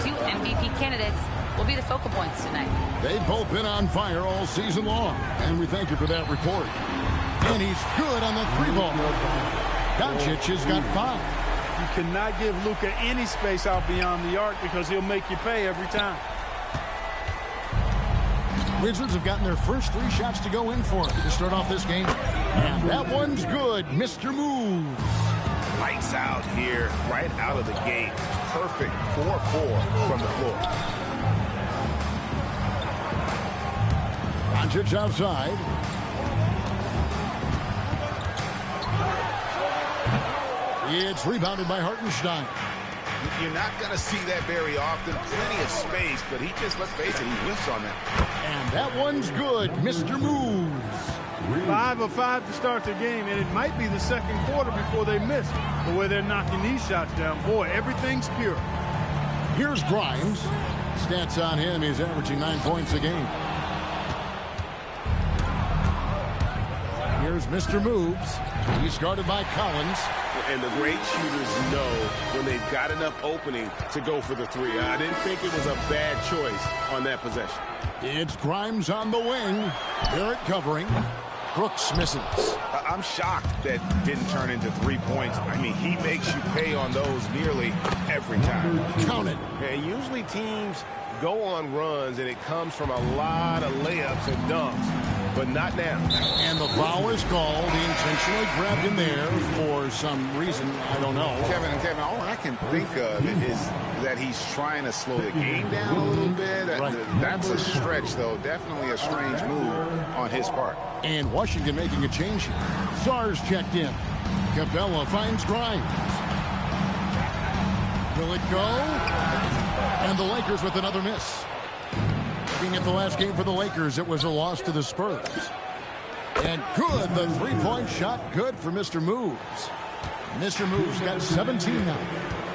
2 MVP candidates will be the focal points tonight. They've both been on fire all season long, and we thank you for that report. And he's good on the 3-ball. Doncic has got 5. You cannot give Luka any space out beyond the arc because he'll make you pay every time. Wizards have gotten their first 3 shots to go in for to start off this game. And that one's good, Mr. Moves. Lights out here, right out of the gate. Perfect 4-4 from the floor. Doncic outside. It's rebounded by Hartenstein. You're not going to see that very often. Plenty of space, but he just, let's face it, he whiffs on that. And that one's good, Mr. Moves. 5 of 5 to start the game, and it might be the second quarter before they miss the way they're knocking these shots down. Boy, everything's pure. Here's Grimes. Stats on him, he's averaging 9 points a game. Here's Mr. Moves. He's guarded by Collins. And the great shooters know when they've got enough opening to go for the 3. I didn't think it was a bad choice on that possession. It's Grimes on the wing. Barrett covering. Brooks misses. I'm shocked that didn't turn into 3 points. I mean, he makes you pay on those nearly every time. Count it. And usually teams go on runs, and it comes from a lot of layups and dunks. But not now. And the foul is called. He intentionally grabbed him there for some reason. I don't know. Kevin, all I can think of is that he's trying to slow the game down a little bit. Right. That's a stretch, though. Definitely a strange move on his part. And Washington making a change here. Sar's checked in. Capella finds Grimes. Will it go? And the Lakers with another miss. Looking at the last game for the Lakers, it was a loss to the Spurs. And good, the three-point shot, good for Mr. Moves. Mr. Moves got 17 now.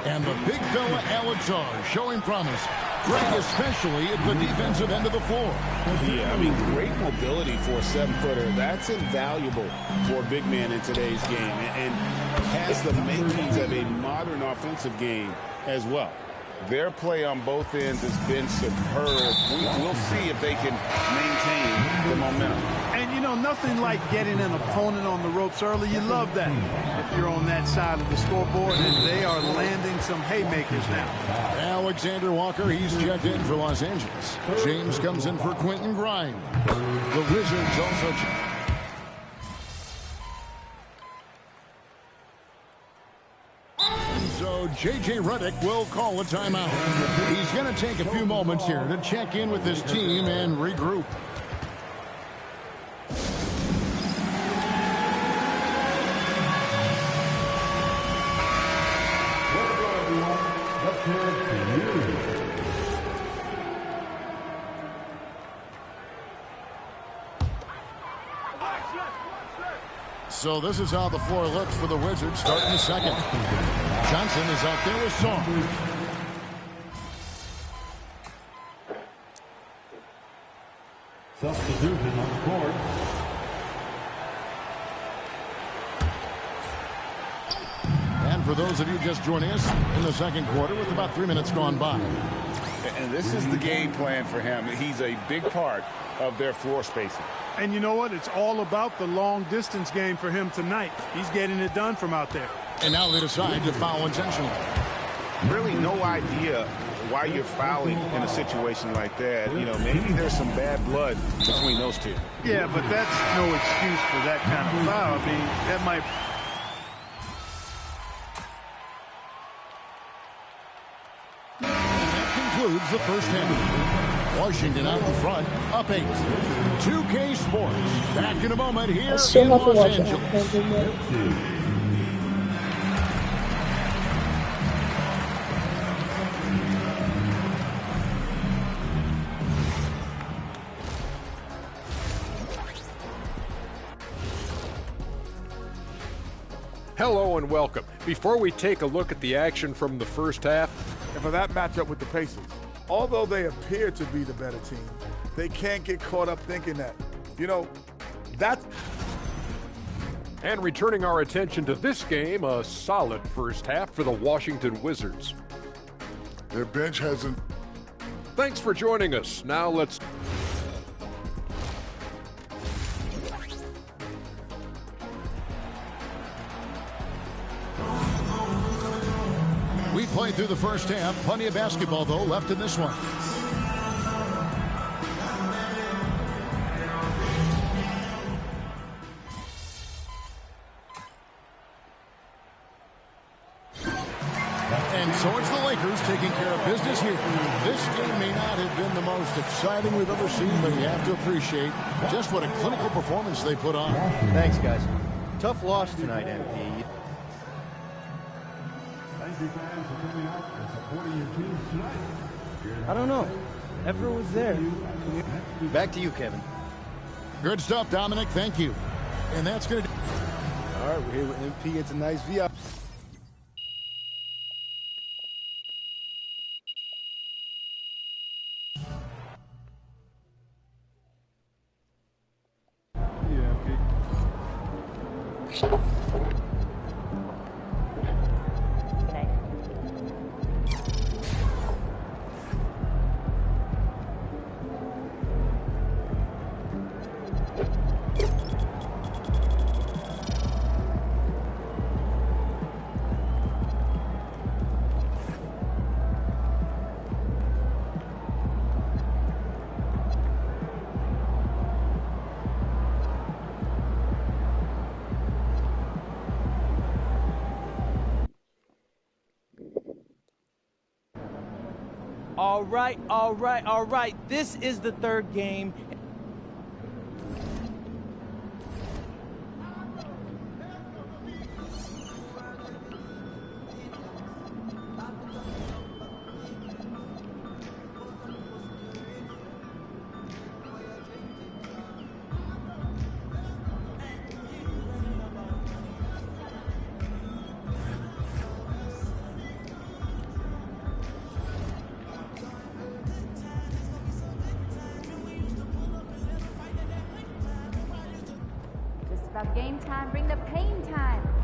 And the big fella, Alex R, showing promise. Great, especially at the defensive end of the floor. Yeah, I mean, great mobility for a 7-footer. That's invaluable for a big man in today's game. And has the makings of a modern offensive game as well. Their play on both ends has been superb. We'll see if they can maintain the momentum. And, you know, nothing like getting an opponent on the ropes early. You love that. If you're on that side of the scoreboard, and they are landing some haymakers now. Alexander Walker, he's checked in for Los Angeles. James comes in for Quentin Grimes. The Wizards also check. So J.J. Redick will call a timeout. He's going to take a few moments here to check in with his team and regroup. So this is how the floor looks for the Wizards starting the second. Johnson is out there with Song. Substitution on the court. And for those of you just joining us in the second quarter with about 3 minutes gone by. And this is the game plan for him. He's a big part of their floor spacing. And you know what? It's all about the long-distance game for him tonight. He's getting it done from out there. And now they decide to foul intentionally. Really no idea why you're fouling in a situation like that. You know, maybe there's some bad blood between those two. Yeah, but that's no excuse for that kind of foul. I mean, that might... Concludes the first half. Washington out in front, up 8. 2K Sports. Back in a moment here in Los Angeles. Hello and welcome. Before we take a look at the action from the first half. And for that matchup with the Pacers, although they appear to be the better team, they can't get caught up thinking that. You know, that's... And returning our attention to this game, a solid first half for the Washington Wizards. Their bench hasn't... Thanks for joining us. Now let's... We played through the first half. Plenty of basketball, though, left in this one. And so it's the Lakers taking care of business here. This game may not have been the most exciting we've ever seen, but you have to appreciate just what a clinical performance they put on. Thanks, guys. Tough loss tonight, MP. I don't know. Effort was there. Back to you, Kevin. Good stuff, Dominic. Thank you. And that's going to... All right, we're here with MP. It's a nice VIP. All right. This is the third game. of game time, bring the pain time.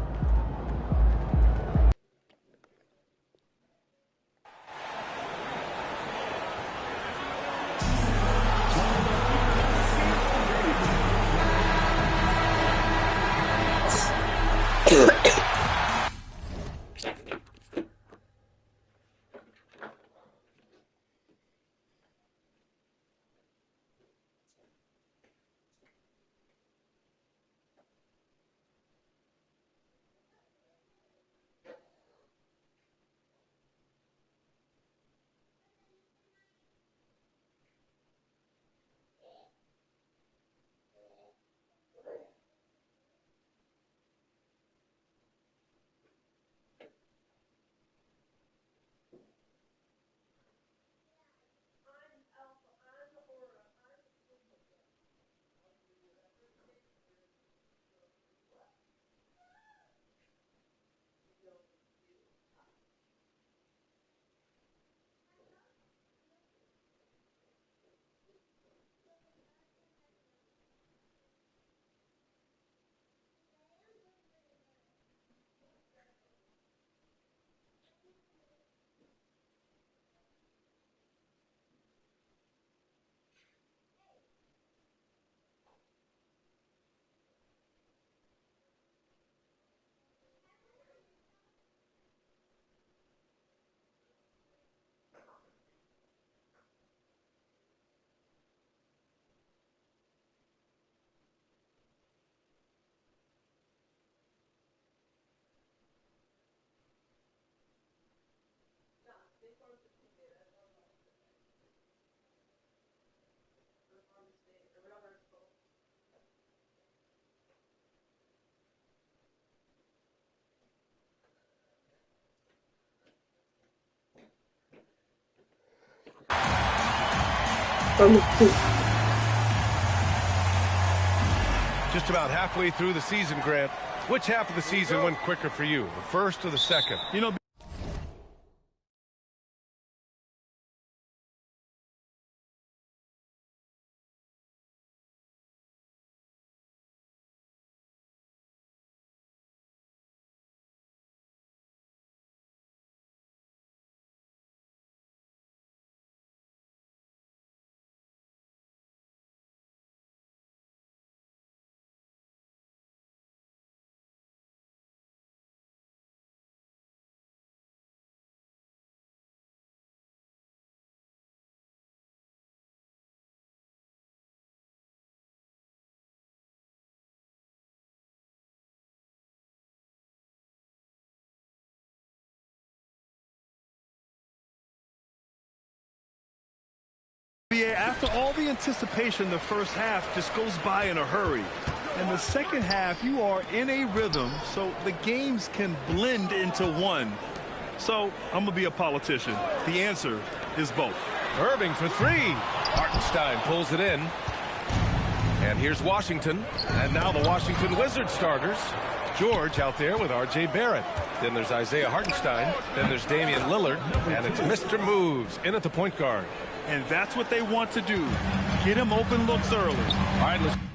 Just about halfway through the season, Grant. Which half of the season went quicker for you, the first or the second? You know, after all the anticipation, the first half just goes by in a hurry. And the second half, you are in a rhythm, so the games can blend into one. So I'm going to be a politician. The answer is both. Irving for three. Hartenstein pulls it in. And here's Washington. And now the Washington Wizards starters. George out there with R.J. Barrett. Then there's Isaiah Hartenstein. Then there's Damian Lillard. And it's Mr. Moves in at the point guard. And that's what they want to do. Get him open looks early. All right, let's